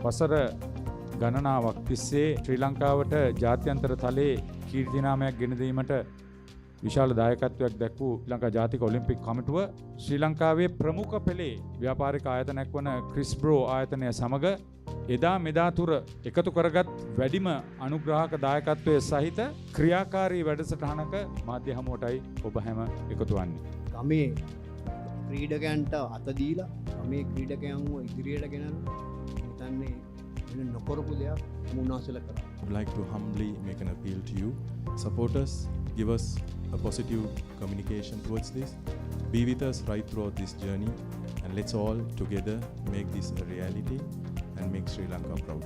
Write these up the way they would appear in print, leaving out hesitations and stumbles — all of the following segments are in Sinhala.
වසර ගණනාවක් තිස්සේ ශ්‍රී ලංකාවට ජාත්‍යන්තර තලයේ කීර්තිනාමයක් ගෙන දීමට විශාල දායකත්වයක් දැක්වූ ශ්‍රී ලංකා ජාතික ඔලිම්පික් කමිටුව ශ්‍රී ලංකාවේ ප්‍රමුඛ පෙළේ ව්‍යාපාරික ආයතනයක් වන ක්‍රිස්බ්‍රෝ ආයතනය සමග එදා මෙදා තුර එකතු කරගත් වැඩිම අනුග්‍රාහක දායකත්වයේ සහිත ක්‍රියාකාරී වැඩසටහනක මාධ්‍ය හමුවටයි ඔබ හැම එකතු වන්නේ. ගමේ ක්‍රීඩකයන්ට අත දීලා ගමේ ක්‍රීඩකයන්ව ඉදිරියට ගෙනල්ලා හිතන්නේ වෙන නොකරපු දෙයක් මුනාසල කරා. I would like to humbly make an appeal to you. Support us, give us a positive communication towards this. Be with us right throughout this journey, and let's all together make this a reality and make Sri Lanka proud.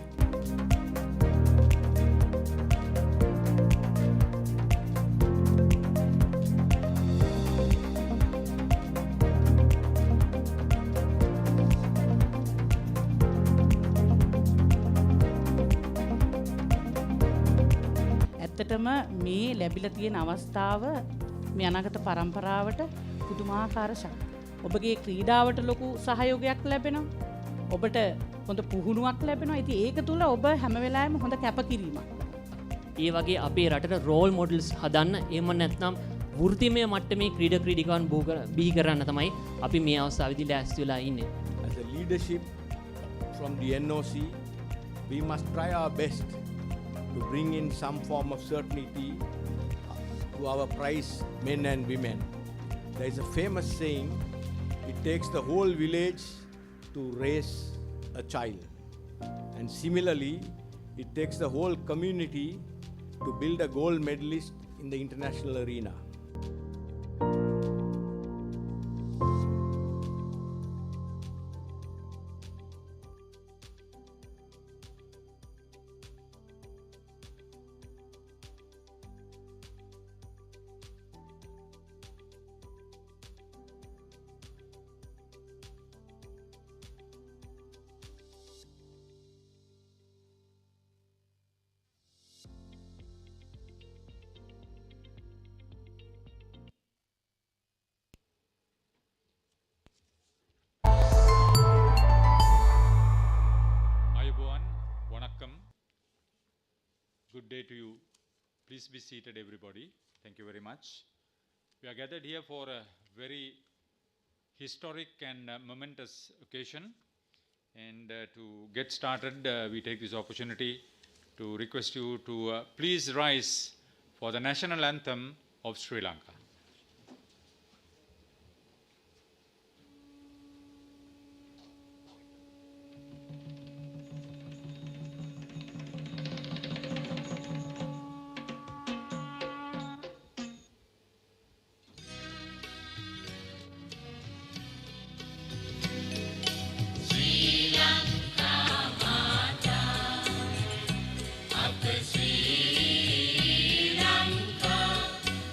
ඇත්තටම මේ ලැබිලා තියෙන අවස්ථාව මේ අනාගත පරම්පරාවට පුදුමාකාර ශක්තියක්. ඔබගේ ක්‍රීඩාවට ලොකු සහයෝගයක් ලැබෙනවා. ඔබට හොඳ පුහුණුවක් ලැබෙනවා. ඉතින් ඒක තුල ඔබ හැම වෙලාවෙම හොඳ කැපකිරීමක්. ඒ වගේ අපේ රටට රෝල් මොඩල්ස් හදන්න එහෙම නැත්නම් වෘත්තිමය මට්ටමේ ක්‍රීඩකයන් බිහි කරන්න තමයි අපි මේ අවස්ථාවේදී ලෑස්ති වෙලා ඉන්නේ. As a leadership from the NOC, we must try our best to bring in some form of certainty to our prize men and women. There is a famous saying, it takes the whole village to raise a child. And similarly, it takes the whole community to build a gold medalist in the international arena. Good day to you. Please be seated, everybody. Thank you very much. We are gathered here for a very historic and momentous occasion. And to get started, we take this opportunity to request you to please rise for the national anthem of Sri Lanka.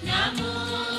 Namo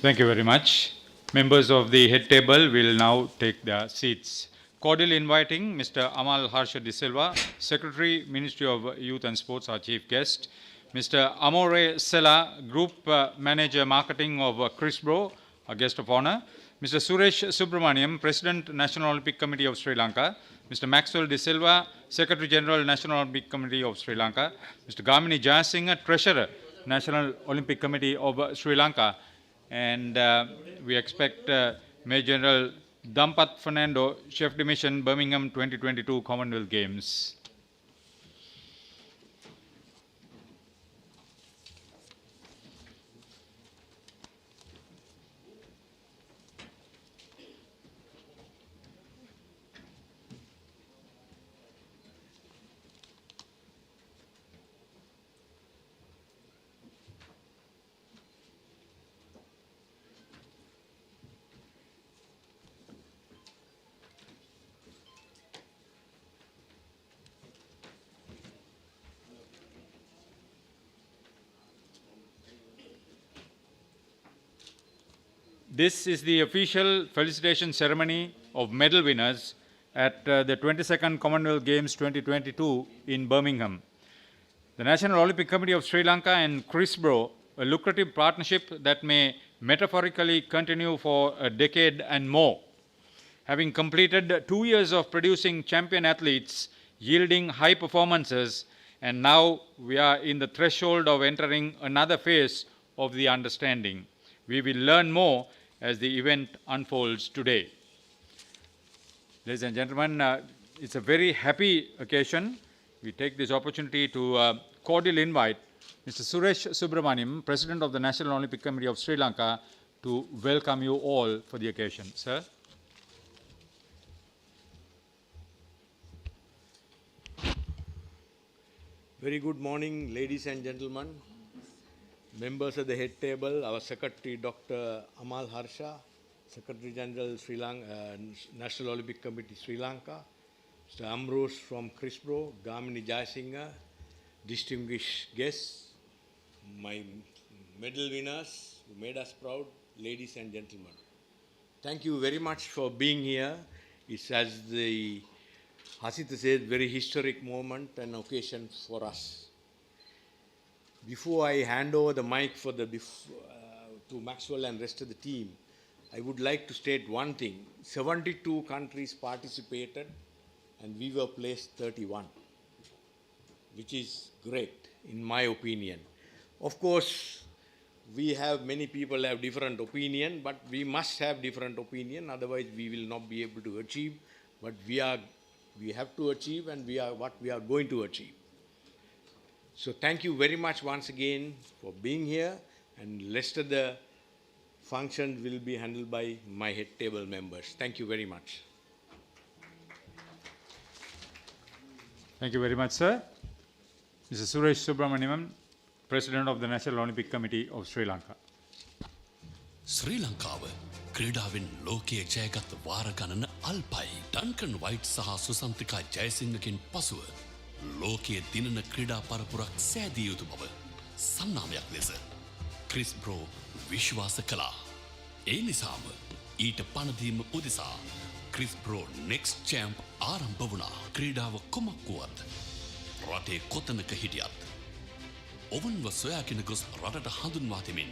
Thank you very much. Members of the head table will now take their seats. Cordially inviting Mr. Amal Harsha De Silva, Secretary, Ministry of Youth and Sports, our chief guest. Mr. Amore Sela, Group Manager Marketing of Crysbro, our guest of honor. Mr. Suresh Subramaniam, President, National Olympic Committee of Sri Lanka. Mr. Maxwell De Silva, Secretary General, National Olympic Committee of Sri Lanka. Mr. Gamini Jayasinghe, Treasurer, National Olympic Committee of Sri Lanka. And we expect Major General Dampat Fernando, Chef de Mission, Birmingham 2022 Commonwealth Games. This is the official felicitation ceremony of medal winners at the 22nd Commonwealth Games 2022 in Birmingham. The National Olympic Committee of Sri Lanka and Crysbro, a lucrative partnership that may metaphorically continue for a decade and more. Having completed 2 years of producing champion athletes, yielding high performances, and now we are in the threshold of entering another phase of the understanding. We will learn more as the event unfolds today. Ladies and gentlemen, it's a very happy occasion. We take this opportunity to cordially invite Mr. Suresh Subramaniam, President of the National Olympic Committee of Sri Lanka, to welcome you all for the occasion. Sir. Very good morning, ladies and gentlemen. Members of the head table, our Secretary Dr. Amal Harsha, Secretary General Sri Lanka, National Olympic Committee Sri Lanka, Mr. Ambrose from Crysbro, Gamini Jayasinghe, distinguished guests, my medal winners who made us proud, ladies and gentlemen. Thank you very much for being here. It's, as the Hasita said, very historic moment and occasion for us. Before I hand over the mic for to Maxwell and rest of the team, I would like to state one thing. 72 countries participated and we were placed 31, which is great in my opinion. Of course, many people have different opinion, but we must have different opinion, otherwise we will not be able to achieve what we have to achieve and what we are going to achieve. So thank you very much once again for being here, and rest of the function will be handled by my head table members. Thank you very much. Thank you very much, sir. Mr. Suresh Subramaniam, President of the National Olympic Committee of Sri Lanka. ශ්‍රී ලංකාව ක්‍රීඩාවෙන් ලෝකයේ ජයගත් වාර ගණන අල්පයි. ඩන්කන් වයිට් සහ සුසන්තිකා ජයසිංහකින් පසුව ලෝකයේ දිනන ක්‍රීඩා පරපුරක් සෑදිය යුතු බව සන්නාමයක් ලෙස ක්‍රිස්බ්‍රෝ විශ්වාස කළා. ඒ නිසාම ඊට පණදීම උදෙසා ක්‍රිස්බ්‍රෝ නෙක්ස්ට් චැම්ප් ආරම්භ වුණා. ක්‍රීඩාව කුමක් වුවත් රටේ කොතනක හිටියත් ඔවුන්ව සොයාගෙන ගොස් රටට හඳුන්වා දෙමින්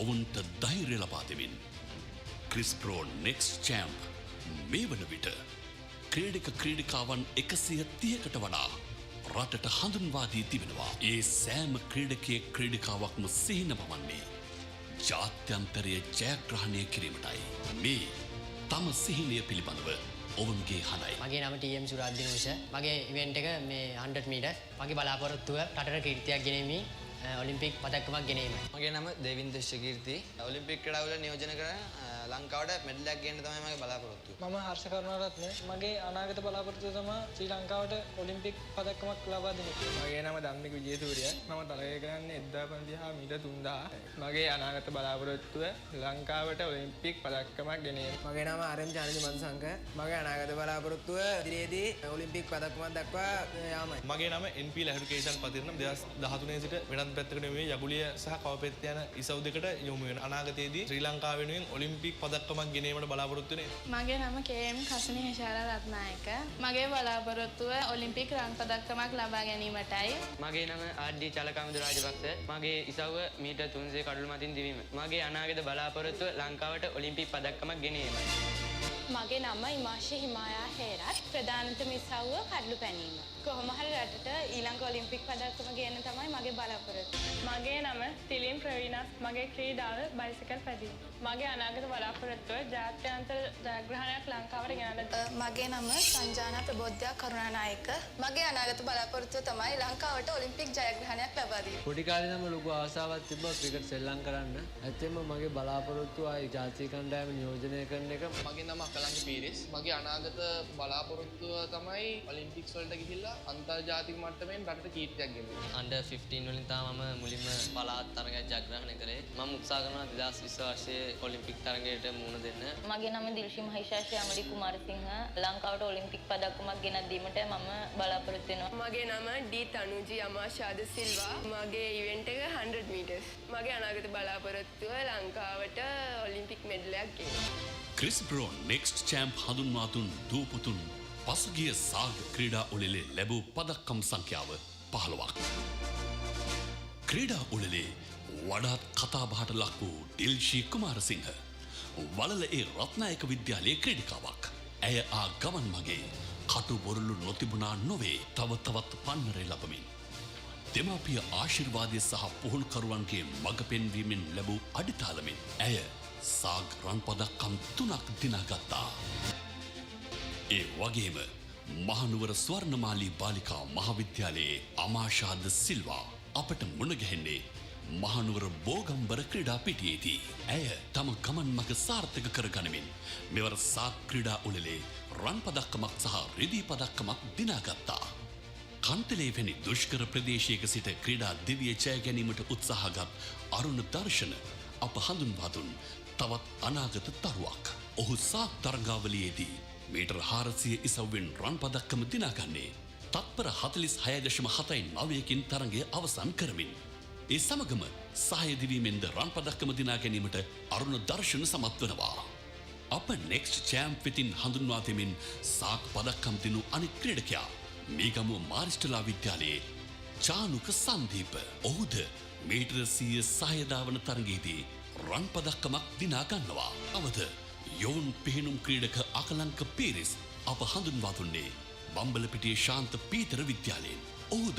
ඔවුන්ට ධෛර්ය ලබා දෙමින් ක්‍රිස්බ්‍රෝ නෙක්ස්ට් චැම්ප් මේ වන විට ක්‍රීඩිකාවන් 130කට වඩා රටට හඳුන්වා දී තිබෙනවා. ඒ සෑම ක්‍රීඩිකාවක්ම සිහින පවන්නේ ජාත්‍යන්තරයේ ජයග්‍රහණය කිරීමටයි. මේ තම සිහිනය පිළිබඳව ඔවුන්ගේ හඬයි. මගේ නම TM සුරාද්දිනෝෂ. මගේ ඉවෙන්ට් එක මේ 100 මීටර්. මගේ බලාපොරොත්තුව රටට කීර්තියක් ගෙනීමේ ඔලිම්පික් පදක්කමක් ගෙනීමයි. මගේ නම දේවින්ද ශකීර්ති. ඔලිම්පික් ක්‍රීඩාවල නියෝජනය කරන ලංකාවට මෙඩලයක් ගේන්න තමයි මගේ බලාපොරොත්තුව. මම හර්ෂ කරුණාරත්න. මගේ අනාගත බලාපොරොත්තුව තමයි ශ්‍රී ලංකාවට ඔලිම්පික් පදක්කමක් ලබා දෙන එක. මගේ නම ධම්මික විජේසූරිය. මම තරගය කරන්නේ 1500 හා මීටර් 3000. මගේ අනාගත බලාපොරොත්තුව ලංකාවට ඔලිම්පික් පදක්කමක් ගෙනීම. මගේ නම ආර්.එම්. චානජි මන්සංක. මගේ අනාගත බලාපොරොත්තුව ඉදිරියේදී ඔලිම්පික් පදක්කමක් දක්වා යාමයි. මගේ නම NP ලැහුකේෂන් පතිරනම් 2013 සිට වෙනත් පැත්තකට නෙමෙයි යගුලිය සහ කවපෙත්ත යන ඉසව් දෙකට යොමු වෙන. අනාගතයේදී ශ්‍රී ලංකාව වෙනුවෙන් ඔලිම්පික් පදක්කමක් ගෙනීමට බලාපොරොත්තු වෙන්නේ. මගේ නම KM කසනි හේෂාර රත්නායක. මගේ බලාපොරොත්තුව ඔලිම්පික් රන් පදක්කමක් ලබා ගැනීමටයි. මගේ නම ආර්.ඩී. චලකමුදු රාජපක්ෂ. මගේ ඉසව්ව මීටර් 300 කඩළු මතින් දිවීම. මගේ අනාගත බලාපොරොත්තුව ලංකාවට ඔලිම්පික් පදක්කමක් ගෙනීමයි. මගේ නම ඉමාශි හිමායා හේරත්. ප්‍රධානතම ඉසව්ව කඩළු පැනීම. කොහොම හරි රටට ඊළඟ ඔලිම්පික් පදක්කම ගේන්න තමයි මගේ බලාපොරොත්තුව. මගේ නම තිලින් ප්‍රවීණස්. මගේ ක්‍රීඩාව බයිසිකල් පැදීම. මගේ අනාගත බලාපොරොත්තුව ජාත්‍යන්තර ජයග්‍රහණයක් ලංකාවට ගෙනල්ලා. මගේ නම සංජානා ප්‍රබෝධ්‍යා කරුණානායක. මගේ අනාගත බලාපොරොත්තුව තමයි ලංකාවට ඔලිම්පික් ජයග්‍රහණයක් ලබා දීම. පොඩි කාලේ නම් ලොකු ආසාවක් තිබ්බා ක්‍රිකට් සෙල්ලම් කරන්න. ඇත්තෙන්ම මගේ බලාපොරොත්තුව ආයි ජාතික කණ්ඩායම නියෝජනය කරන එක. මගේ නම අකලංග පීරිස්. මගේ අනාගත බලාපොරොත්තුව තමයි ඔලිම්පික්ස් වලට ගිහිල්ලා අන්තර්ජාතික මට්ටමින් රටට කීර්තියක් ගෙනියන්න. අන්ඩර් 15 වලින් තමයි මම මුලින්ම පළාත් තරගයක් ජයග්‍රහණය කළේ. මම උත්සාහ කරනවා 2020 වර්ෂයේ ඔලිම්පික් තරගයට මුහුණ දෙන්න. මගේ නම දිල්ෂි මහේෂාෂි අමරි කුමාරසිංහ. ලංකාවට ඔලිම්පික් පදක්කමක් ගෙනත් දීමට මම බලාපොරොත්තු වෙනවා. මගේ නම ඩී තනුජි අමාශාද සිල්වා. මගේ ඉවෙන්ට් එක 100 meters. මගේ අනාගත බලාපොරොත්තුව ලංකාවට ඔලිම්පික් මෙඩලයක් ගේන්න. ක්‍රිස්බ්‍රෝ නෙක්ස්ට් චැම්ප් හඳුන්වා දුන් දූපුතුන් පසුගිය සාග ක්‍රීඩා උළෙලේ ලැබූ පදක්කම් සංඛ්‍යාව 15ක්. ක්‍රීඩා උළෙලේ වඩාත් කතාබහට ලක් වූ ඩිල්ෂී කුමාරසිංහ වලල ඒ රත්නායක විද්‍යාලයේ ක්‍රීඩිකාවක්. ඇය ආ ගමන් මගේ කටු බොරළු නොතිබුණා නොවේ තව තවත් පන්නරේ ලබමින්. දෙමාපිය ආශිර්වාදය සහ පුහුණුකරුවන්ගේ මඟ පෙන්වීමෙන් ලැබූ අඩිතාලමින් ඇය සාග් රන් පදක්කම් 3ක් දිනාගත්තා. ඒ වගේම මහනුවර ස්වර්ණමාලී බාලිකා මහාවිද්‍යාලයේ අමාශාද සිල්වා අපට මුණගැහෙන්නේ මහනුවර බෝගම්බර ක්‍රීඩා පිටියේදී. ඇය තම ගමන් මඟ සාර්ථක කරගනිමින් මෙවර සාග් ක්‍රීඩා උළෙලේ රන් පදක්කමක් සහ රිදී පදක්කමක් දිනාගත්තා. කන්තලේ වැනි දුෂ්කර ප්‍රදේශයක සිට ක්‍රීඩා දිවිය ජය ගැනීමට උත්සාහගත් අරුණ දර්ශන අප හඳුන්වා දුන් තවත් අනාගත තරුවක්. ඔහු සාග් තරගාවලියේදී මීටර් 400 ඉසව්වෙන් රන් පදක්කම දිනාගන්නේ තත්පර 46.79කින් තරගය අවසන් කරමින්. ඒ සමගම සහය දිවීමෙන්ද රන් පදක්කම දිනා ගැනීමට අරුණ දර්ශන සමත් වනවා. අප නෙක්ස්ට් චැම්ප් වෙතින් හඳුන්වා දෙමින් සාග් පදක්කම් දිනු අනිත් ක්‍රීඩකයා මේගමුව මාරිස්ටලා විද්‍යාලයේ චානුක සන්දීප. ඔහුද මීටර 100 සහය දාවන තරගයේදී රන් පදක්කමක් දිනා ගන්නවා. අවද යොවුන් පිහිනුම් ක්‍රීඩක අකලංක පීරිස් අප හඳුන්වා දුන්නේ බම්බලපිටියේ ශාන්ත පීතර විද්‍යාලයෙන්. ඔහුද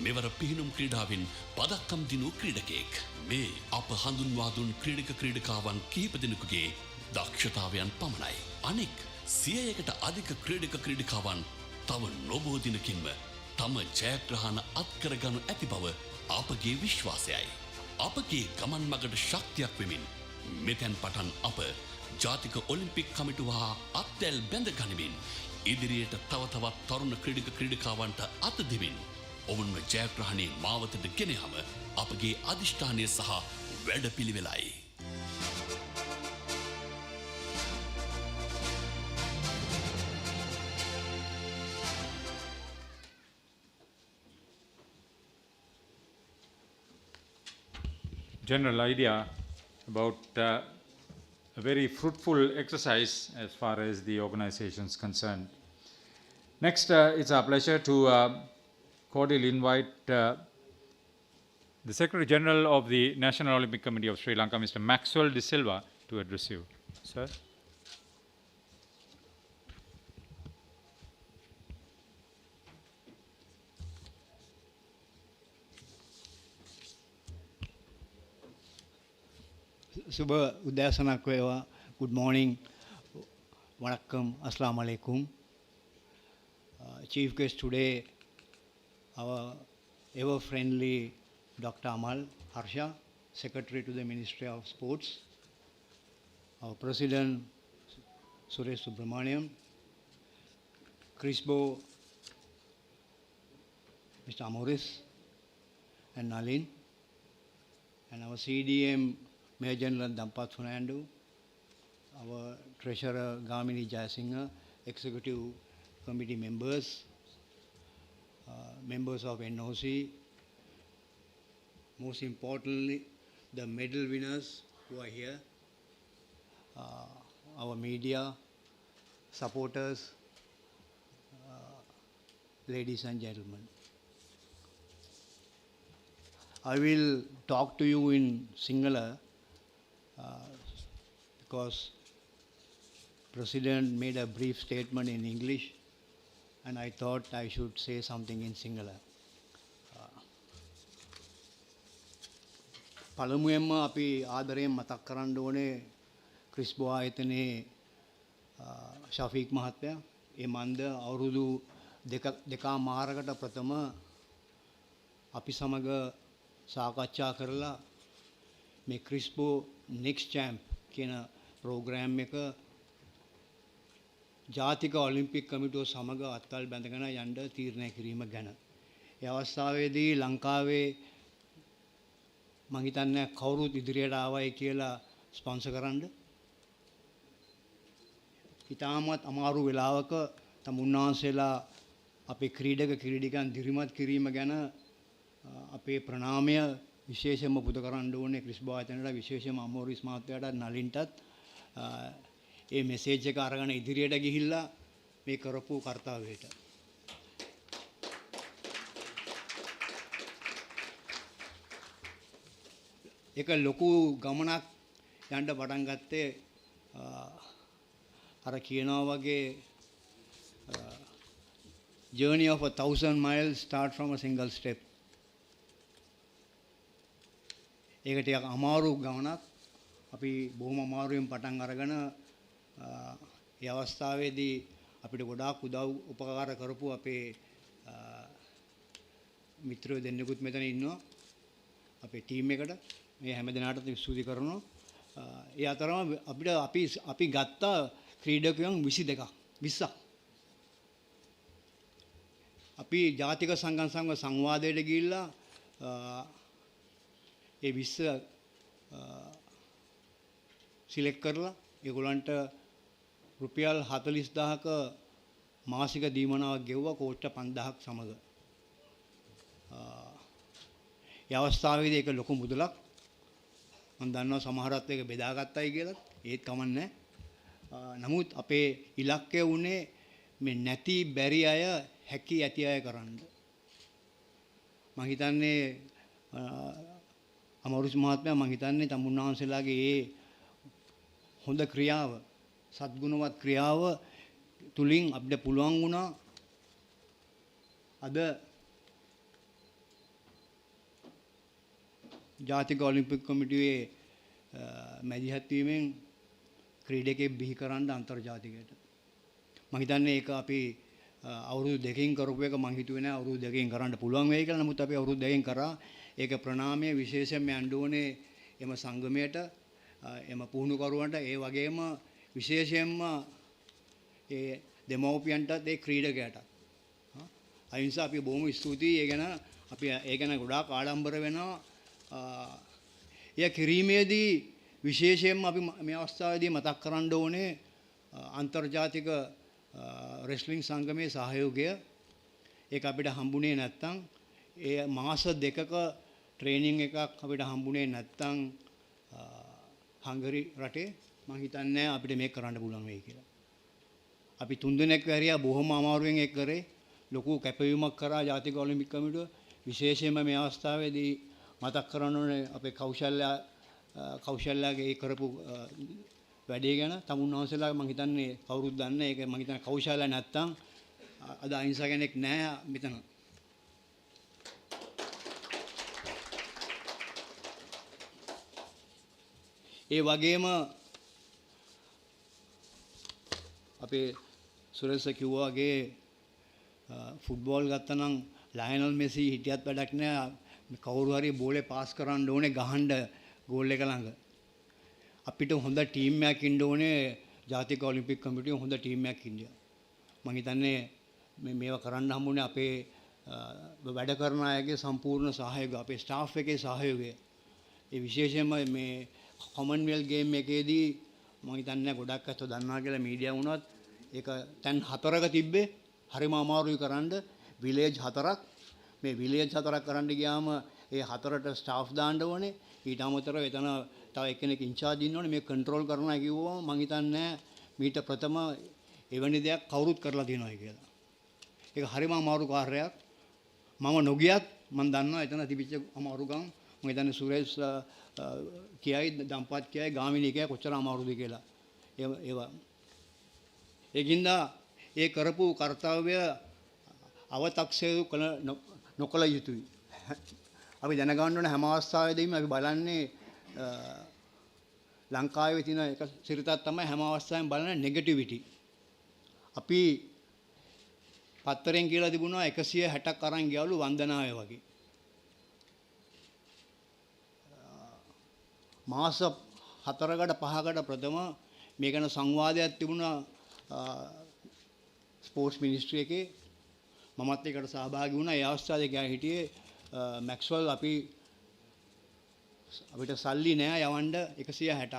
මෙවර පිහිනුම් ක්‍රීඩාවෙන් පදක්කම් දිනූ ක්‍රීඩකයෙක්. මේ අප හඳුන්වා දුන් ක්‍රීඩකාවන් කිහිප දෙනෙකුගේ දක්ෂතාවයන් පමණයි. අනෙක් 100කට අධික ක්‍රීඩකාවන් තව නොබෝ දිනකින්ම තම ජයග්‍රහණ අත්කරගනු ඇති බව අපගේ විශ්වාසයයි. අපගේ ගමන් මගට ශක්තියක් වෙමින් මෙතැන් පටන් අප ජාතික ඔලිම්පික් කමිටුව හා අත්දැල් බැඳ ගනිමින් ඉදිරියට තව තවත් තරුණ ක්‍රීඩකාවන්ට අත දෙමින් ඔවුන්ව ජයග්‍රහණයේ මාවතට ගෙන යාම අපගේ අධිෂ්ඨානය සහ වැඩපිළිවෙලයි. General idea about a very fruitful exercise as far as the organization is concerned. Next, it's our pleasure to cordially invite the Secretary General of the National Olympic Committee of Sri Lanka, Mr. Maxwell De Silva, to address you. Sir. Subha Udayasana Kweva, good morning, Vanakkam, Assalamu alaikum. Chief guest today, our ever friendly Dr. Amal Harsha, Secretary to the Ministry of Sports. our President Suresh Subramaniam, Crysbro, Mr. Amoris and Nalin, and our CDM Major General Dampat Fernando, our Treasurer Gamini Jayasinghe, Executive Committee members, members of NOC, most importantly, the medal winners who are here, our media, supporters, ladies and gentlemen. I will talk to you in Sinhala because President made a brief statement in English and I thought I should say something in Sinhala. පළමුවෙන්ම අපි ආදරයෙන් මතක් කරන්න ඕනේ ක්‍රිස්බෝ ආයතනයේ ශෆීක් මහත්තයා ඒ මන්ද අවුරුදු දෙකමාරකට ප්‍රථම අපි සමග සාකච්ඡා කරලා මේ ක්‍රිස්බෝ නෙක්ස්ට් චැම්ප් කියන ප්‍රෝග්‍රෑම් එක ජාතික ඔලිම්පික් කමිටුව සමග අත්අල් බැඳගෙන යන්න තීරණය කිරීම ගැන. ඒ අවස්ථාවේදී ලංකාවේ මං හිතන්නේ කවුරුත් ඉදිරියට ආවයි කියලා ස්පොන්සර් කරන්න. ඉතාමත් අමාරු වෙලාවක තමුන්නාන්සේලා අපේ ක්‍රීඩිකයන් දිරිමත් කිරීම ගැන අපේ ප්‍රණාමය විශේෂයෙන්ම පුද කරන්න ඕනේ ක්‍රිස්බෝ ආයතනයට, විශේෂයෙන්ම අමෝරිස් මහත්තයාට, නලින්ටත් ඒ මෙසේජ් එක අරගෙන ඉදිරියට ගිහිල්ලා මේ කරපු කාර්යයට. ඒක ලොකු ගමනක් යන්න පටන් ගත්තේ අර කියනවා වගේ journey of 1000 miles start from a single step. ඒක ටිකක් අමාරු ගමනක්. අපි බොහොම අමාරුවෙන් පටන් අරගෙන ඒ අවස්ථාවේදී අපිට ගොඩාක් උදව් උපකාර කරපු අපේ මිත්‍රයෝ දෙන්නෙකුත් මෙතන ඉන්නවා අපේ ටීම් එකට. මේ හැම දිනාටම ස්තුති කරනවා. ඒ අතරම අපි ගත්ත ක්‍රීඩකයන් 22ක් 20ක්. අපි ජාතික සංගම් සංග සංවාදයට ගිහිල්ලා ඒ 20 සිලෙක්ට් කරලා ඒගොල්ලන්ට රුපියල් 40000ක මාසික දීමනාවක් ගෙවුවා කෝට්ට 5000ක් සමග. ඒ අවස්ථාවේදී ඒක ලොකු මුදලක්. මම දන්නවා සමහරත් ඒක බෙදාගත්තයි කියලා. ඒත් කමන්නේ. නමුත් අපේ ඉලක්කය වුණේ මේ නැති බැරි අය හැකි ඇති අය කරන්න. මම හිතන්නේ අමෝරිස් මහත්මයා මම හිතන්නේ තමුන්නාන්සලාගේ ඒ හොඳ ක්‍රියාව, සත්ගුණවත් ක්‍රියාව තුලින් අපිට පුළුවන් වුණා අද ජාතික ඔලිම්පික් කොමිටුවේ මැදිහත් වීමෙන් ක්‍රීඩකයෙක් බිහි කරන්න අන්තර්ජාතිකයට. මම හිතන්නේ ඒක අපි අවුරුදු දෙකකින් කරපු එක මම හිතුවේ නෑ අවුරුදු දෙකකින් කරන්න පුළුවන් වෙයි කියලා. නමුත් අපි අවුරුදු දෙකකින් කරා. ඒක ප්‍රණාමය විශේෂයෙන්ම යන්න ඕනේ එම සංගමයට, එම පුහුණුකරුවන්ට, ඒ වගේම විශේෂයෙන්ම ඒ දෙමව්පියන්ටත් ඒ ක්‍රීඩකයටත්. ඒ නිසා අපි බොහොම ස්තුතියි. ඒ ගැන අපි ඒ ගැන ගොඩාක් ආඩම්බර වෙනවා. එය කිරීමේදී විශේෂයෙන්ම අපි මේ අවස්ථාවේදී මතක් කරන්න ඕනේ අන්තර්ජාතික රෙස්ලිං සංගමේ සහයෝගය. ඒක අපිට හම්බුනේ නැත්තම් ඒ මාස දෙකක ට්‍රේනින් එකක් අපිට හම්බුනේ නැත්තම් හංගරි රටේ මම හිතන්නේ අපිට මේක කරන්න පුළුවන් වෙයි කියලා. අපි 3 දිනක් වැරියා බොහොම අමාරුවෙන් ඒක කරේ. ලොකු කැපවීමක් කරා ජාතික ඔලිම්පික් කමිටුව. විශේෂයෙන්ම මේ අවස්ථාවේදී මතක් කරන්න ඕනේ අපේ කෞශල්‍යගේ කරපු වැඩේ ගැන. තමුන්වහන්සේලා මම හිතන්නේ කවුරුත් දන්නේ. ඒක මම හිතන්නේ කෞශල්‍ය නැත්තම් අද අහිංසක කෙනෙක් නැහැ මෙතන. ඒ වගේම අපේ සුරේෂ් කිව්වා වගේ ෆුට්බෝල් ගත්තනම් ලයනල් මෙසි හිටියත් වැඩක් නෑ. කවුරු හරි බෝලේ පාස් කරන්න ඕනේ ගහන්න ගෝල් එක ළඟ. අපිට හොඳ ටීම් එකක් ඉන්න ඕනේ ජාතික ඔලිම්පික් කමිටුවේ හොඳ ටීම් එකක් ඉන්නවා. මම හිතන්නේ මේවා කරන්න හම්බුනේ අපේ වැඩ කරන අයගේ සම්පූර්ණ සහයෝගය, අපේ ස්ටාෆ් එකේ සහයෝගය. ඒ විශේෂයෙන්ම මේ කොමන්වෙල්ත් ගේම් එකේදී මම හිතන්නේ ගොඩක් අය දන්නවා කියලා මීඩියා වුණත් ඒක තැන් 4ක තිබ්බේ හරිම අමාරුයි කරන්න. විලේජ් 4ක්. මේ විලේජ් 4ක් කරන්න ගියාම ඒ 4ට ස්ටාෆ් දාන්න ඕනේ. ඊට අමතරව එතන තව එක්කෙනෙක් ඉන්චාර්ජ් ඉන්න ඕනේ. මේ කන්ට්‍රෝල් කරනවා කිව්වම මම හිතන්නේ මීට ප්‍රථම එවැනි දෙයක් කවුරුත් කරලා තියෙනවා කියලා. ඒක හරිම අමාරු කාර්යයක්. මම නොගියත් මම දන්නවා එතන තිබිච්ච අමාරුකම්. මම හිතන්නේ සුරේෂ් කියයි, දම්පත් කියයි, ගාමිණී කියයි කොච්චර අමාරුද කියලා. ඒවා ඒකින්ද ඒ කරපු කාර්යය අව탁සේරු කළ නොකළ යුතුයි. අපි දැනගන්න ඕන හැම අවස්ථාවෙදීම අපි බලන්නේ ලංකාවේ තියෙන එක සිරිතක් තමයි හැම අවස්ථාවෙම බලන නෙගටිවිටි. අපි පත්තරෙන් කියලා තිබුණා 160ක් අරන් ගියවලු වන්දනාවේ වගේ. මාස 4කට 5කට ප්‍රථම මේ ගැන සංවාදයක් තිබුණා ස්පෝර්ට්ස් මිනිස්ට්‍රි එකේ. මමත් ඒකට සහභාගී වුණා. ඒ අවස්ථාවේ ගියා හිටියේ මැක්ස්වල් අපිට සල්ලි නෑ යවන්න 160ක්.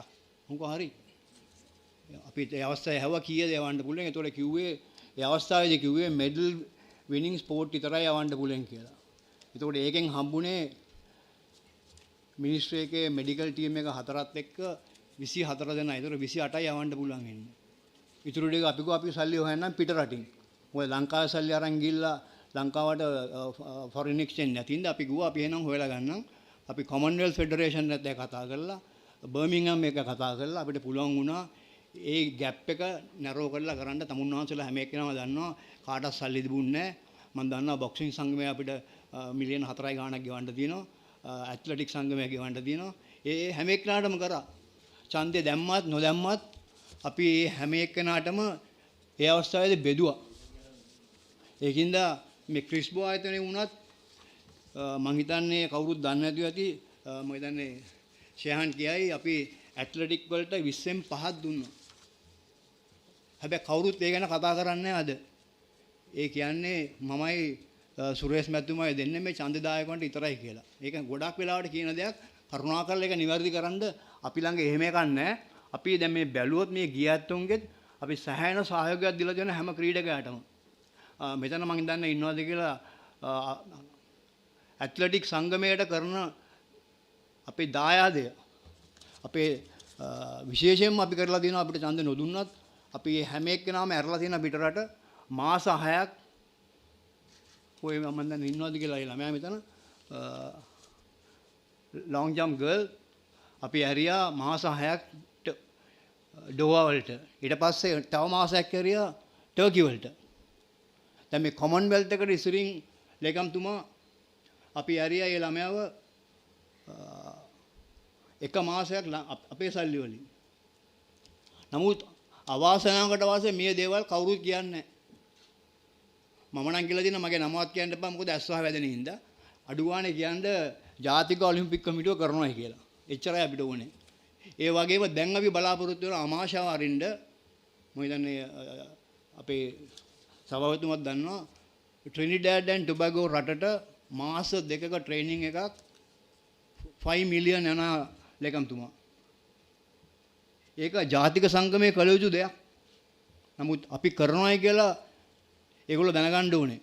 මොකෝ හරි. අපි ඒ අවස්ථාවේ හැව කීයද යවන්න පුළුවන්. ඒතකොට කිව්වේ ඒ අවස්ථාවේදී කිව්වේ මෙඩල් විනිං ස්පෝර්ට් විතරයි යවන්න පුළුවන් කියලා. ඒතකොට ඒකෙන් හම්බුනේ මිනිස්ට්‍රි එකේ මෙඩිකල් ටීම් එක 4ත් එක්ක 24 දෙනා. ඒතකොට 28යි යවන්න පුළුවන් ඉන්නේ. ඉතුරු ටික අපි සල්ලි හොයන්නම් පිට රටින්. මොකද ලංකාවේ සල්ලි අරන් ගිහිල්ලා ලංකාවට ෆොරින් එක්ස්චේන්ජ් නැතිඳ අපි ගිහුවා අපි එහෙනම් හොයලා ගන්නම්. අපි කොමන්වෙල්ත් ෆෙඩරේෂන් එකත් කතා කරලා බර්මින්ගම් එක කතා කරලා අපිට පුළුවන් වුණා ඒ ગેප් එක නැරෝ කරලා කරන්න. තමුන්වහන්සේලා හැම එක්කෙනාම දන්නවා කාටවත් සල්ලි තිබුණේ නැහැ. මම දන්නවා බොක්සිං සංගමය අපිට මිලියන 4යි ගාණක් ගෙවන්න තියෙනවා. ඇත්ලටික් සංගමය ගෙවන්න තියෙනවා. ඒ හැම එක්කෙනාටම කරා. ඡන්දය දැම්මත් නොදැම්මත් අපි හැම එක්කෙනාටම ඒ අවස්ථාවේදී බෙදුවා. ඒකින්ද මේ ක්‍රිස්බෝ ආයතනයේ වුණත් මම හිතන්නේ කවුරුත් දන්නේ නැතුව ඇති. මම හිතන්නේ ෂෙහන් කියයි අපි ඇත්ලටික් වලට 20න් 5ක් දුන්නා. හැබැයි කවුරුත් ඒ ගැන කතා කරන්නේ අද. ඒ කියන්නේ මමයි සුරේෂ් මැතිතුමායි දෙන්නේ මේ ඡන්දදායකවන්ට විතරයි කියලා. ඒක ගොඩක් වෙලාවට කියන දෙයක්. කරුණාකරලා ඒක නිවැරදි කරන්න. අපි ළඟ එහෙම එකක් නැහැ. අපි දැන් මේ බැලුවොත් මේ ගියැත්තොන්ගෙත් අපි සෑහෙන සහයෝගයක් දීලා තියෙන හැම ක්‍රීඩකයාටම. මෙතන මම දන්නේ ඉන්නවද කියලා ඇත්ලටික් සංගමයට කරන අපේ දායාදය අපේ විශේෂයෙන්ම අපි කරලා තියෙනවා. අපිට ඡන්ද නොදුන්නත් අපි හැම එක්කෙනාම ඇරලා තියෙන පිටරට මාස 6ක් ඔය මම දන්නේ ඉන්නවද කියලා ඒ ළමයා මෙතන ලොං ජම්ප් ගර්ල් අපි ඇරියා මාස 6ක් ඩෝවා වලට. ඊට පස්සේ තව මාසයක් ඇරියා ටර්කි වලට. දැන් මේ කොමන්වෙල්ත් එකට ඉස්සරින් ලේකම්තුමා අපි ඇරියා ඒ ළමයාව එක මාසයක් අපේ සල්ලි වලින්. නමුත් අවාසනාවකට වාසේ මේ දේවල් කවුරුත් කියන්නේ නැහැ. මම නම් කියලා දින මගේ නමවත් කියන්න එපා මොකද ඇස්වහ වැදෙන හින්දා. අඩුවානේ කියන්නේ ජාතික ඔලිම්පික් කමිටුව කරනවායි කියලා. එච්චරයි අපිට ඕනේ. ඒ වගේම දැන් අපි බලාපොරොත්තු වෙන අමාශාව අරින්න මම හිතන්නේ අපේ සභාපතිතුමත් දන්නවා ට්‍රිනිඩාඩ් ඇන්ඩ් ටොබැගෝ රටට මාස 2ක ට්‍රේනින් එකක් 5 මිලියන් යන ලේකම්තුමා. ඒක ජාතික සංගමයේ කළ යුතු දෙයක්. නමුත් අපි කරනවායි කියලා ඒගොල්ලෝ දැනගන්න ඕනේ.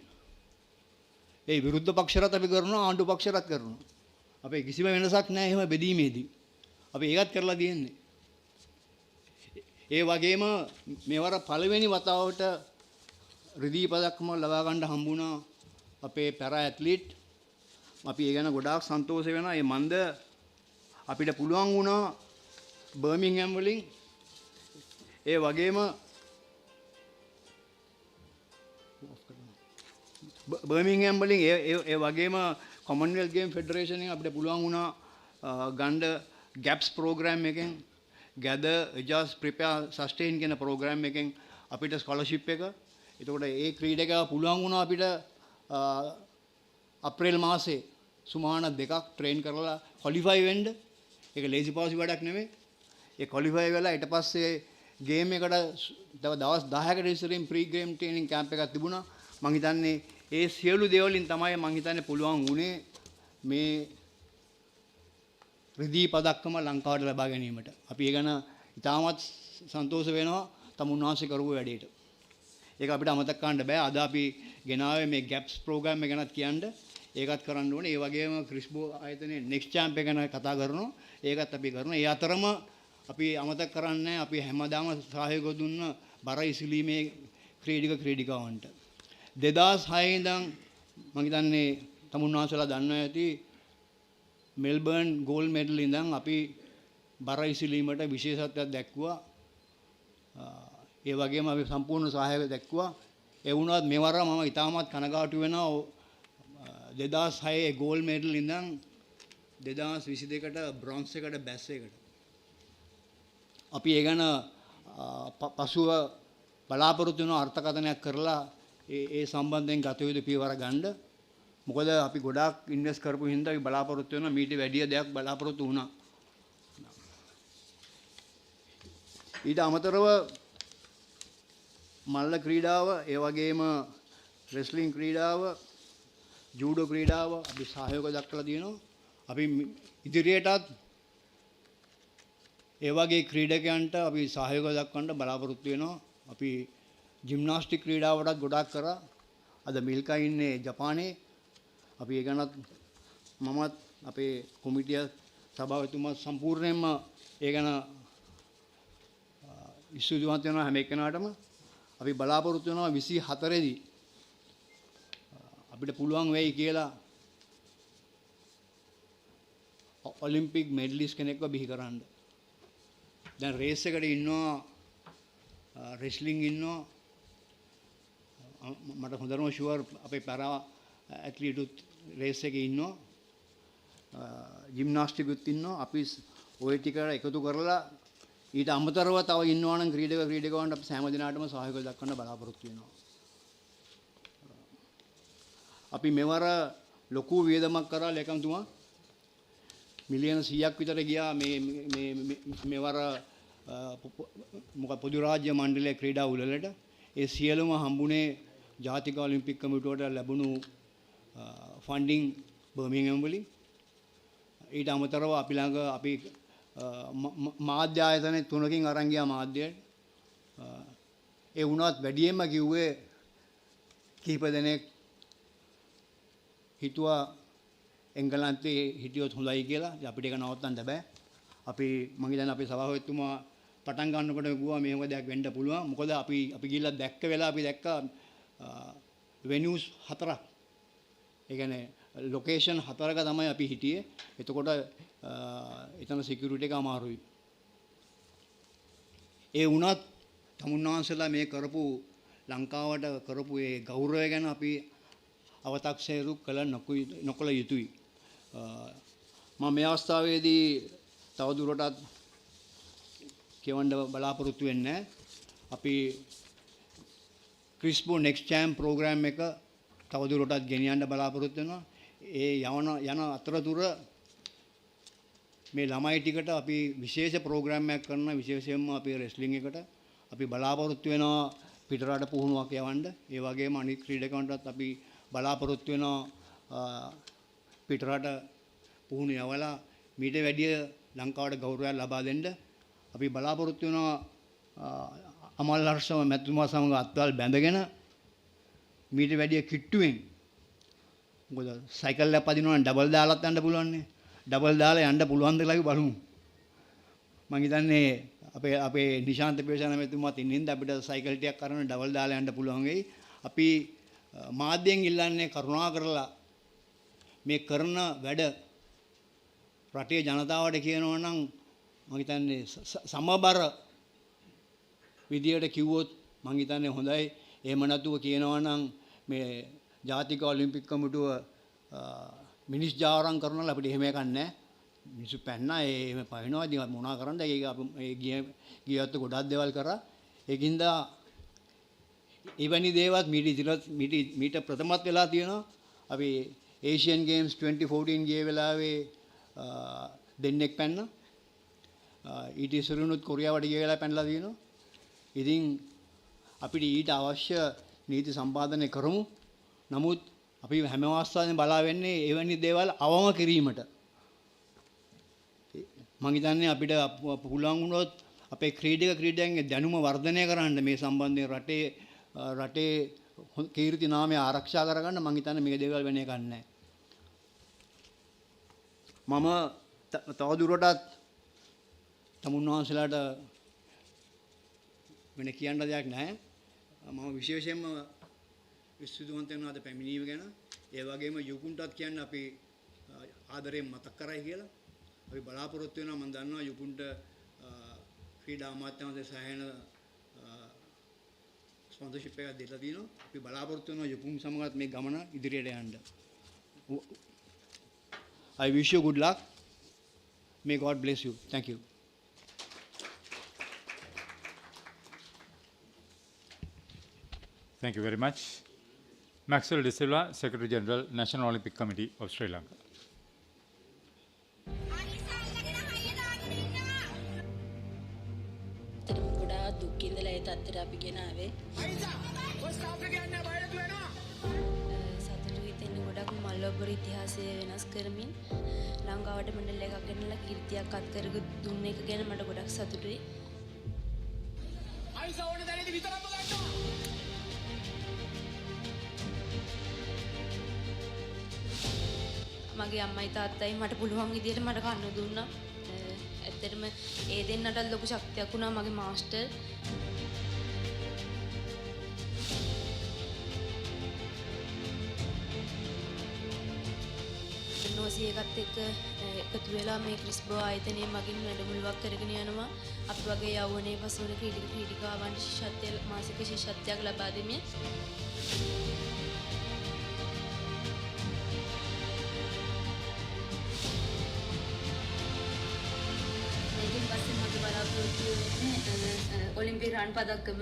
ඒ විරුද්ධ පක්ෂරත් අපි කරනවා ආණ්ඩු පක්ෂරත් කරනවා. අපේ කිසිම වෙනසක් නැහැ එහෙම බෙදීමේදී. අපි ඒකත් කරලා තියෙන්නේ. ඒ වගේම මේවර පළවෙනි වතාවට රිදී පදක්ම ලබා ගන්න හම්බුණා අපේ පැරා ඇත්ලීට්. අපි ඒ ගැන ගොඩාක් සන්තෝෂ වෙනවා. ඒ මන්ද අපිට පුළුවන් වුණා බර්මින්ගම් වලින් ඒ වගේම බර්මින්ගම් වලින් ඒ වගේම කොමන්වෙල්ත් ගේම් ෆෙඩරේෂන් එකෙන් අපිට පුළුවන් වුණා ගන්න ගැප්ස් ප්‍රෝග්‍රෑම් එකෙන් gather adjust prepare sustain කියන ප්‍රෝග්‍රෑම් එකෙන් අපිට ස්කෝලර්ෂිප් එක. එතකොට ඒ ක්‍රීඩකයා පුළුවන් වුණා අපිට අප්‍රේල් මාසේ සුමාන 2ක් ට්‍රේන් කරලා ක්වොලිෆයි වෙන්න. ඒක ලේසි පාසි වැඩක් නෙමෙයි. ඒ ක්වොලිෆයි වෙලා ඊට පස්සේ ගේම් එකට දවස් 10කට ඉස්සරින් ප්‍රී ගේම් ට්‍රේනින් කැම්ප් එකක් තිබුණා. මම හිතන්නේ ඒ සියලු දේවලින් තමයි මම හිතන්නේ පුළුවන් වුණේ මේ රිදී පදක්කම ලංකාවට ලබා ගැනීමට. අපි ඒ ගැන ඉතාමත් සන්තෝෂ වෙනවා තමුන්වහන්සේ කරපු වැඩේට. ඒක අපිට අමතක කරන්න බෑ. අද අපි ගෙනාවේ මේ ගැප්ස් ප්‍රෝග්‍රෑම් එක ගැනත් කියන්න. ඒකත් කරන්න ඕනේ. ඒ වගේම ක්‍රිස්බෝ ආයතනයේ නෙක්ස්ට් චැම්ප් එක ගැන කතා කරනවා. ඒකත් අපි කරනවා. ඒ අතරම අපි අමතක කරන්නේ අපි හැමදාම සහයෝගය දුන්න බර ඉසිලීමේ ක්‍රීඩිකාවන්ට. 2006 ඉඳන් මම හිතන්නේ තමුන්වහන්සේලා දන්නවා ඇති මෙල්බර්න් ගෝල්ඩ් මෙඩල් ඉඳන් අපි බර ඉසිලීමට විශේෂත්වයක් දැක්වුවා. ඒ වගේම අපි සම්පූර්ණ සහායක දැක්වුවා. ඒ වුණත් මෙවර මම ඉතාමත් කනගාටු වෙනවා 2006 ගෝල්ඩ් මෙඩල් ඉඳන් 2022ට බ්‍රොන්ස් එකට බැස් එකට. අපි ඒ ගැන පසුව බලාපොරොත්තු වෙන අර්ථකථනයක් කරලා ඒ සම්බන්ධයෙන් ගත යුතු පියවර ගන්න. මොකද අපි ගොඩාක් ඉන්වෙස්ට් කරපු හින්දා අපි බලාපොරොත්තු වෙනවා මීට වැඩිය දෙයක් බලාපොරොත්තු වුණා. ඊට අමතරව මල්ල ක්‍රීඩාව, ඒ වගේම රෙස්ලිං ක්‍රීඩාව, ජූඩෝ ක්‍රීඩාව අපි සහයෝගය දක්වලා තියෙනවා. අපි ඉදිරියටත් ඒ වගේ ක්‍රීඩකයන්ට අපි සහයෝගය දක්වන්න බලාපොරොත්තු වෙනවා. අපි ජිම්නාස්ටික් ක්‍රීඩාවටත් ගොඩාක් කරා. අද මිල්කා ඉන්නේ ජපානයේ. අපි ඒ ගැනත් මමත් අපේ කොමිටිය සභාවතුමා සම්පූර්ණයෙන්ම ඒ ගැන ඉස්සුදුවත් වෙනවා හැම එක්කෙනාටම. අපි බලාපොරොත්තු වෙනවා 24 දී අපිට පුළුවන් වෙයි කියලා ඔලිම්පික් මෙඩලිස්ට් කෙනෙක්ව බිහි කරන්න. දැන් රේස් එකට ඉන්නවා රෙස්ලිං ඉන්නවා. මට හොඳටම ෂුවර් අපේ පැරා ඇත්ලීටුත් රේස් එකේ ඉන්නවා. ජිම්නාස්ටිකුත් ඉන්නවා. අපි ওই ටික එකතු කරලා ඊට අමතරව තව ඉන්නවා නම් ක්‍රීඩකවන්ට අපි හැම දිනාටම සහයෝගය දක්වන්න බලාපොරොත්තු වෙනවා. අපි මෙවර ලොකු වියදමක් කරා ලේකම්තුමා. මිලියන 100ක් විතර ගියා මෙවර මොකද පොදු රාජ්‍ය මණ්ඩලයේ ක්‍රීඩා උළෙලට. ඒ සියලුම හම්බුනේ ජාතික ඔලිම්පික් කමිටුවට ලැබුණු ෆන්ඩින් බර්මින්ගම් වලින්. ඊට අමතරව අපි ළඟ අපි මාධ්‍ය ආයතන 3කින් අරන් ගියා මාධ්‍යයට. ඒ වුණත් වැඩියෙන්ම කිව්වේ කීප දෙනෙක් හිතුවා එංගලන්තේ හිටියොත් හොඳයි කියලා. අපිට ඒක නවත්තන්න බෑ. අපි මම හිතන්නේ අපේ සභාපතිතුමා පටන් ගන්නකොට කිව්වා මේව දෙයක් වෙන්න පුළුවන්. මොකද අපි ගිහිල්ලා දැක්ක වෙලාව අපි දැක්කා වෙනියුස් 4ක්. ඒ කියන්නේ ලොකේෂන් 4ක තමයි අපි හිටියේ. එතකොට එතන සිකියුරිටි එක අමාරුයි. ඒ වුණත් තමුන්වහන්සේලා මේ කරපු ලංකාවට කරපු ඒ ගෞරවය ගැන අපි අව탁සේරු කළ නොකළ යුතුයි. මම මේ අවස්ථාවේදී තවදුරටත් කියවන්න බලාපොරොත්තු වෙන්නේ අපි ක්‍රිස්බෝ නෙක්ස්ට් චැම්ප් ප්‍රෝග්‍රෑම් එක තවදුරටත් ගෙනියන්න බලාපොරොත්තු වෙනවා. ඒ යන අතරතුර මේ ළමයි ටිකට අපි විශේෂ ප්‍රෝග්‍රෑම් එකක් කරන විශේෂයෙන්ම අපේ රෙස්ලිං එකට අපි බලාපොරොත්තු වෙනවා පිටරට පුහුණුවක් යවන්න. ඒ වගේම අනිත් ක්‍රීඩකයන්ටත් අපි බලාපොරොත්තු වෙනවා පිටරට පුහුණු යවලා මීට වැඩිය ලංකාවට ගෞරවයක් ලබා දෙන්න. අපි බලාපොරොත්තු වෙනවා අමල් හර්ෂම මැතිතුමා සමග අත්වල් බැඳගෙන මීට වැඩිය කිට්ටුවෙන්. මොකද සයිකල් එක පදිනවා නම් ඩබල් දාලත් යන්න පුළුවන් නේ. ඩබල් දාලා යන්න පුළුවන් දෙලා බලමු. මම හිතන්නේ අපේ නිශාන්ත පේශාන මැතිතුමාත් ඉන්නේ අපිට සයිකල් ටිකක් අරගෙන ඩබල් දාලා යන්න පුළුවන් වෙයි. අපි මාධ්‍යයෙන් ඉල්ලන්නේ කරුණා කරලා මේ කරන වැඩ රටේ ජනතාවට කියනවා නම් මම හිතන්නේ සමබර විදියට කිව්වොත් මම හිතන්නේ හොඳයි. එහෙම නැතුව කියනවා නම් මේ ජාතික ඔලිම්පික් කමිටුව මිනිස් ජාවාරම් කරනවා අපිට එහෙම එකක් නැහැ. මිනිස්සු පැන්නා එහෙම පහිනවා. ඉතින් මොනවා කරන්නද? ඒක අපි ගියත් ගොඩක් දේවල් කරා. ඒකින්ද එවැනි දේවත් මීට ප්‍රථමත් වෙලා තියෙනවා. අපි ඒෂියන් ගේම්ස් 2014 ගිය වෙලාවේ දෙන්නෙක් පැන්න. ඊට ඉස්සරුණුත් කොරියාවට ගිය වෙලාව පැනලා දිනනවා. ඉතින් අපිට ඊට අවශ්‍ය නීති සම්පාදනය කරමු. නමුත් අපි හැම අවස්ථාවෙම බලා වෙන්නේ එවැනි දේවල් අවම කිරීමට. මම හිතන්නේ අපිට පුළුවන් වුණොත් අපේ ක්‍රීඩකයන්ගේ දැනුම වර්ධනය කරන්න මේ සම්බන්ධයෙන් රටේ කීර්ති නාමය ආරක්ෂා කරගන්න මම හිතන්නේ මේ දේවල් වෙන එකක් නැහැ. මම තවදුරටත් තමුන්වහන්සේලාට වෙන කියන්න දෙයක් නැහැ. මම විශේෂයෙන්ම ස්තුතිවන්ත වෙනවා අද පැමිණීම ගැන. ඒ වගේම යුකුන්ටත් කියන්න අපි ආදරයෙන් මතක් කරයි කියලා. අපි බලාපොරොත්තු වෙනවා මම දන්නවා යුකුන්ට ක්‍රීඩා අමාත්‍යාංශයේ සහායන ස්පොන්සර්ෂිප් එකක් දෙලා තිනවා. අපි බලාපොරොත්තු වෙනවා යුකුන් සමගත් මේ ගමන ඉදිරියට යන්න. I wish you good luck. May God bless you. Thank you. Thank you very much. Maxwell De Silva, Secretary General, National Olympic Committee of Sri Lanka. දුක්ඛින්දලා ඒ තත්ත්වයට අපි ගෙනාවේ. සතුටුයි තෙන්න ගොඩක් මල්ලොබ්බර ඉතිහාසය වෙනස් කරමින් ලංකාවට මෙඩල් එකක් ගෙනලා කීර්තියක් අත් කර දුන්න එක ගැන මට ගොඩක් සතුටුයි. මගේ අම්මයි තාත්තයි මට පුළුවන් විදියට මට කන්න දුන්නා. ඇත්තටම ඒ දෙන්නට ලොකු ශක්තියක් වුණා මගේ මාස්ටර්. නෝසි එකත් එක්ක එකතු වෙලා මේ ක්‍රිස්බෝ ආයතනයේ මගින් වැඩමුළුවක් කරගෙන යනවා. අපි වගේ යෞවනයේ පසුවන ක්‍රීඩිකාවන් ශිෂ්‍යත්වය මාසික ශිෂ්‍යත්වයක් ලබා දෙමින් ඔලිම්පික් රන් පදක්කම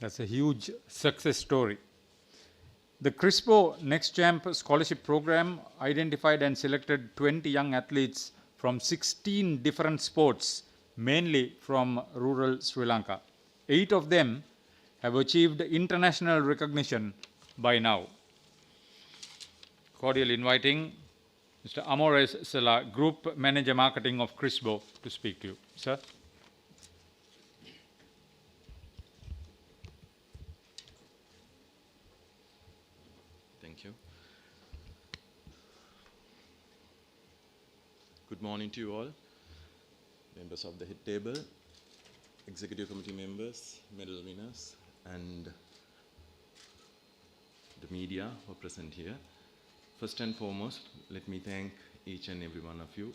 That's a huge success story. The Crysbro Next Champ Scholarship Program identified and selected 20 young athletes from 16 different sports, mainly from rural Sri Lanka. 8 of them have achieved international recognition by now. Cordially inviting Mr. Amores Sela, Group Manager Marketing of Crysbro, to speak to you. Sir. Thank you. Good morning to you all, members of the head table, executive committee members, medal winners, and the media who are present here. First and foremost, let me thank each and every one of you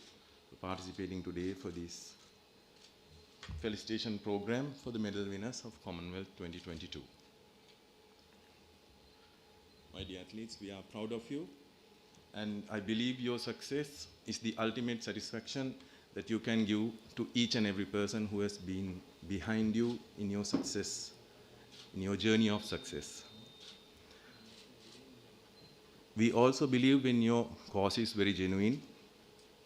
for participating today for this felicitation program for the medal winners of Commonwealth 2022. My dear athletes, we are proud of you, and I believe your success is the ultimate satisfaction that you can give to each and every person who has been behind you in your success, in your journey of success. We also believe when your cause is very genuine,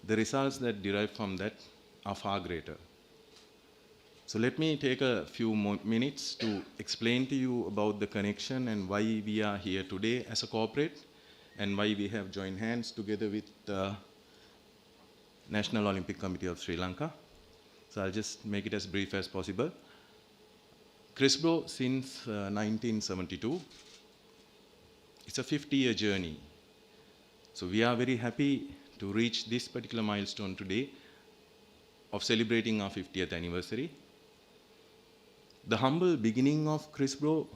the results that derive from that are far greater. So let me take a few more minutes to explain to you about the connection and why we are here today as a corporate and why we have joined hands together with the National Olympic Committee of Sri Lanka. So I'll just make it as brief as possible. Crysbro since 1972. It's a 50-year journey. So we are very happy to reach this particular milestone today of celebrating our 50th anniversary. The humble beginning of Crysbro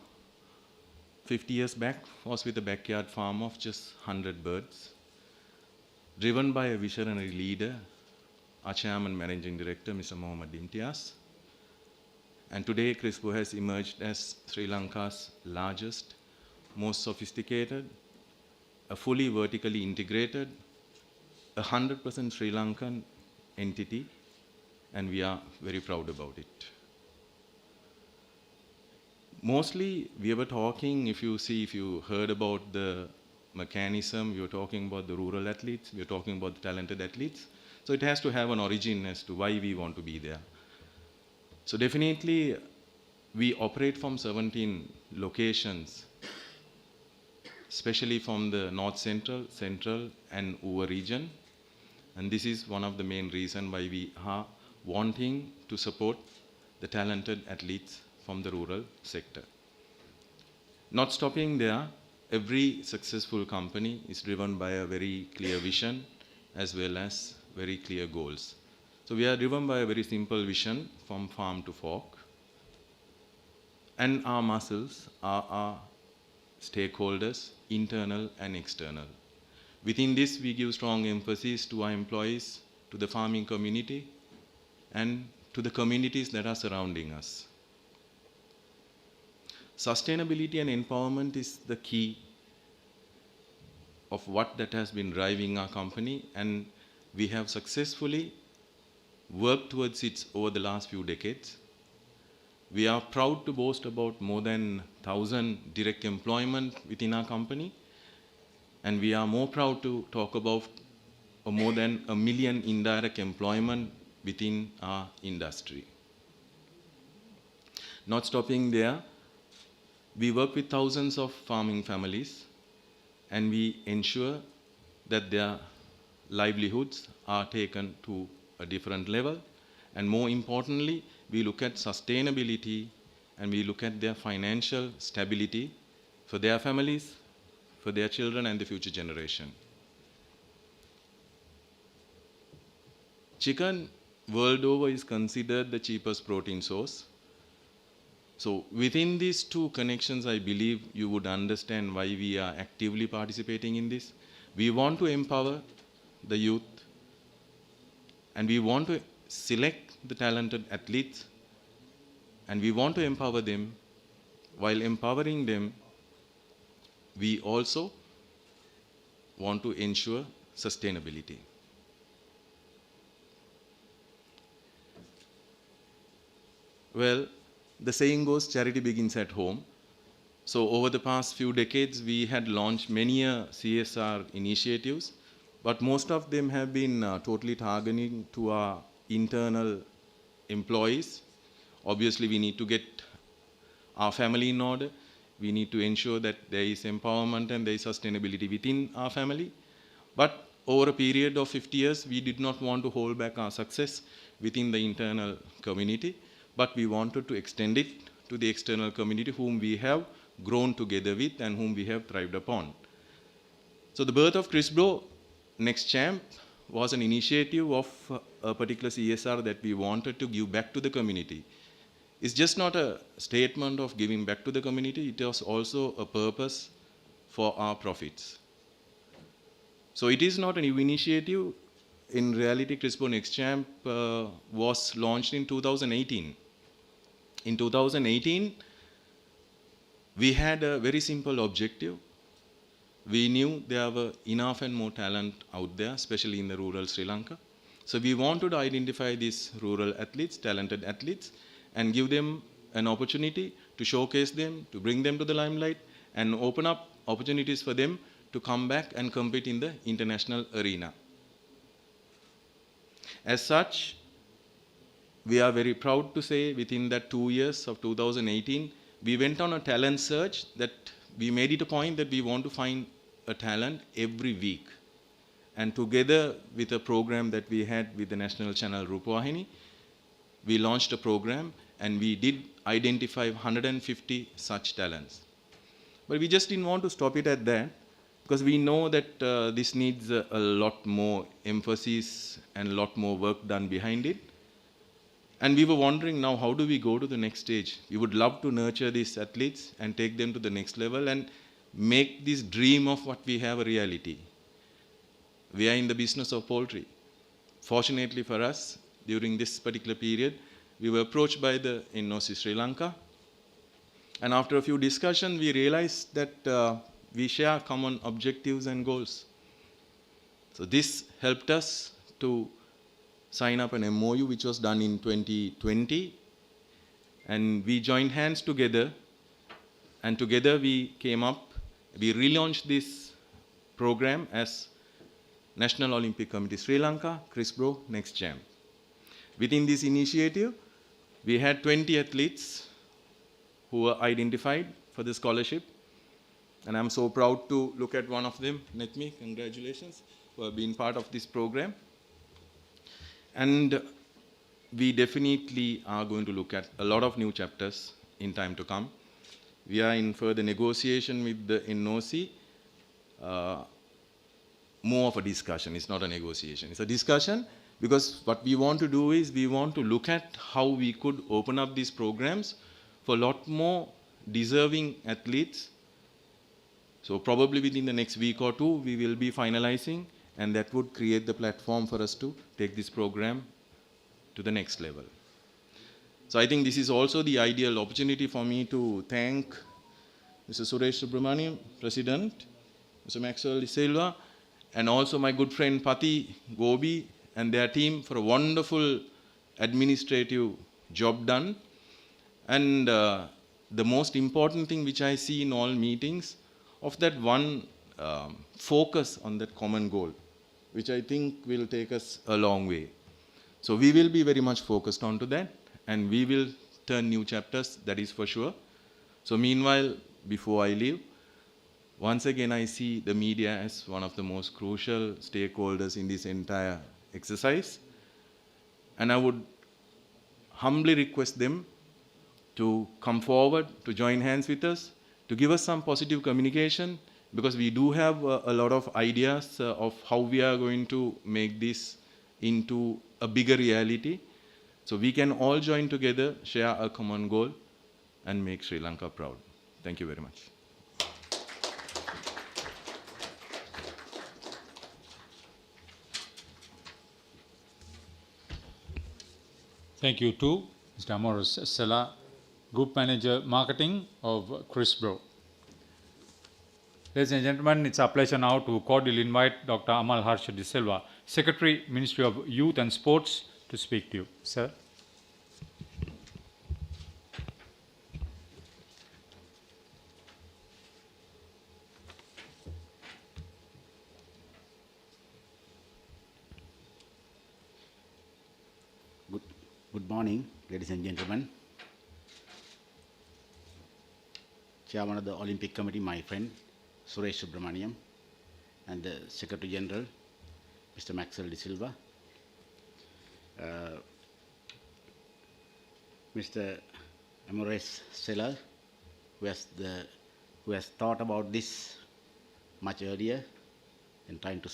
50 years back was with a backyard farm of just 100 birds, driven by a visionary leader, our chairman managing director, Mr. Mohammad Imtiaz. And today Crysbro has emerged as Sri Lanka's largest, most sophisticated, a fully vertically integrated, 100% Sri Lankan entity, and we are very proud about it. Mostly, we were talking, if you heard about the mechanism, we were talking about the rural athletes, we were talking about the talented athletes. So it has to have an origin as to why we want to be there. So definitely, we operate from 17 locations, especially from the North Central and Uva region. And this is one of the main reasons why we are wanting to support the talented athletes from the rural sector. Not stopping there, every successful company is driven by a very clear vision as well as very clear goals. So we are driven by a very simple vision from farm to fork. And our muscles are our stakeholders, internal and external. Within this, we give strong emphasis to our employees, to the farming community, and to the communities that are surrounding us. Sustainability and empowerment is the key of what that has been driving our company, and we have successfully worked towards it over the last few decades. We are proud to boast about more than 1,000 direct employment within our company, and we are more proud to talk about more than 1 million indirect employment within our industry. Not stopping there, we work with thousands of farming families, and we ensure that their livelihoods are taken to a different level. And more importantly, we look at sustainability and we look at their financial stability for their families, for their children and the future generation. Chicken world over is considered the cheapest protein source. So within these two connections, I believe you would understand why we are actively participating in this. We want to empower the youth, and we want to select the talented athletes, and we want to empower them. While empowering them, we also want to ensure sustainability. Well, the saying goes, charity begins at home. So over the past few decades, we had launched many CSR initiatives, but most of them have been totally targeting to our internal employees. Obviously, we need to get our family in order. We need to ensure that there is empowerment and there is sustainability within our family. But over a period of 50 years, we did not want to hold back our success within the internal community, but we wanted to extend it to the external community whom we have grown together with and whom we have thrived upon. So the birth of Crysbro Next Champ was an initiative of a particular CSR that we wanted to give back to the community. It's just not a statement of giving back to the community, it was also a purpose for our profits. So it is not a new initiative. In reality, Crysbro Next Champ was launched in 2018. In 2018, we had a very simple objective. We knew there were enough and more talent out there, especially in the rural Sri Lanka. So we wanted to identify these rural athletes, talented athletes, and give them an opportunity to showcase them, to bring them to the limelight, and open up opportunities for them to come back and compete in the international arena. As such, we are very proud to say within that 2 years of 2018, we went on a talent search that we made it a point that we want to find a talent every week. And together with a program that we had with the national channel Rupawahini, we launched a program and we did identify 150 such talents. But we just didn't want to stop it at that, because we know that this needs a lot more emphasis and a lot more work done behind it. And we were wondering now, how do we go to the next stage? We would love to nurture these athletes and take them to the next level and make this dream of what we have a reality. We are in the business of poultry. Fortunately for us, during this particular period, we were approached by the NOC Sri Lanka. And after a few discussions, we realized that we share common objectives and goals. So this helped us to sign up an MOU which was done in 2020, and we joined hands together, and together we relaunched this program as National Olympic Committee Sri Lanka, Crysbro, Next Jam. Within this initiative, we had 20 athletes who were identified for the scholarship, and I'm so proud to look at one of them, Netmi, congratulations, who have been part of this program. And we definitely are going to look at a lot of new chapters in time to come. We are in further negotiation with the NOC, more of a discussion, it's not a negotiation, it's a discussion, because what we want to do is we want to look at how we could open up these programs for a lot more deserving athletes. So probably within the next week or two, we will be finalizing, and that would create the platform for us to take this program to the next level. So I think this is also the ideal opportunity for me to thank Mr. Suresh Subramaniam, President, Mr. Maxwell De Silva, and also my good friend Pati Gobi and their team for a wonderful administrative job done. And the most important thing which I see in all meetings, of that one focus on that common goal, which I think will take us a long way. So we will be very much focused onto that, and we will turn new chapters, that is for sure. So meanwhile, before I leave, once again I see the media as one of the most crucial stakeholders in this entire exercise, and I would humbly request them to come forward, to join hands with us, to give us some positive communication, because we do have a lot of ideas of how we are going to make this into a bigger reality. So we can all join together, share a common goal, and make Sri Lanka proud. Thank you very much. Thank you too, Mr. Amoros Sela, Group Manager Marketing of Crysbro. Ladies and gentlemen, it's our pleasure now to cordially invite Dr. Amal Harsha De Silva, Secretary, Ministry of Youth and Sports, to speak to you. Sir. Good morning, ladies and gentlemen. Chairman of the Olympic Committee, my friend, Suresh Subramaniam, and the Secretary General, Mr. Maxwell De Silva, Mr. Amores Seller, who has thought about this much earlier in trying to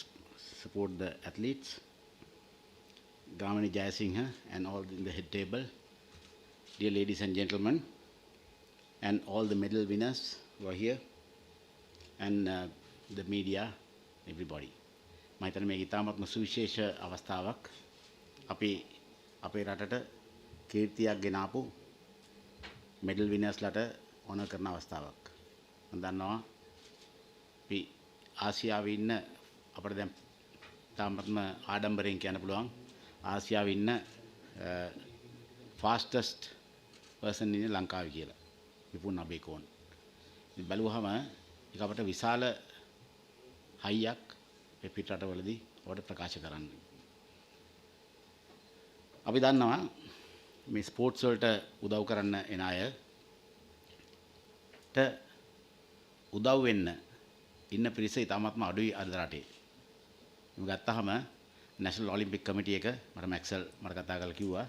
support the athletes, Gamini Jayasinghe, and all in the head table, dear ladies and gentlemen, and all the medal winners who are here, and the media, everybody. මම හිතන්නේ මේක ඉතාමත්ම සුවිශේෂ අවස්ථාවක්. අපේ රටට කීර්තියක් ගෙනාපු මෙඩල් විනර්ස්ලාට ඕනර් කරන අවස්ථාවක්. මම දන්නවා අපි ආසියාවේ ඉන්න අපිට දැන් ඉතාමත්ම ආඩම්බරයෙන් කියන්න පුළුවන් ආසියාවේ ඉන්න fastest person ඉන්නේ ලංකාවේ කියලා. විපුන් අබේකෝන්. ඉතින් බලුවහම ඒක අපිට විශාල හයියක් මේ පිට රටවලදී අපිට ප්‍රකාශ කරන්න. අපි දන්නවා මේ ස්පෝර්ට්ස් වලට උදව් කරන්න එන අයට උදව් වෙන්න ඉන්න පිරිස ඉතාමත්ම අඩුයි අද රටේ. මේ ගත්තාම National Olympic Committee එක මට මැක්සල් මට කතා කරලා කිව්වා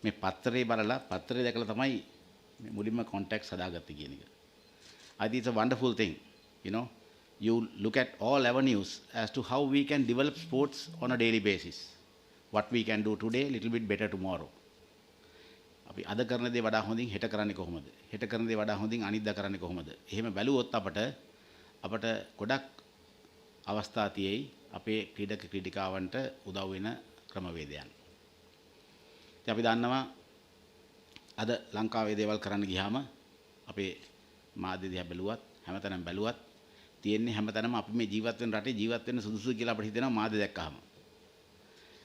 මේ පත්තරේ බලලා පත්තරේ දැකලා තමයි මේ මුලින්ම contacts හදාගත්තේ කියන එක. I think it's a wonderful thing, you know. You look at all avenues as to how we can develop sports on a daily basis. What we can do today, little bit better tomorrow. අපි අද කරන දේ වඩා හොඳින් හෙට කරන්නේ කොහොමද? හෙට කරන දේ වඩා හොඳින් අනිද්දා කරන්නේ කොහොමද? එහෙම බැලුවොත් අපට ගොඩක් අවස්ථා තියෙයි අපේ ක්‍රීඩක ක්‍රීඩිකාවන්ට උදව් වෙන ක්‍රමවේදයන්. ඉතින් අපි දන්නවා අද ලංකාවේ දේවල් කරන්න ගියාම අපේ මාධ්‍ය දිහා බැලුවත් හැමතැනම බැලුවත් තියෙන්නේ හැමතැනම අපි මේ ජීවත් වෙන රටේ ජීවත් වෙන්න සුදුසුයි කියලා අපිට හිතෙනවා මාධ්‍ය දැක්කහම.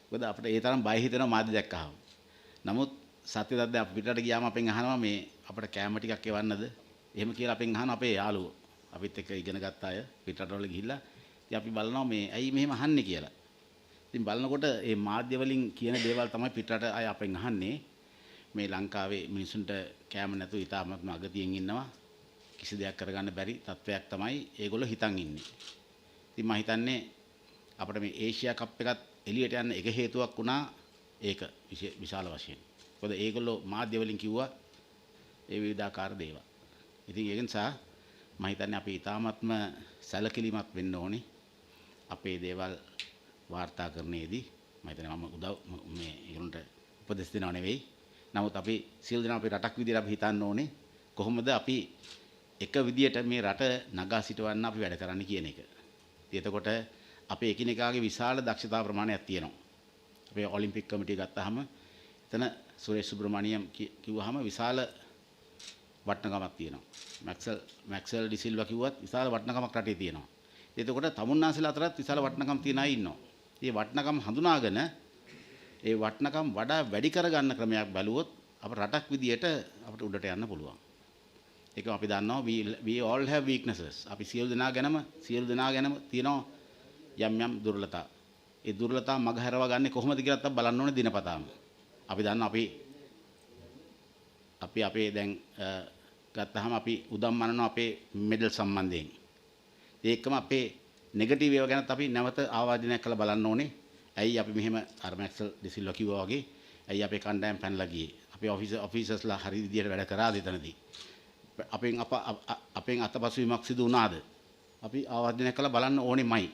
මොකද අපිට ඒ තරම් බය හිතෙනවා මාධ්‍ය දැක්කහම. නමුත් සත්‍ය තත්ත්වය අපි පිටරට ගියාම අපෙන් අහනවා මේ අපිට කැම ටිකක් එවන්නද? එහෙම කියලා අපෙන් අහන අපේ යාළුවෝ. අපිත් එක්ක ඉගෙන ගත්ත අය පිටරටවල ගිහිල්ලා ඉතින් අපි බලනවා මේ ඇයි මෙහෙම අහන්නේ කියලා. ඉතින් බලනකොට මේ මාධ්‍ය වලින් කියන දේවල් තමයි පිටරට අය අපෙන් අහන්නේ. මේ ලංකාවේ මිනිසුන්ට කැම නැතුව ඉතාමත්ම අගතියෙන් ඉන්නවා. කිසි දෙයක් කරගන්න බැරි තත්ත්වයක් තමයි ඒගොල්ලෝ හිතන් ඉන්නේ. ඉතින් මම හිතන්නේ අපිට මේ ඒෂියා කප් එකත් එළියට යන්න එක හේතුවක් වුණා ඒක විශාල වශයෙන්. මොකද ඒගොල්ලෝ මාධ්‍ය වලින් කිව්වා ඒ විවිධාකාර දේවල්. ඉතින් ඒක නිසා මම හිතන්නේ අපි ඊටාත්ම සැලකිලිමත් වෙන්න ඕනේ. අපේ දේවල් වාර්තාකරණයේදී මම හිතන්නේ මම මේ ඒගොල්ලන්ට උපදෙස් දෙනව නෙවෙයි. නමුත් අපි සියලු දෙනා අපේ රටක් විදියට අපි හිතන්න ඕනේ කොහොමද අපි එක විදියට මේ රට නගා සිටවන්න අපි වැඩ කරන්න කියන එක. ඉතින් එතකොට අපේ එකිනෙකාගේ විශාල දක්ෂතා ප්‍රමාණයක් තියෙනවා. අපේ ඔලිම්පික් කමිටිය ගත්තාම එතන සුරේෂ් සුබ්‍රමණියම් කිව්වහම විශාල වටිනකමක් තියෙනවා. මැක්සල් ඩිසිල්වා කිව්වත් විශාල වටිනකමක් රටේ තියෙනවා. එතකොට තමුන්නාසලා අතරත් විශාල වටිනකම් තියන අය ඉන්නවා. මේ වටිනකම් හඳුනාගෙන ඒ වටිනකම් වඩා වැඩි කරගන්න ක්‍රමයක් බැලුවොත් අපේ රටක් විදියට අපිට උඩට යන්න පුළුවන්. ඒක අපි දන්නවා we all have weaknesses. අපි සියලු දෙනා ගැනම තියෙනවා යම් යම් දුර්වලතා. ඒ දුර්වලතා මග හැරවා ගන්න කොහොමද කියලා තමයි බලන්න ඕනේ දිනපතාම. අපි දන්නවා අපි අපේ දැන් ගත්තාම අපි උදම් මනනවා අපේ මෙඩල් සම්බන්ධයෙන්. ඒකම අපේ නෙගටිව් ඒවා ගැනත් අපි නැවත ආවාදනයක් කරලා බලන්න ඕනේ. ඇයි අපි මෙහෙම අර මැක්සල් ඩිසිල්වා කිව්වා වගේ ඇයි අපේ කණ්ඩායම් පැනලා ගියේ? අපේ ඔෆිසර්ස්ලා හරි විදියට වැඩ කරාද එතනදී? අපෙන් අතපසුවීමක් සිදු වුණාද? අපි ආවාදනය කළා බලන්න ඕනෙමයි.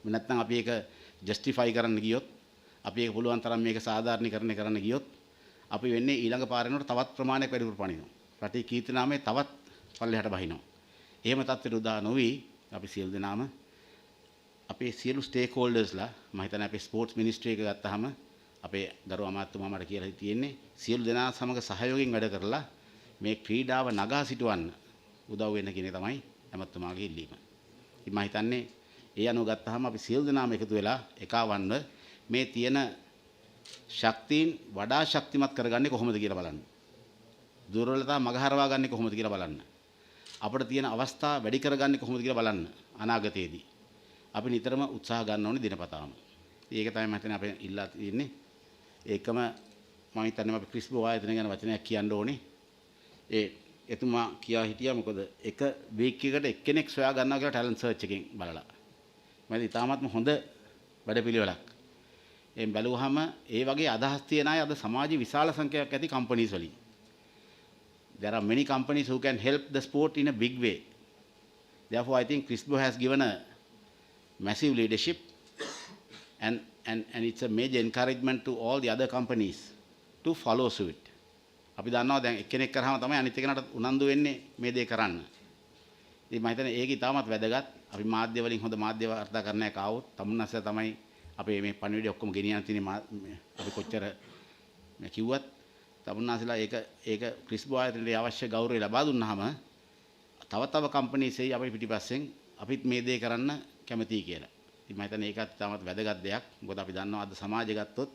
නැත්නම් අපි ඒක ජස්ටිෆයි කරන්න ගියොත් අපි ඒක පුළුවන් තරම් මේක සාධාරණීකරණය කරන්න ගියොත් අපි වෙන්නේ ඊළඟ පාරේනකොට තවත් ප්‍රමාණයක් වැඩිපුර පනිනවා. රටේ කීර්ති නාමය තවත් පල්ලෙහාට බහිනවා. එහෙම තත්ත්වයට උදා නොවි අපි සියලු දෙනාම අපේ සියලු ස්ටේක් හෝල්ඩර්ස්ලා මම හිතන්නේ අපේ ස්පෝර්ට්ස් මිනිස්ට්‍රි එක ගත්තාම අපේ ගරු අමාත්‍යතුමා මට කියලා තියෙන්නේ සියලු දෙනා සමග සහයෝගයෙන් වැඩ කරලා මේ ක්‍රීඩාව නගා සිටවන්න උදව් වෙන්න කියන එක තමයි ඇමතුමාගේ ඉල්ලීම. ඉතින් මම හිතන්නේ ඒ අනුව ගත්තාම අපි සියලු දෙනාම එකතු වෙලා එකවන්න මේ තියෙන ශක්තියින් වඩා ශක්තිමත් කරගන්නේ කොහොමද කියලා බලන්න. දුර්වලතා මගහරවා ගන්නේ කොහොමද කියලා බලන්න. අපිට තියෙන අවස්ථා වැඩි කරගන්නේ කොහොමද කියලා බලන්න අනාගතයේදී. අපි නිතරම උත්සාහ ගන්න ඕනේ දිනපතාම. ඒක තමයි මම හිතන්නේ අපි ඉල්ලා තියෙන්නේ. ඒකම මම හිතන්නේ අපි ක්‍රිස්බෝ ආයතන ගැන වචනයක් කියන්න ඕනේ. එතුමා කියා හිටියා මොකද එක වීක් එකකට එක්කෙනෙක් සොයා ගන්නවා කියලා ටැලන්ට් සර්ච් එකෙන් බලලා. මම ඉතාමත්ම හොඳ වැඩපිළිවෙලක්. එම් බැලුවහම ඒ වගේ අදහස් තියන අය අද සමාජයේ විශාල සංඛ්‍යාවක් ඇති කම්පනීස් වලින්. There are many companies who can help the sport in a big way. Therefore, I think Crysbro has given a massive leadership and it's a major encouragement to all the other companies to follow suit. අපි දන්නවා දැන් එක්කෙනෙක් කරාම තමයි අනිත් එකනට උනන්දු වෙන්නේ මේ දේ කරන්න. ඉතින් මම හිතන්නේ ඒක ඉතාමත් වැදගත්. අපි මාධ්‍ය වලින් හොඳ මාධ්‍ය වාර්තාකරණයක් ආවොත් තමුන්නාසලා තමයි අපේ මේ පණිවිඩය ඔක්කොම ගෙනියන්න තියෙන්නේ. අපි කොච්චර කිව්වත් තමුන්නාසලා ඒක ක්‍රිස්බෝ ආයතනයේ අවශ්‍ය ගෞරවය ලබා දුන්නාම තව කම්පනීස් එයි අපි පිටිපස්සෙන් අපිත් මේ දේ කරන්න කැමතියි කියලා. ඉතින් මම හිතන්නේ ඒකත් ඉතාමත් වැදගත් දෙයක්. මොකද අපි දන්නවා අද සමාජය ගත්තොත්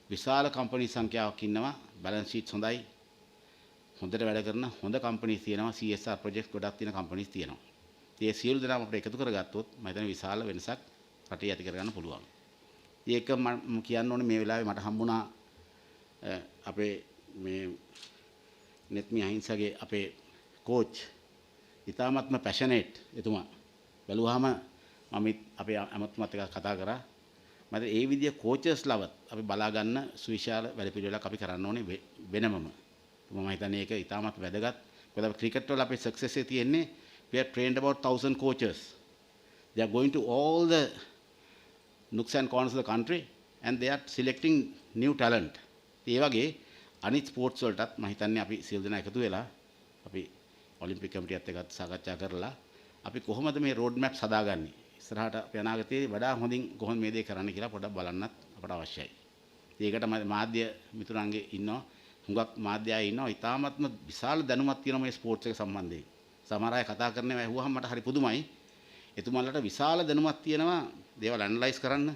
විශාල කම්පනී සංඛ්‍යාවක් ඉන්නවා. බැලන්ස් ෂීට් හොඳයි. හොඳට වැඩ කරන හොඳ කම්පනීස් තියෙනවා. CSR ප්‍රොජෙක්ට් ගොඩක් තියෙන කම්පනීස් තියෙනවා. ඒ සියලු දෙනාම අපිට එකතු කරගත්තොත් මම හිතන්නේ විශාල වෙනසක් රටේ ඇති කරගන්න පුළුවන්. ඒක මම කියන්න ඕනේ මේ වෙලාවේ මට හම්බුණා අපේ මේ නෙත්මි අහිංසගේ අපේ කෝච් ඉතාමත්ම පැෂනේට් එතුමා. බැලුවාම මම අපේ අමතුමත් එක්ක කතා කරා. මම ඒ විදිය කෝචර්ස්ලවත් අපි බලා ගන්න සුවිශාල වැඩපිළිවෙලක් අපි කරන්න ඕනේ වෙනමම. මම හිතන්නේ ඒක ඉතාමත් වැදගත්. මොකද අපි ක්‍රිකට් වල අපේ සක්සස් එක තියෙන්නේ we have trained about 1000 coaches. They are going to all the nooks and corners of the country and they are selecting new talent. ඒ වගේ අනිත් ස්පෝර්ට්ස් වලටත් මම හිතන්නේ අපි සියලු දෙනා එකතු වෙලා අපි ඔලිම්පික් කමිටියත් එක්ක සාකච්ඡා කරලා අපි කොහොමද මේ රෝඩ් මැප් හදාගන්නේ? ඉස්සරහට අපි අනාගතයේ වඩා හොඳින් කොහොමද මේ දේ කරන්න කියලා පොඩ්ඩක් බලන්නත් අපට අවශ්‍යයි. ඒකට මාධ්‍ය මිතුරන්ගේ ඉන්නවා. හුඟක් මාධ්‍ය අය ඉන්නවා. ඊටාත්ම විශාල දැනුමක් තියෙනවා මේ ස්පෝර්ට්ස් එක සම්බන්ධයෙන්. සමහර අය කතා කරනවා ඇහුවහම මට හරි පුදුමයි. එතුමාලට විශාල දැනුමක් තියෙනවා දේවල් ඇනලයිස් කරන්න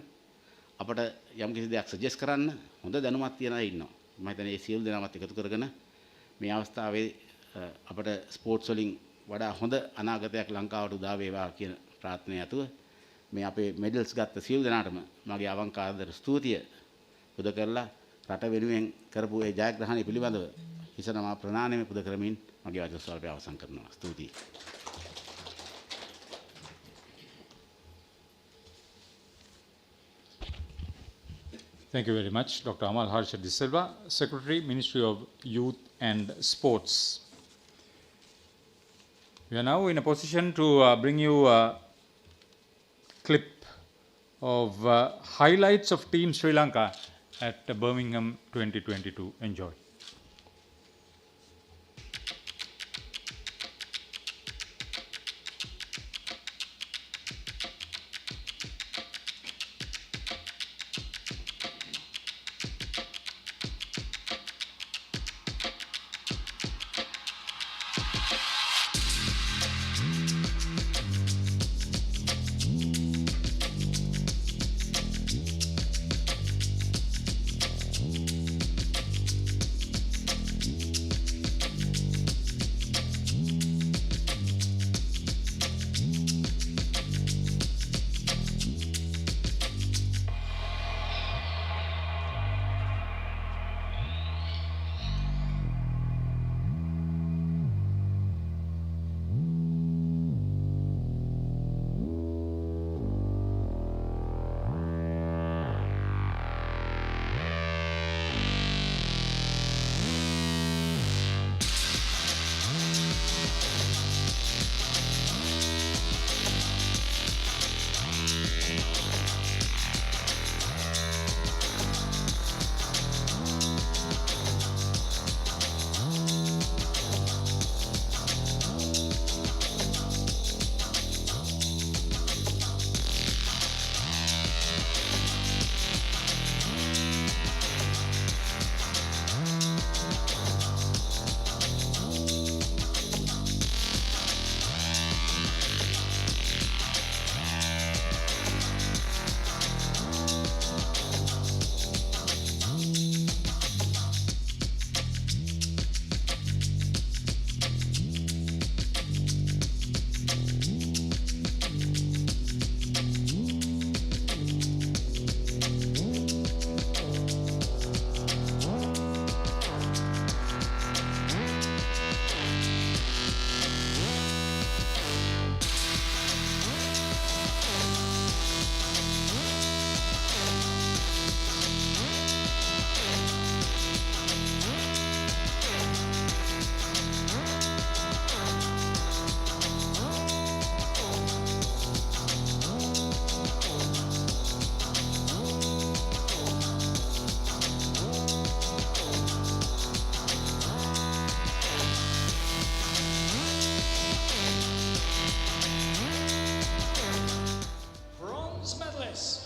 අපට යම් කිසි දෙයක් සජෙස්ට් කරන්න හොඳ දැනුමක් තියන අය ඉන්නවා. මම හිතන්නේ මේ සියලු දෙනාවත් එකතු කරගෙන මේ අවස්ථාවේ අපට ස්පෝර්ට්ස් වලින් වඩා හොඳ අනාගතයක් ලංකාවට උදා වේවා කියන ප්‍රාර්ථනාව ඇතුව මේ අපේ මෙඩල්ස් ගත්ත සියලු දෙනාටම මගේ අවංක ආදර ස්තුතිය පුද කරලා රට වෙනුවෙන් කරපු ඒ ජයග්‍රහණය පිළිබඳව හිසනවා ප්‍රණාමය පුද කරමින් මගේ වචන ස්වල්පය අවසන් කරනවා. ස්තුතියි. Thank you very much, Dr. Amal Harsha De Silva, Secretary, Ministry of Youth and Sports. We are now in a position to bring you a clip of highlights of Team Sri Lanka at Birmingham 2022. Enjoy.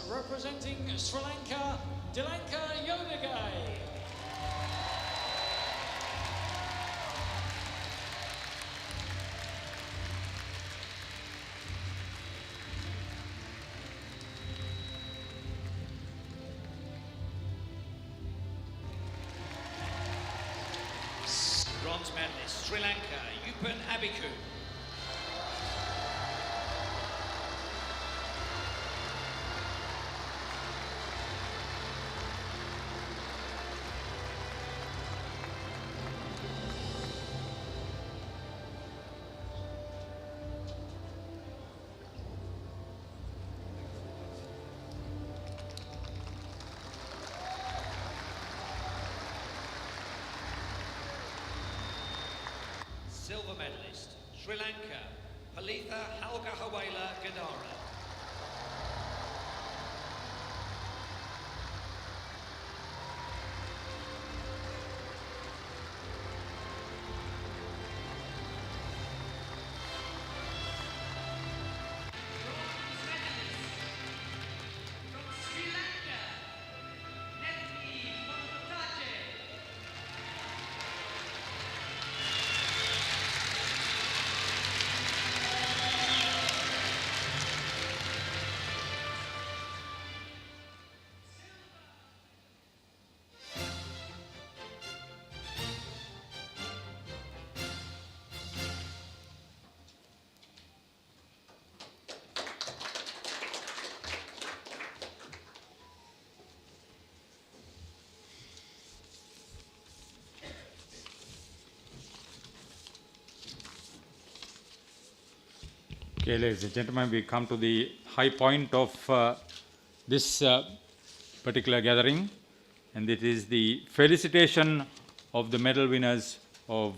Representing Sri Lanka, Lanka Yonagai. Bronze medalist, Sri Lanka, Yupan Abiku. Silver medalist, Sri Lanka, Palitha Halkahawela Gadara. Okay, ladies and gentlemen, we come to the high point of this particular gathering, and it is the felicitation of the medal winners of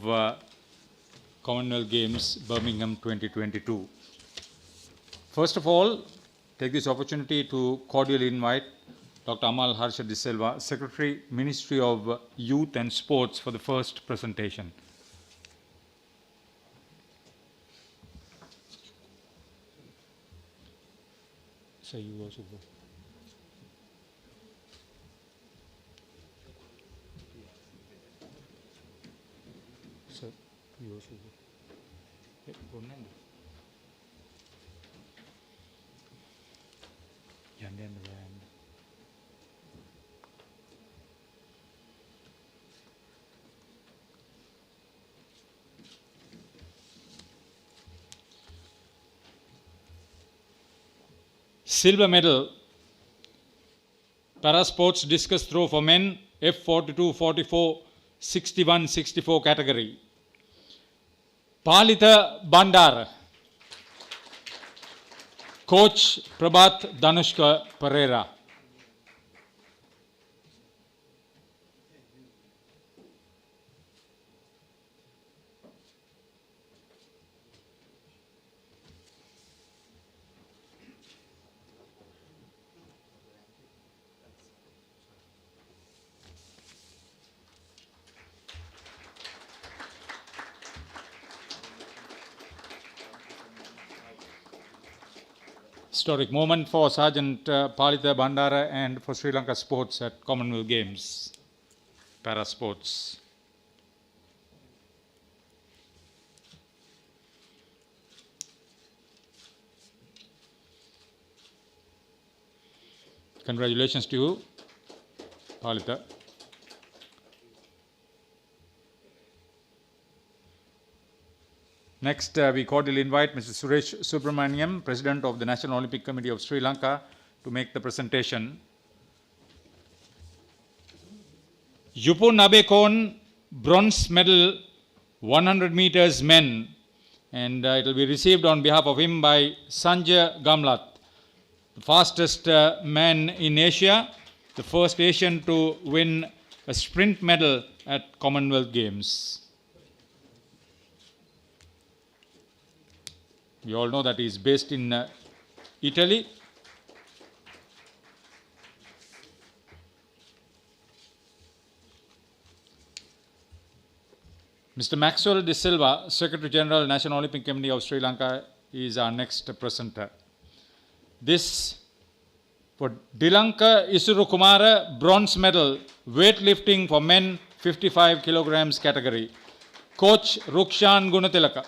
Commonwealth Games Birmingham 2022. First of all, take this opportunity to cordially invite Dr. Amal Harsha De Silva, Secretary, Ministry of Youth and Sports, for the first presentation. So you also go. Sir, you also go. Hey, go now. Silver medal, para sports discus throw for men, F42, 44, 61, 64 category. Palita Bandara. Coach Prabhat Danushka Pereira. Historic moment for Sergeant Palita Bandara and for Sri Lanka sports at Commonwealth Games, para sports. Congratulations to you, Palita. Next, we cordially invite Mr. Suresh Subramaniam, President of the National Olympic Committee of Sri Lanka, to make the presentation. Yupun Abekon, bronze medal, 100 meters men, and it will be received on behalf of him by Sanjay Gamlat, the fastest man in Asia, the first Asian to win a sprint medal at Commonwealth Games. We all know that he is based in Italy. Mr. Maxwell De Silva, Secretary General, National Olympic Committee of Sri Lanka, is our next presenter. This for Dilanka Isuru Kumara, bronze medal, weightlifting for men, 55 kilograms category. Coach Rukshan Gunatilaka.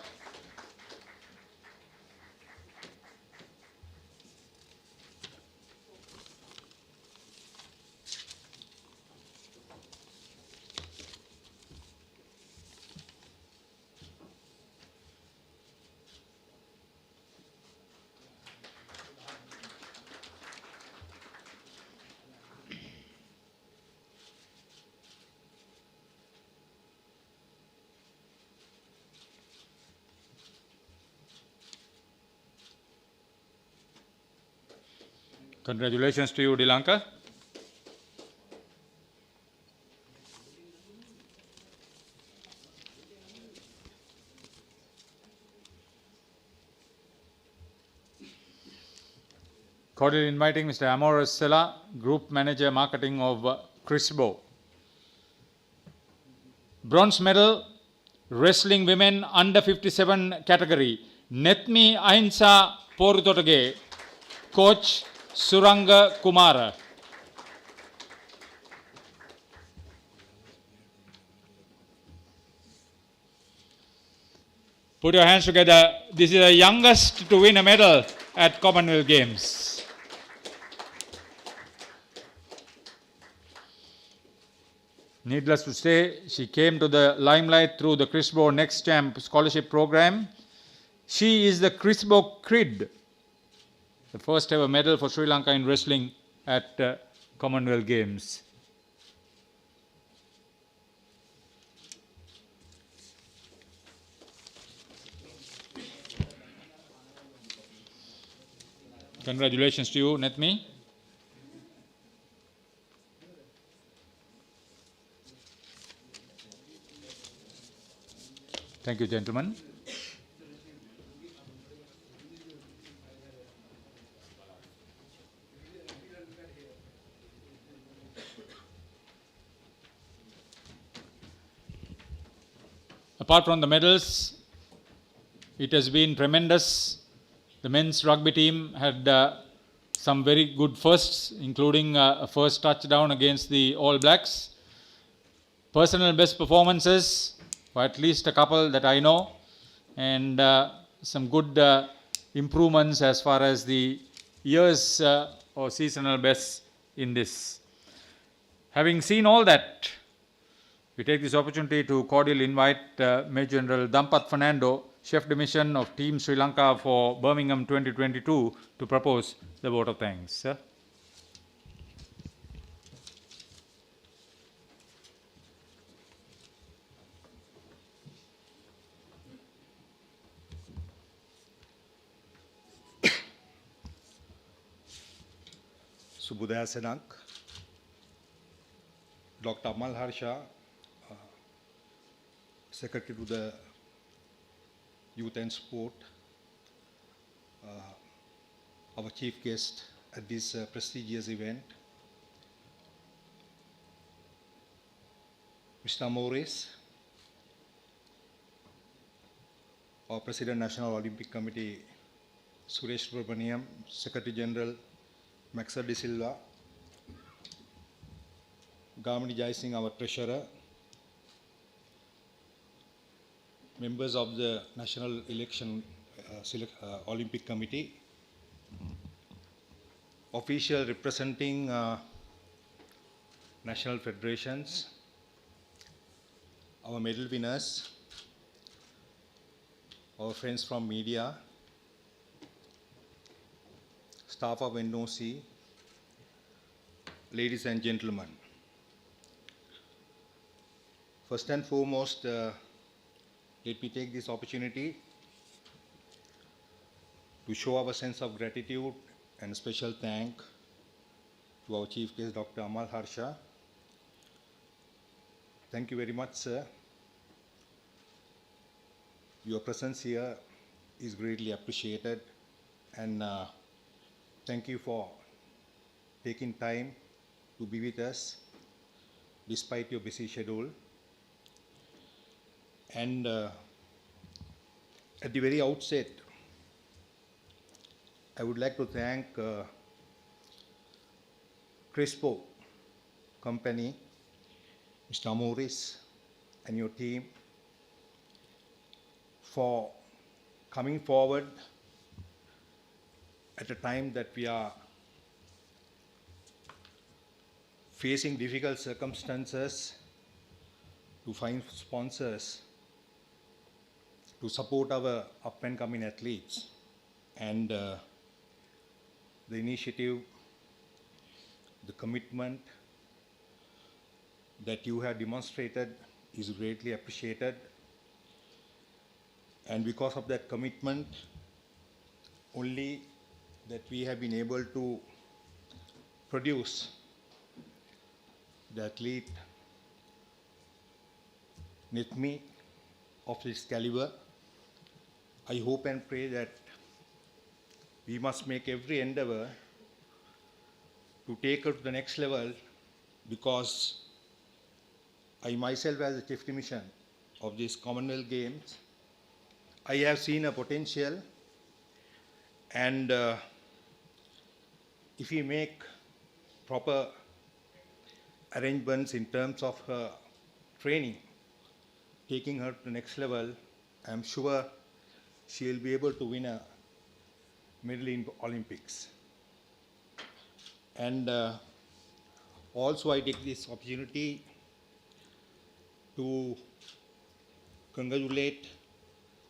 Congratulations to you, Dilanka. Cordially inviting Mr. Amores Sela, Group Manager Marketing of Crysbro. Bronze medal, wrestling women under 57 category. Netmi Ainsa Porutotage, Coach Suranga Kumara. Put your hands together. This is the youngest to win a medal at Commonwealth Games. Needless to say, she came to the limelight through the Crysbro Next Champ Scholarship Program. She is the Crysbro Kid, the first ever medal for Sri Lanka in wrestling at Commonwealth Games. Congratulations to you, Netmi. Thank you, gentlemen. Apart from the medals, it has been tremendous. The men's rugby team had some very good firsts, including a first touchdown against the All Blacks. Personal best performances for at least a couple that I know, and some good improvements as far as the years or seasonal best in this. Having seen all that, we take this opportunity to cordially invite Major General Dampat Fernando, Chef de Mission of Team Sri Lanka for Birmingham 2022, to propose the vote of thanks. Sir. Subudaya Senak, Dr. Amal Harsha, Secretary to the Youth and Sport, our chief guest at this prestigious event, Mr. Morris, our President National Olympic Committee, Suresh Birmingham, Secretary General, Maxa De Silva, Gamini Jai Singh, our Treasurer, members of the National Election Olympic Committee, officials representing national federations, our medal winners, our friends from media, staff of NOC, ladies and gentlemen. First and foremost, let me take this opportunity to show our sense of gratitude and special thank to our chief guest, Dr. Amal Harsha. Thank you very much, sir. Your presence here is greatly appreciated, and thank you for taking time to be with us despite your busy schedule. And at the very outset, I would like to thank Crysbro company, Mr. Morris and your team for coming forward at a time that we are facing difficult circumstances to find sponsors to support our up and coming athletes. And the initiative, the commitment that you have demonstrated is greatly appreciated. And because of that commitment, only that we have been able to produce the athlete Nithmi of this caliber. I hope and pray that we must make every endeavor to take her to the next level, because I myself, as a chief mission of these Commonwealth Games, I have seen a potential, and if we make proper arrangements in terms of her training, taking her to the next level, I am sure she will be able to win a medal in Olympics. And also I take this opportunity to congratulate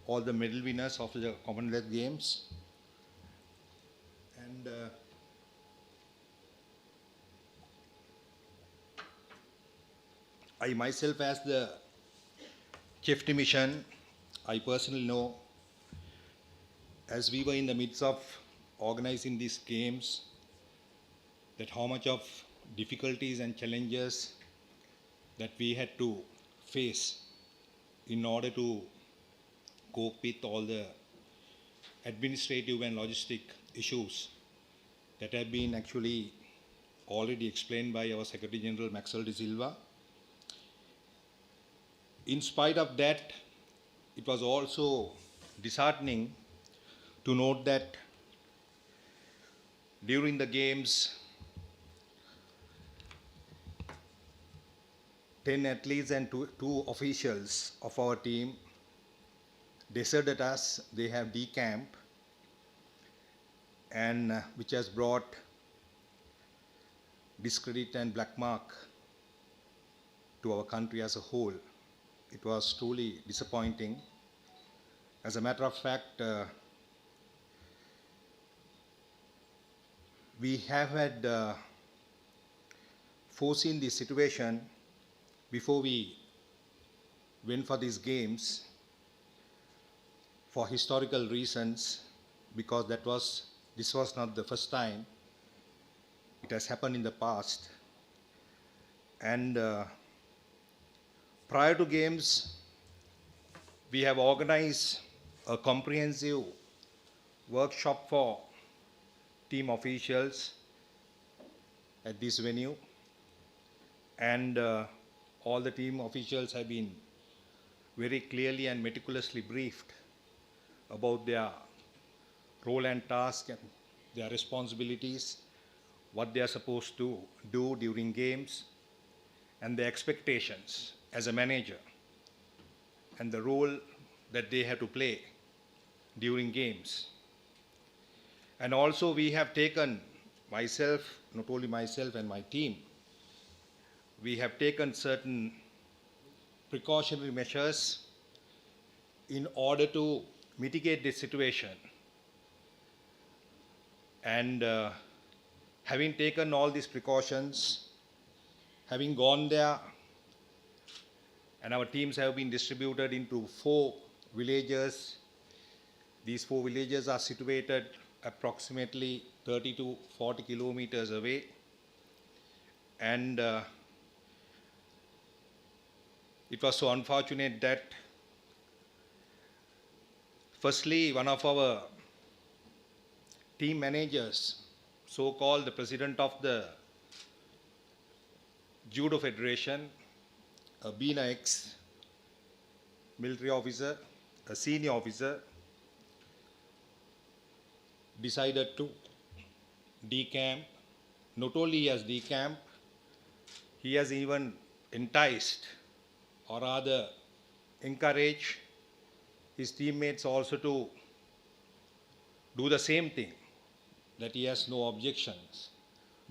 all the medal winners of the Commonwealth Games. And I myself, as the chief mission, I personally know, as we were in the midst of organizing these games, that how much of difficulties and challenges that we had to face in order to cope with all the administrative and logistic issues that have been actually already explained by our Secretary General Maxwell de Silva. In spite of that, it was also disheartening to note that during the games, 10 athletes and two officials of our team deserted us. They have decamped, and which has brought discredit and black mark to our country as a whole. It was truly disappointing. As a matter of fact, we have had foreseen this situation before we went for these games for historical reasons, because this was not the first time. It has happened in the past. And prior to games, we have organized a comprehensive workshop for team officials at this venue, and all the team officials have been very clearly and meticulously briefed about their role and task and their responsibilities, what they are supposed to do during games, and the expectations as a manager, and the role that they have to play during games. And also we have taken, myself, not only myself and my team, we have taken certain precautionary measures in order to mitigate this situation. And having taken all these precautions, having gone there, and our teams have been distributed into 4 villages. These 4 villages are situated approximately 30 to 40 kilometers away. And it was so unfortunate that firstly, one of our team managers, so-called the president of the Judo Federation, being an ex-military officer, a senior officer, decided to decamp. Not only he has decamped, he has even enticed, or rather encouraged, his teammates also to do the same thing, that he has no objections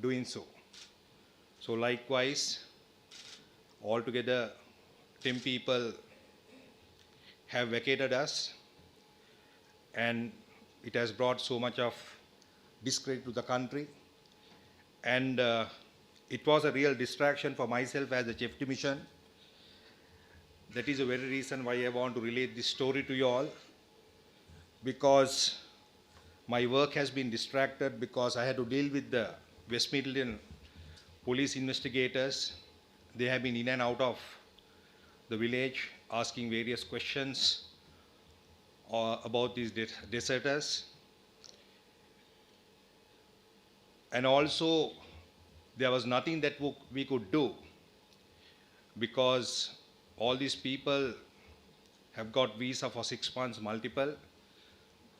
doing so. So likewise, altogether 10 people have vacated us, and it has brought so much of discredit to the country. And it was a real distraction for myself as a chief division. That is the very reason why I want to relate this story to you all, because my work has been distracted, because I had to deal with the West Midland police investigators. They have been in and out of the village asking various questions about these deserters. And also, there was nothing that we could do, because all these people have got visa for 6 months multiple.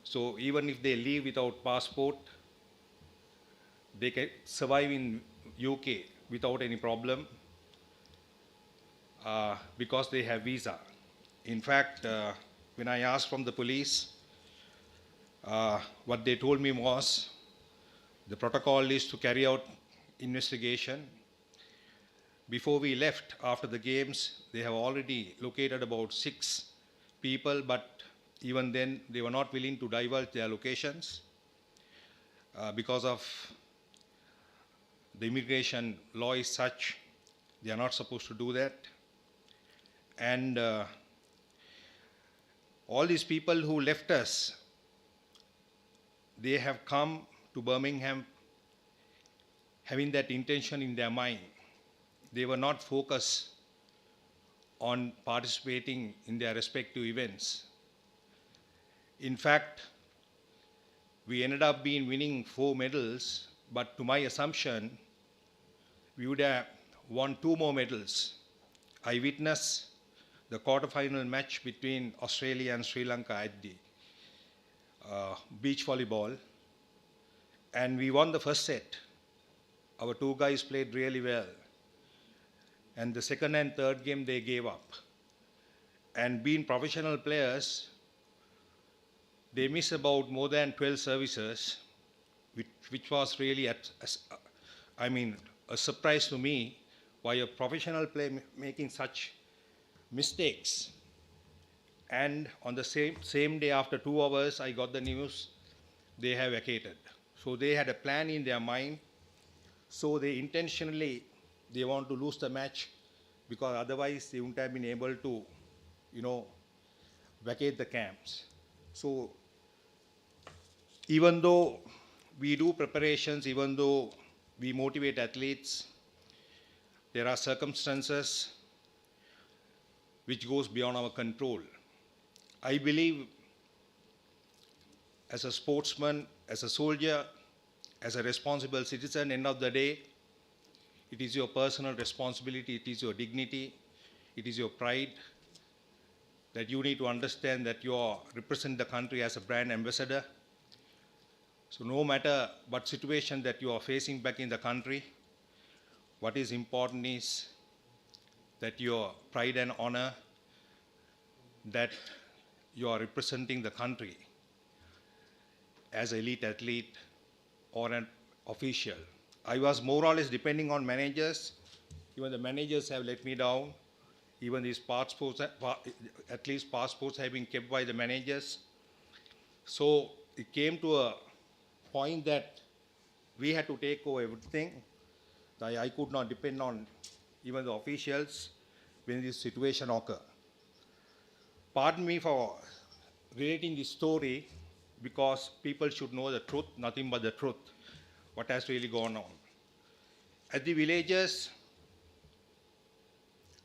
So even if they leave without passport, they can survive in UK without any problem, because they have visa. In fact, when I asked from the police, what they told me was, the protocol is to carry out investigation. Before we left, after the games, they have already located about 6 people, but even then they were not willing to divulge their locations because of the immigration law is such, they are not supposed to do that. And all these people who left us, they have come to Birmingham having that intention in their mind. They were not focused on participating in their respective events. In fact, we ended up winning 4 medals, but to my assumption, we would have won 2 more medals. I witnessed the quarter-final match between Australia and Sri Lanka at the beach volleyball, and we won the first set. Our 2 guys played really well. And the second and third game, they gave up. And being professional players, they missed about more than 12 services, which was really, a surprise to me, why a professional player making such mistakes. And on the same day, after 2 hours, I got the news they have vacated. So they had a plan in their mind. So they intentionally, they want to lose the match because otherwise they wouldn't have been able to, vacate the camps. So even though we do preparations, even though we motivate athletes, there are circumstances which goes beyond our control. I believe as a sportsman, as a soldier, as a responsible citizen, end of the day, it is your personal responsibility, it is your dignity, it is your pride that you need to understand that you represent the country as a brand ambassador. So no matter what situation that you are facing back in the country, what is important is that your pride and honor, that you are representing the country as an elite athlete or an official. I was more or less depending on managers. Even the managers have let me down. Even these passports, at least passports have been kept by the managers. So it came to a point that we had to take over everything. I could not depend on even the officials when this situation occurred. Pardon me for relating this story because people should know the truth, nothing but the truth, what has really gone on. At the villages,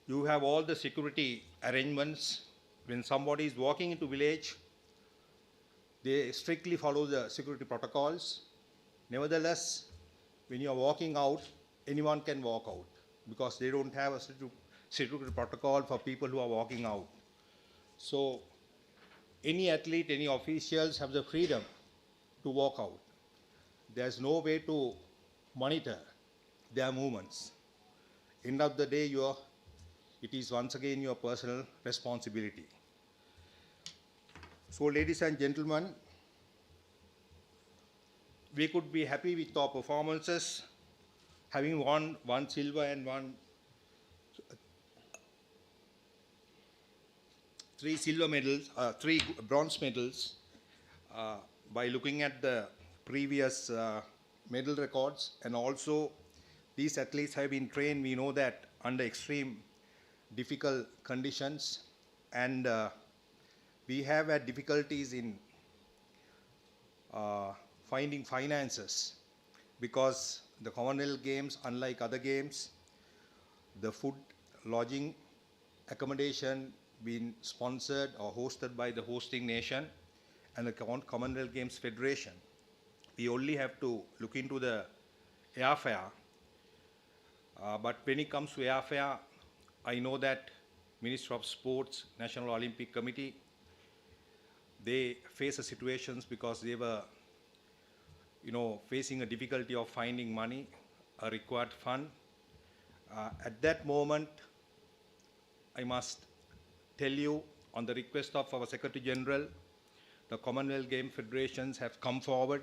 you have all the security arrangements. When somebody is walking into village, they strictly follow the security protocols. Nevertheless, when you are walking out, anyone can walk out because they don't have a security protocol for people who are walking out. So any athlete, any officials have the freedom to walk out. There's no way to monitor their movements. End of the day, it is once again your personal responsibility. So ladies and gentlemen, we could be happy with our performances, having won 1 silver and 3 silver medals, 3 bronze medals. By looking at the previous medal records, and also these athletes have been trained, we know that under extreme difficult conditions, and we have had difficulties in finding finances because the Commonwealth Games, unlike other games, the food, lodging, accommodation being sponsored or hosted by the hosting nation and the Commonwealth Games Federation. We only have to look into the airfare. But when it comes to airfare, I know that Ministry of Sports, National Olympic Committee, they face situations because they were, facing a difficulty of finding money, a required fund. At that moment, I must tell you, on the request of our Secretary General, the Commonwealth Game Federations have come forward.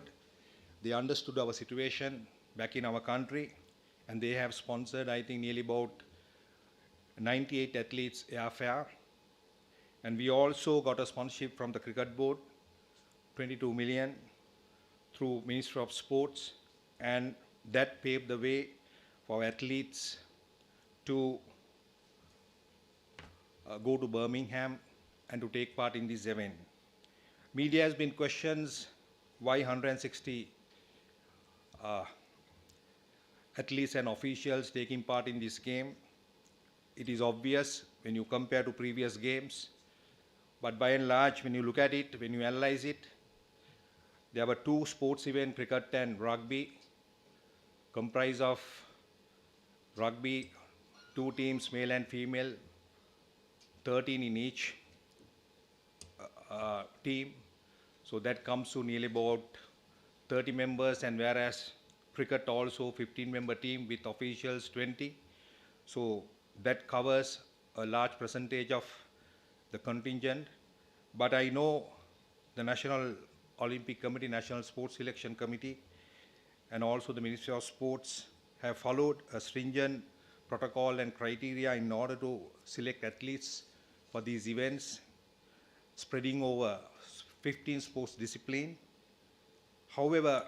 They understood our situation back in our country, and they have sponsored, I think, nearly about 98 athletes airfare. And we also got a sponsorship from the Cricket Board, 22 million, through Ministry of Sports, and that paved the way for athletes to go to Birmingham and to take part in this event. Media has been questions why 160 athletes and officials taking part in this game. It is obvious when you compare to previous games, but by and large, when you look at it, when you analyze it, there were two sports events, cricket and rugby, comprised of rugby, 2 teams, male and female, 13 in each team. So that comes to nearly about 30 members, and whereas cricket also 15-member team with officials 20. So that covers a large percentage of the contingent. But I know the National Olympic Committee, National Sports Selection Committee, and also the Ministry of Sports have followed a stringent protocol and criteria in order to select athletes for these events, spreading over 15 sports disciplines. However,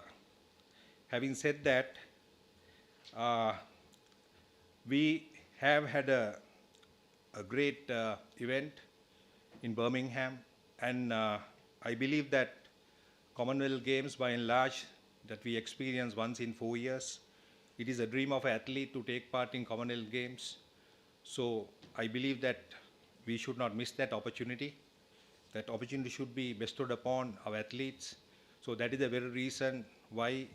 having said that, we have had a great event in Birmingham, and I believe that Commonwealth Games, by and large, that we experience once in 4 years, it is a dream of an athlete to take part in Commonwealth Games. So I believe that we should not miss that opportunity. That opportunity should be bestowed upon our athletes. So that is the very reason why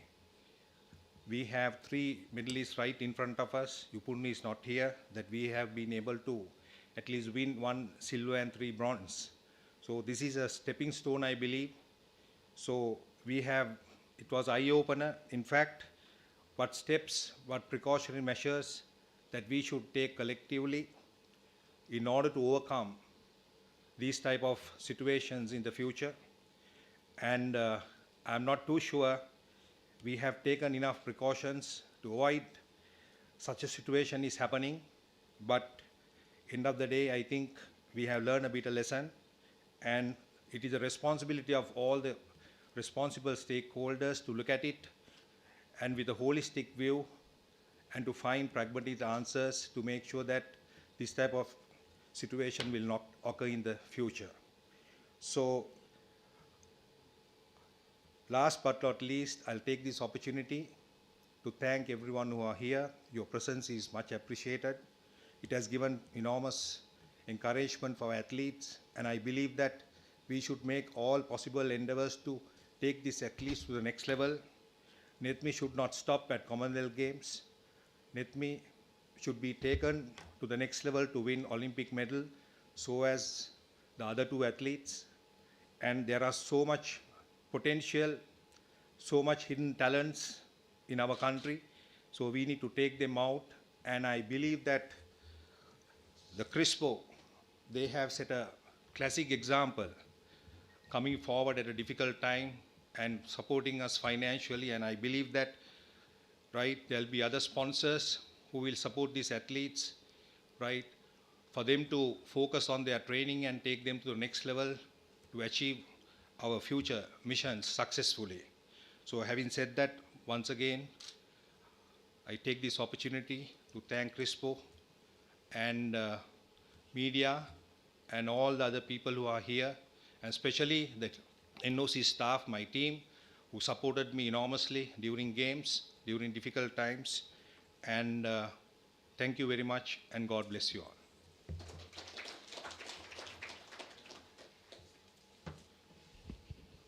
we have 3 medalists right in front of us. Yupunni is not here, that we have been able to at least win 1 silver and 3 bronze. So this is a stepping stone, I believe. So we have, it was eye-opener. In fact, what steps, what precautionary measures that we should take collectively in order to overcome these type of situations in the future. And I'm not too sure we have taken enough precautions to avoid such a situation is happening. But end of the day, I think we have learned a bit of lesson, and it is a responsibility of all the responsible stakeholders to look at it and with a holistic view and to find pragmatic answers to make sure that this type of situation will not occur in the future. So last but not least, I'll take this opportunity to thank everyone who are here. Your presence is much appreciated. It has given enormous encouragement for our athletes, and I believe that we should make all possible endeavors to take these athletes to the next level. NETMI should not stop at Commonwealth Games. NETMI should be taken to the next level to win Olympic medal, so as the other 2 athletes. And there are so much potential, so much hidden talents in our country. So we need to take them out. And I believe that the Crysbro, they have set a classic example, coming forward at a difficult time and supporting us financially. And I believe that, right, there'll be other sponsors who will support these athletes, right, for them to focus on their training and take them to the next level to achieve our future missions successfully. So having said that, once again, I take this opportunity to thank Crysbro and media and all the other people who are here, and especially the NOC staff, my team, who supported me enormously during games, during difficult times. And thank you very much, and God bless you all.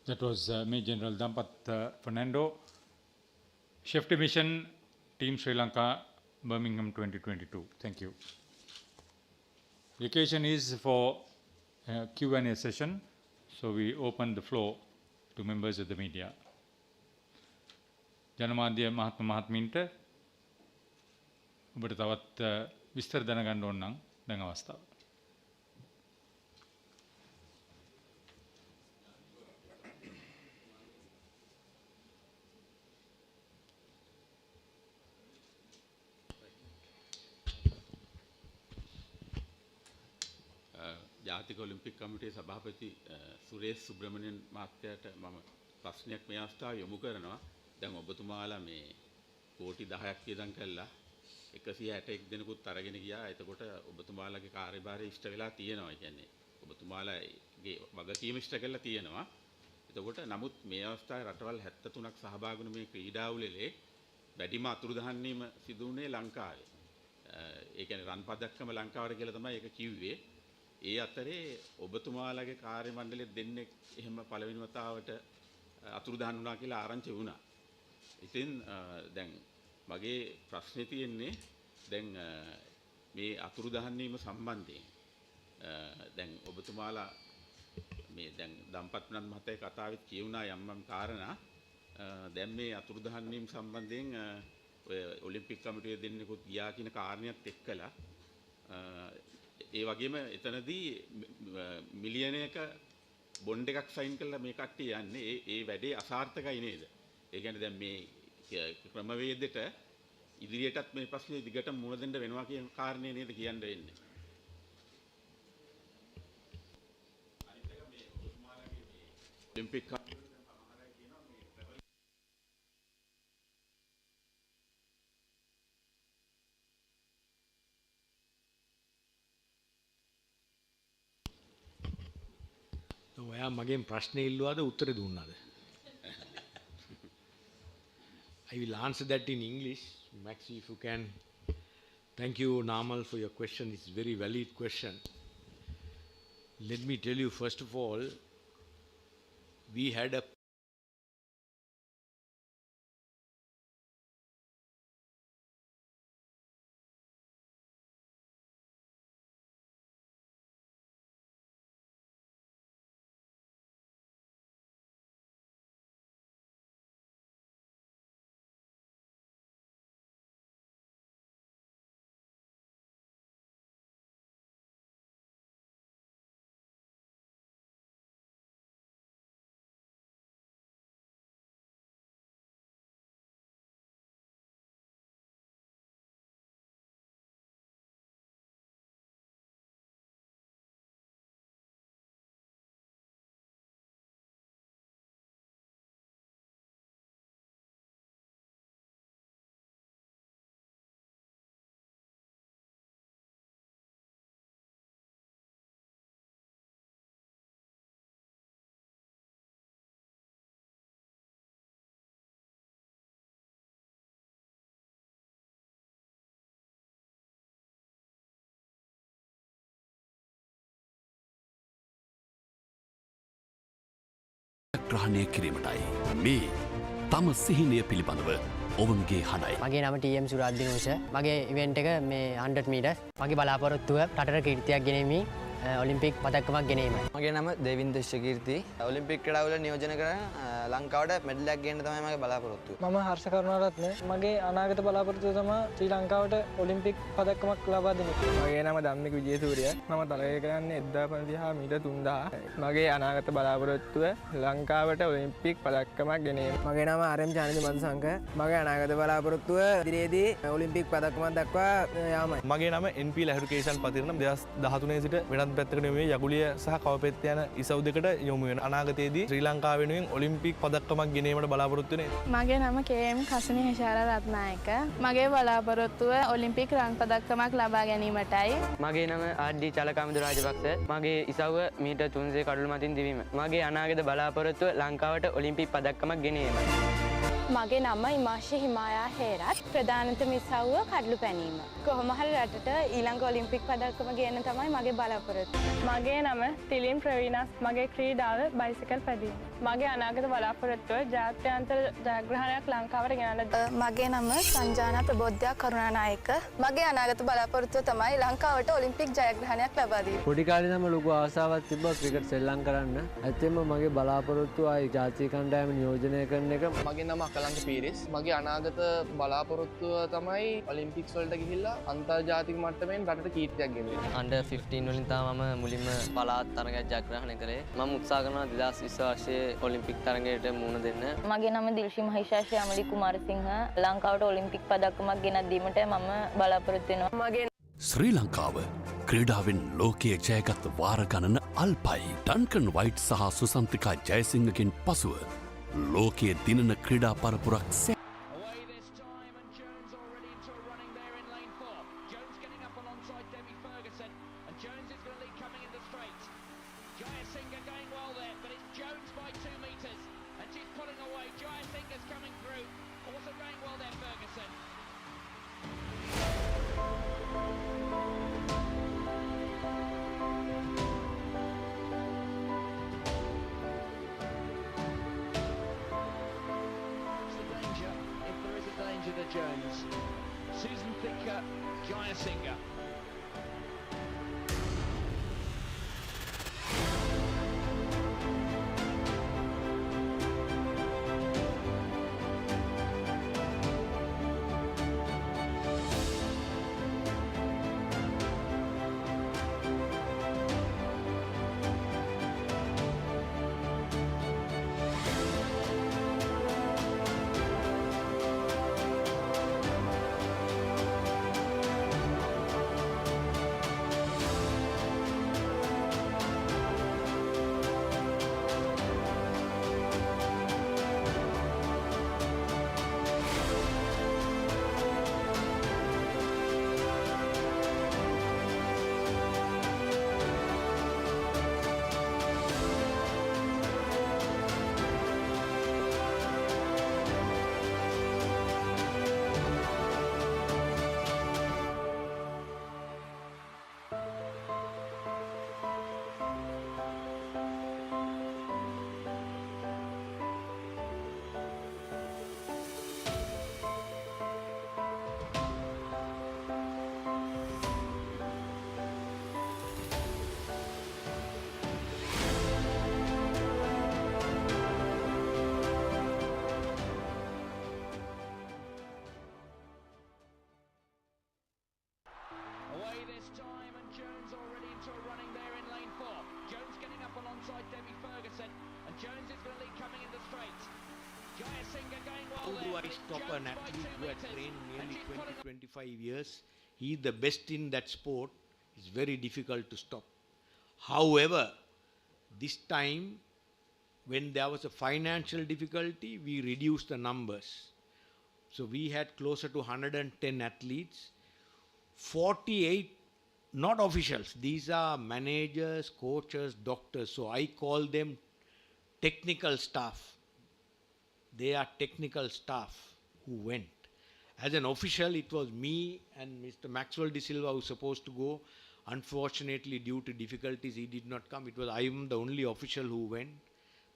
That was Major General Dampat Fernando, Chef Division, Team Sri Lanka, Birmingham 2022. Thank you. The occasion is for Q&A session, so we open the floor to members of the media. ජනමාධ්‍ය මහත්ම මහත්මීන්ට ඔබට තවත් විස්තර දැනගන්න ඕන නම් දැන් අවස්ථාව. ජාතික ඔලිම්පික් කමිටුවේ සභාපති සුරේෂ් සුබ්‍රමණියන් මහත්තයාට මම ප්‍රශ්නයක් මේ අවස්ථාවේ යොමු කරනවා. දැන් ඔබතුමාලා මේ කෝටි 10ක් වියදම් කළා 161 දෙනෙකුත් අරගෙන ගියා. එතකොට ඔබතුමාලාගේ කාර්යභාරය ඉෂ්ට වෙලා තියෙනවා. කියන්නේ ඔබතුමාලාගේ වගකීම ඉෂ්ට කරලා තියෙනවා. එතකොට නමුත් මේ අවස්ථාවේ රටවල් 73ක් සහභාගී වුණ මේ ක්‍රීඩාවලේ වැඩිම අතුරුදහන් වීම සිදු වුණේ ලංකාවේ. ඒ කියන්නේ රන් පදක්කම ලංකාවට කියලා තමයි ඒක කිව්වේ. ඒ අතරේ ඔබතුමාලගේ කාර්ය මණ්ඩලයේ දෙන්නේ එහෙම පළවෙනි වතාවට අතුරුදහන් වුණා කියලා ආරංචි වුණා. ඉතින් දැන් මගේ ප්‍රශ්නේ තියෙන්නේ දැන් මේ අතුරුදහන් වීම සම්බන්ධයෙන් දැන් ඔබතුමාලා මේ දැන් දම්පත්නන් මහත්තයා කතාවෙත් කියුණා යම් කාරණා දැන් මේ අතුරුදහන් වීම සම්බන්ධයෙන් ඔය ඔලිම්පික් කමිටුවේ දෙන්නෙකුත් ගියා කියන කාරණයක් එක්කලා ඒ වගේම එතනදී මිලියනයක බොන්ඩ් එකක් සයින් කරලා මේ කට්ටිය යන්නේ ඒ වැඩේ අසාර්ථකයි නේද? ඒ කියන්නේ දැන් මේ ක්‍රමවේදෙට ඉදිරියටත් මේ ප්‍රශ්නේ දිගටම මුහුණ දෙන්න වෙනවා කියන කාරණේ නේද කියන්න වෙන්නේ. ඔලිම්පික් ඔයා මගෙන් ප්‍රශ්නේ ඉල්ලුවාද උත්තරේ දුන්නාද? I will answer that in English. Maxi, if you can. Thank you, Namal, for your question. It's a very valid question. Let me tell you, first of all, we had a ග්‍රහණය කිරීමටයි මේ තම සිහිනය පිළිබඳව ඔවුන්ගේ හඬයි. මගේ නම TM සුරාද්දිනෝෂ. මගේ ඉවෙන්ට් එක මේ 100 මීටර්. මගේ බලාපොරොත්තුව රටට කීර්තියක් ගෙනීමේ ඔලිම්පික් පදක්කමක් ගැනීමයි. මගේ නම දේවින්ද ශකීර්ති. ඔලිම්පික් ක්‍රීඩාවල නියෝජනය කරන ලංකාවට මෙඩලයක් ගේන්න තමයි මගේ බලාපොරොත්තුව. මම හර්ෂ කරුණාරත්න. මගේ අනාගත බලාපොරොත්තුව තමයි ශ්‍රී ලංකාවට ඔලිම්පික් පදක්කමක් ලබා දෙන එක. මගේ නම ධම්මික විජේසූරිය. මම තරගය කරන්නේ 1500 මීටර් 3000. මගේ අනාගත බලාපොරොත්තුව ලංකාවට ඔලිම්පික් පදක්කමක් ගැනීම. මගේ නම ආර්.එම්. ජානති මන්සංක. මගේ අනාගත බලාපොරොත්තුව ඉදිරියේදී ඔලිම්පික් පදක්කමක් දක්වා යාමයි. මගේ නම NP ලැහරුකේෂන් පතිරණ 2013 සිට වෙනත් පැත්තකට මේ යකුලිය සහ කවපෙත්ත යන ඉසව් දෙකට යොමු වෙන අනාගතයේදී ශ්‍රී ලංකාව වෙනුවෙන් ඔලිම්පික් පදක්කමක් ගෙනීමට බලාපොරොත්තු වෙන්නේ. මගේ නම KM කසුනි හේෂාර රත්නායක. මගේ බලාපොරොත්තුව ඔලිම්පික් රන් පදක්කමක් ලබා ගැනීමටයි. මගේ නම ආර්.ඩී. චලකාමිදු රාජපක්ෂ. මගේ ඉසව්ව මීටර් 300 කඩළු මතින් දිවීම. මගේ අනාගත බලාපොරොත්තුව ලංකාවට ඔලිම්පික් පදක්කමක් ගෙනීමයි. මගේ නම ඉමාශි හිමායා හේරත්. ප්‍රධානතම ඉසව්ව කඩළු පැනීම. කොහොම හරි රටට ඊළඟ ඔලිම්පික් පදක්කම ගේන්න තමයි මගේ බලාපොරොත්තුව. මගේ නම තිලින් ප්‍රවීණස්. මගේ ක්‍රීඩාව බයිසිකල් පැදීම. මගේ අනාගත බලාපොරොත්තුව ජාත්‍යන්තර ජයග්‍රහණයක් ලංකාවට ගෙනල්ලා. මගේ නම සංජානා ප්‍රබෝධ්‍යා කරුණානායක. මගේ අනාගත බලාපොරොත්තුව තමයි ලංකාවට ඔලිම්පික් ජයග්‍රහණයක් ලබා දීම. පොඩි කාලේ නම් ලොකු ආසාවක් තිබ්බා ක්‍රිකට් සෙල්ලම් කරන්න. ඇත්තෙන්ම මගේ බලාපොරොත්තුව ආයි ජාතික කණ්ඩායම නියෝජනය කරන එක. මගේ නම අකලංක පීරිස්. මගේ අනාගත බලාපොරොත්තුව තමයි ඔලිම්පික්ස් වලට ගිහිල්ලා අන්තර්ජාතික මට්ටමින් රටට කීර්තියක් ගෙනීම. අන්ඩර් 15 වලින් තමයි මම මුලින්ම පළාත් තරගයක් ජයග්‍රහණය කරේ. මම උත්සාහ කරනවා 2020 වර්ෂයේ ඔලිම්පික් තරගයට මුහුණ දෙන්න. මගේ නම දිල්ෂි මහිෂා ශ්‍යාමලි කුමාරසිංහ. ලංකාවට ඔලිම්පික් පදක්කමක් ගෙනත් දීමට මම බලාපොරොත්තු වෙනවා. මගේ ශ්‍රී ලංකාව ක්‍රීඩාවෙන් ලෝකයේ ජයගත් වාර ගණන අල්පයි. ඩන්කන් වයිට් සහ සුසන්තිකා ජයසිංහකින් පසුව ලෝකයේ දිනන ක්‍රීඩා පරපුරක් Jones is going to lead coming in the straight. Jayasinghe going well there, but it's Jones by 2 metres, and she's pulling away. Jayasinga's coming through, also going well there, Ferguson. The danger, if there is a danger to Jones. Susan Thicker, Jayasinga. Away this time, and Jones already into a running there in lane 4. Jones getting up alongside Debbie Ferguson, and Jones is going to lead coming in the straight. Jayasinga going well How there. do I but it's stop Jones an by athlete 2 who had metres, trained and nearly she's pulling 20-25 years? He is the best in that sport. It's very difficult to stop. However, this time, when there was a financial difficulty, we reduced the numbers. So we had closer to 110 athletes, 48 not officials. These are managers, coaches, doctors. So I call them technical staff. They are technical staff who went. As an official, it was me and Mr. Maxwell De Silva who was supposed to go. Unfortunately, due to difficulties, he did not come. I am the only official who went.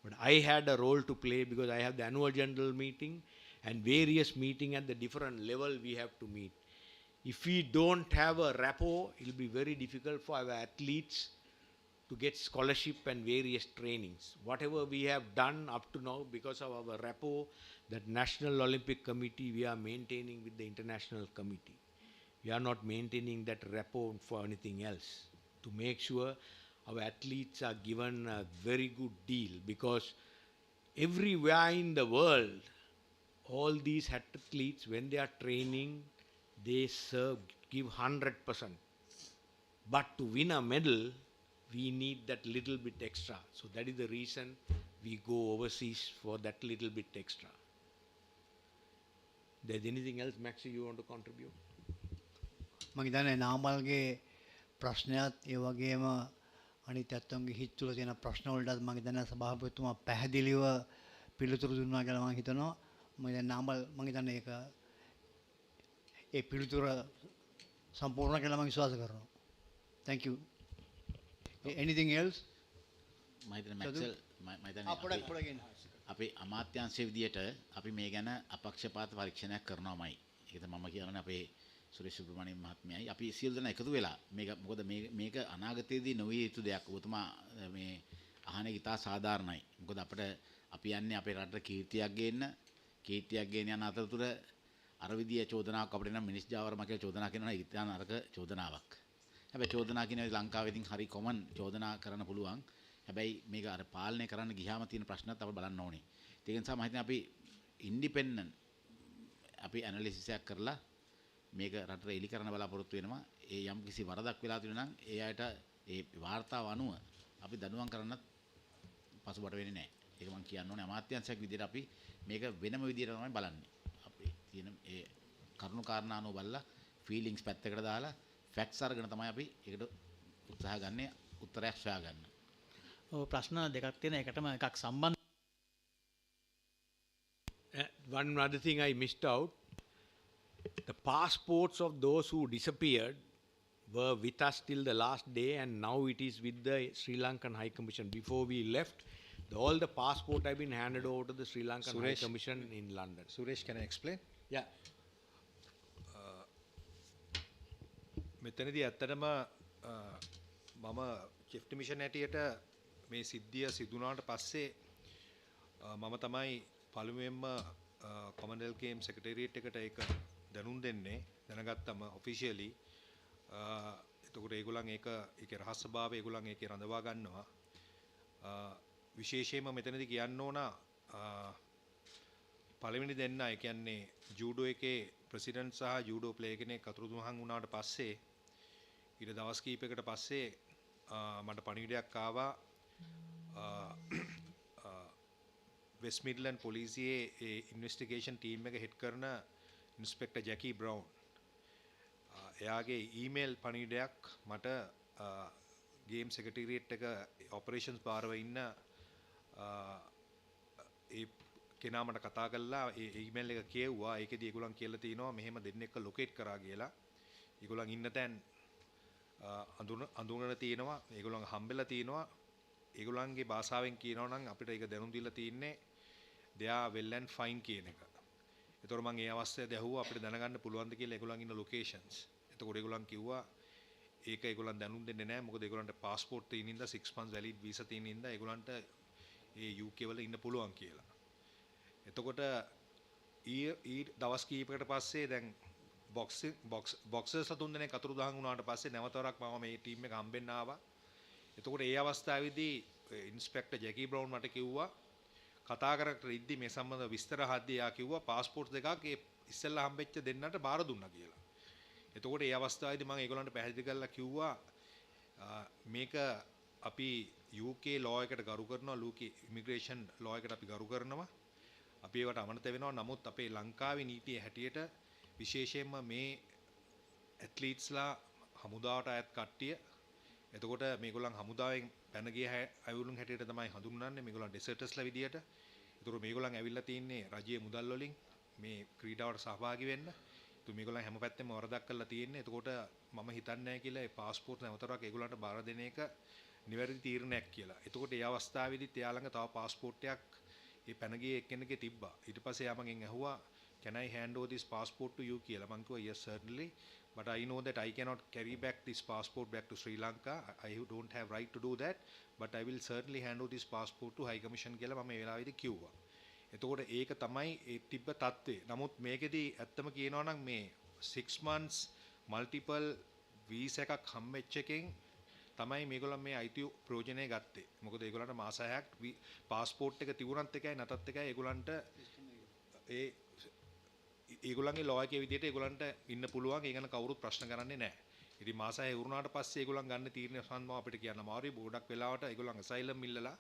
But I had a role to play because I have the annual general meeting and various meetings at the different level we have to meet. If we don't have a rapport, it will be very difficult for our athletes to get scholarship and various trainings. Whatever we have done up to now, because of our rapport, that National Olympic Committee, we are maintaining with the International Committee. We are not maintaining that rapport for anything else, to make sure our athletes are given a very good deal, because everywhere in the world, all these athletes, when they are training, they give 100%. But to win a medal, we need that little bit extra. So that is the reason we go overseas for that little bit extra. There's anything else, Maxi, you want to contribute? මම හිතන්නේ නාමල්ගේ ප්‍රශ්නයත් ඒ වගේම අනිත් ඇත්තන්ගේ හිත් තුළ තියෙන ප්‍රශ්න වලටත් මම හිතන්නේ සභාපතිතුමා පැහැදිලිව පිළිතුරු දුන්නා කියලා මම හිතනවා. මම දැන් නාමල් මම හිතන්නේ ඒක ඒ පිළිතුර සම්පූර්ණ කියලා මම විශ්වාස කරනවා. Thank you. Anything else? මම හිතන්නේ මැක්සල් මම හිතන්නේ අපේ අමාත්‍යාංශයේ විදියට අපි මේ ගැන අපක්ෂපාත පරීක්ෂණයක් කරනවාමයි. ඒක තමයි මම කියන්නේ අපේ සුරේෂ් සුබ්‍රමණියම් මහත්මයායි අපි සියලු දෙනා එකතු වෙලා මේක මොකද මේක අනාගතයේදී නොවිය යුතු දෙයක්. ඔබතුමා මේ අහන එක ඉතා සාධාරණයි. මොකද අපිට අපි යන්නේ අපේ රටට කීර්තියක් ගේන යන අතරතුර අර විදිය චෝදනාවක් අපිට නම් මිනිස් ජාවරම කියලා චෝදනා කරනවා ඉතින් අරක චෝදනාවක්. හැබැයි චෝදනා කියන ලංකාවේදී හරි කොමන් චෝදනා කරන්න පුළුවන්. හැබැයි මේක අර පාලනය කරන්න ගියාම තියෙන ප්‍රශ්නත් අපි බලන්න ඕනේ. ඒක නිසා මම හිතන්නේ අපි ඉන්ඩිපෙන්ඩන්ට් අපි ඇනලිසිස් එකක් කරලා මේක රටට එලි කරන්න බලාපොරොත්තු වෙනවා. ඒ යම් කිසි වරදක් වෙලා තියෙනවා නම් ඒ අයට ඒ වාර්තාව අනුව අපි දඬුවම් කරන්නත් පසුබට වෙන්නේ නැහැ. ඒක මම කියන්න ඕනේ අමාත්‍යාංශයක් විදිහට අපි මේක වෙනම විදිහට තමයි බලන්නේ. අපි තියෙන ඒ කරුණු කාරණා අනුව බලලා ෆීලිංගස් පැත්තකට දාලා ෆැක්ට්ස් අරගෙන තමයි අපි ඒකට උත්සාහ ගන්නේ උත්තරයක් සොයා ගන්න. ප්‍රශ්න දෙකක් තියෙන එකටම එකක් සම්බන්ධ. One other thing I missed out. The passports of those who disappeared were with us till the last day, and now it is with the Sri Lankan High Commission. Before we left, all the passport have been handed over to the Sri Lankan High Commission in London. Suresh, can I explain? Yeah. මෙතනදී ඇත්තටම මම චීෆ් කමිෂන් හැටියට මේ සිද්ධිය සිදුනාට පස්සේ මම තමයි පළමුවෙන්ම කොමන්වෙල්ත් ගේම් සෙක්‍රටරියට් එකට ඒක දැනුම් දෙන්නේ දැනගත්තම ඔෆිෂියලි එතකොට ඒගොල්ලන් ඒකේ රහස්‍යභාවය ඒගොල්ලන් ඒකේ රඳවා ගන්නවා විශේෂයෙන්ම මෙතනදී කියන්න ඕන පළවෙනි දෙන්න ඒ කියන්නේ ජූඩෝ එකේ ප්‍රෙසිඩන්ට් සහ ජූඩෝ ප්ලේයර් කෙනෙක් අතුරුදහන් වුණාට පස්සේ ඊට දවස් කිහිපයකට පස්සේ මට පණිවිඩයක් ආවා වෙස්ට් මිඩ්ලන්ඩ් පොලිසියේ ඒ ඉන්වෙස්ටිගේෂන් ටීම් එක හෙඩ් කරන ඉන්ස්පෙක්ටර් ජැකි බ්‍රවුන් එයාගේ ඊමේල් පණිවිඩයක් මට ගේම් සෙක්‍රටරියට් එක ඔපරේෂන්ස් භාරව ඉන්න ඒ කෙනා මට කතා කළා ඒ ඊමේල් එක කියවුවා ඒකෙදි ඒගොල්ලන් කියලා තිනවා මෙහෙම දෙන්නෙක්ව ලොකේට් කරා කියලා ඒගොල්ලන් ඉන්න තැන් අඳුනන තියෙනවා ඒගොල්ලන් හම්බෙලා තියෙනවා ඒගොල්ලන්ගේ භාෂාවෙන් කියනවා නම් අපිට ඒක දැනුම් දීලා තින්නේ they are well and fine කියන එක. ඒතකොට මම ඒ අවස්ථාවේ දැහුවා අපිට දැනගන්න පුළුවන්ද කියලා ඒගොල්ලන් ඉන්න locations. එතකොට ඒගොල්ලන් කිව්වා ඒක ඒගොල්ලන් දැනුම් දෙන්නේ නැහැ මොකද ඒගොල්ලන්ට passport තියෙන ඉඳලා 6 months valid visa තියෙන ඉඳලා ඒගොල්ලන්ට ඒ UK වල ඉන්න පුළුවන් කියලා. එතකොට ඊ දවස් කීපයකට පස්සේ දැන් බොක්සර්ස්ලා 3 දෙනෙක් අතුරුදහන් වුණාට පස්සේ නැවතවරක් මම මේ ටීම් එක හම්බෙන්න ආවා. එතකොට ඒ අවස්ථාවේදී ඉන්ස්පෙක්ටර් ජැකි බ්‍රවුන් මට කිව්වා කතා කරකට ඉද්දි මේ සම්බන්ධ විස්තර හද්දී යා කිව්වා પાස්පෝර්ට් දෙකක් ඒ ඉස්සෙල්ලා හම්බෙච්ච දෙන්නට බාර දුන්නා කියලා. එතකොට ඒ අවස්ථාවේදී මම ඒගොල්ලන්ට පැහැදිලි කරලා කිව්වා මේක අපි UK law එකට ගරු කරනවා UK immigration law එකට අපි ගරු කරනවා. අපි ඒවට අමතක වෙනවා. නමුත් අපේ ලංකාවේ නීතිය හැටියට විශේෂයෙන්ම මේ ඇත්ලීට්ස්ලා හමුදාවට අයත් කට්ටිය එතකොට මේගොල්ලන් හමුදාවෙන් පැන ගිය අයවලුන් හැටියට තමයි හඳුන්වන්නේ මේගොල්ලන් ඩෙසර්ටර්ස්ලා විදියට. ඒතකොට මේගොල්ලන් ඇවිල්ලා තින්නේ රජයේ මුදල් වලින් මේ ක්‍රීඩාවට සහභාගී වෙන්න. ඒත් මේගොල්ලන් හැම පැත්තෙම වරදක් කරලා තියෙන්නේ. එතකොට මම හිතන්නේ නැහැ කියලා ඒ પાස්පෝර්ට් නැවතරක් ඒගොල්ලන්ට බාර දෙන එක නිවැරදි තීරණයක් කියලා. එතකොට ඒ අවස්ථාවේදීත් එයා ළඟ තව પાස්පෝර්ට් එකක් ඒ පැන ගියේ එක්කෙනෙක්ගේ තිබ්බා. ඊට පස්සේ එයා මගෙන් ඇහුවා can I hand over this passport to you කියලා. මං කිව්වා yes certainly but I know that I cannot carry back this passport back to Sri Lanka. I don't have right to do that but I will certainly hand over this passport to High Commission කියලා මම ඒ වෙලාවේදී කිව්වා. එතකොට ඒක තමයි ඒ තිබ්බ තත්ත්වය. නමුත් මේකෙදී ඇත්තම කියනවා නම් මේ 6 months multiple visa එකක් හම්බෙච්ච එකෙන් තමයි මේගොල්ලන් මේ ITU ප්‍රයෝජනය ගත්තේ. මොකද ඒගොල්ලන්ට මාස 6ක් પાස්පෝර්ට් එක තිබුණත් එකයි නැතත් එකයි ඒගොල්ලන්ට ඒ ඒගොල්ලන්ගේ ලෝ එකේ විදිහට ඒගොල්ලන්ට ඉන්න පුළුවන්. ඒ ගැන කවුරුත් ප්‍රශ්න කරන්නේ නැහැ. ඉතින් මාස 6 වුණාට පස්සේ ඒගොල්ලන් ගන්න තීරණය සම්බන්ධව අපිට කියන්න අමාරුයි. ගොඩක් වෙලාවට ඒගොල්ලන් asylum ඉල්ලලා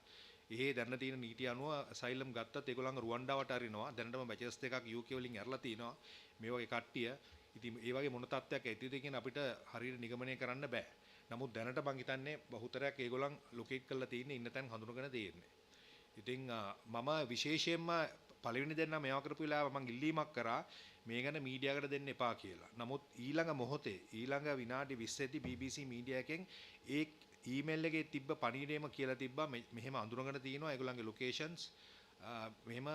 එහෙ දැන්න තියෙන නීතිය අනුව asylum ගත්තත් ඒගොල්ලන් රුවන්ඩාවට අරිනවා. දැනටම බැචස් දෙකක් UK වලින් ඇරලා තිනවා. මේ වගේ කට්ටිය. ඉතින් ඒ වගේ මොන තත්ත්වයක් ඇතිද කියන අපිට හරියට නිගමනය කරන්න බෑ. නමුත් දැනට මං හිතන්නේ බහුතරයක් ඒගොල්ලන් ලොකේට් කරලා තියෙන්නේ ඉන්න තැන් හඳුනගෙන තියෙන්නේ. ඉතින් මම විශේෂයෙන්ම පළවෙනි දෙන්නා මේවා කරපු වෙලාව මං ඉල්ලීමක් කරා මේ ගැන මීඩියාකට දෙන්න එපා කියලා. නමුත් ඊළඟ මොහොතේ ඊළඟ විනාඩි 20 දී BBC මීඩියා එකෙන් ඒ ඊමේල් එකේ තිබ්බ පණිවිඩයම කියලා තිබ්බා මෙහෙම අඳුරගෙන තියෙනවා ඒගොල්ලන්ගේ ලොකේෂන්ස් මෙහෙම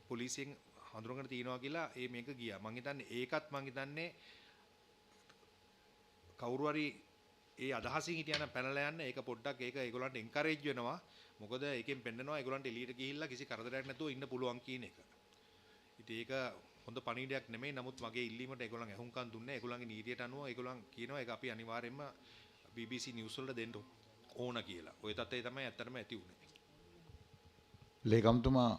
පොලිසියෙන් හඳුරගෙන තියෙනවා කියලා ඒ මේක ගියා. මං හිතන්නේ ඒකත් මං හිතන්නේ කවුරු හරි ඒ අදහසින් හිටියනම් පැනලා යන්න ඒක පොඩ්ඩක් ඒක ඒගොල්ලන්ට එන්කරේජ් වෙනවා. මොකද ඒකෙන් පෙන්නනවා ඒගොල්ලන්ට එළියට ගිහිල්ලා කිසි කරදරයක් නැතුව ඉන්න පුළුවන් කියන එක. ඉතින් ඒක හොඳ පණිවිඩයක් නෙමෙයි. නමුත් මගේ ඉල්ලීමට ඒගොල්ලන් ඇහුම්කන් දුන්නේ. ඒගොල්ලන්ගේ නීතියට අනුව ඒගොල්ලන් කියනවා ඒක අපි අනිවාර්යයෙන්ම BBC නිවුස් වලට දෙන්න ඕන කියලා. ওই තත්ත්වය තමයි ඇත්තටම ඇති වුනේ. ලේකම්තුමා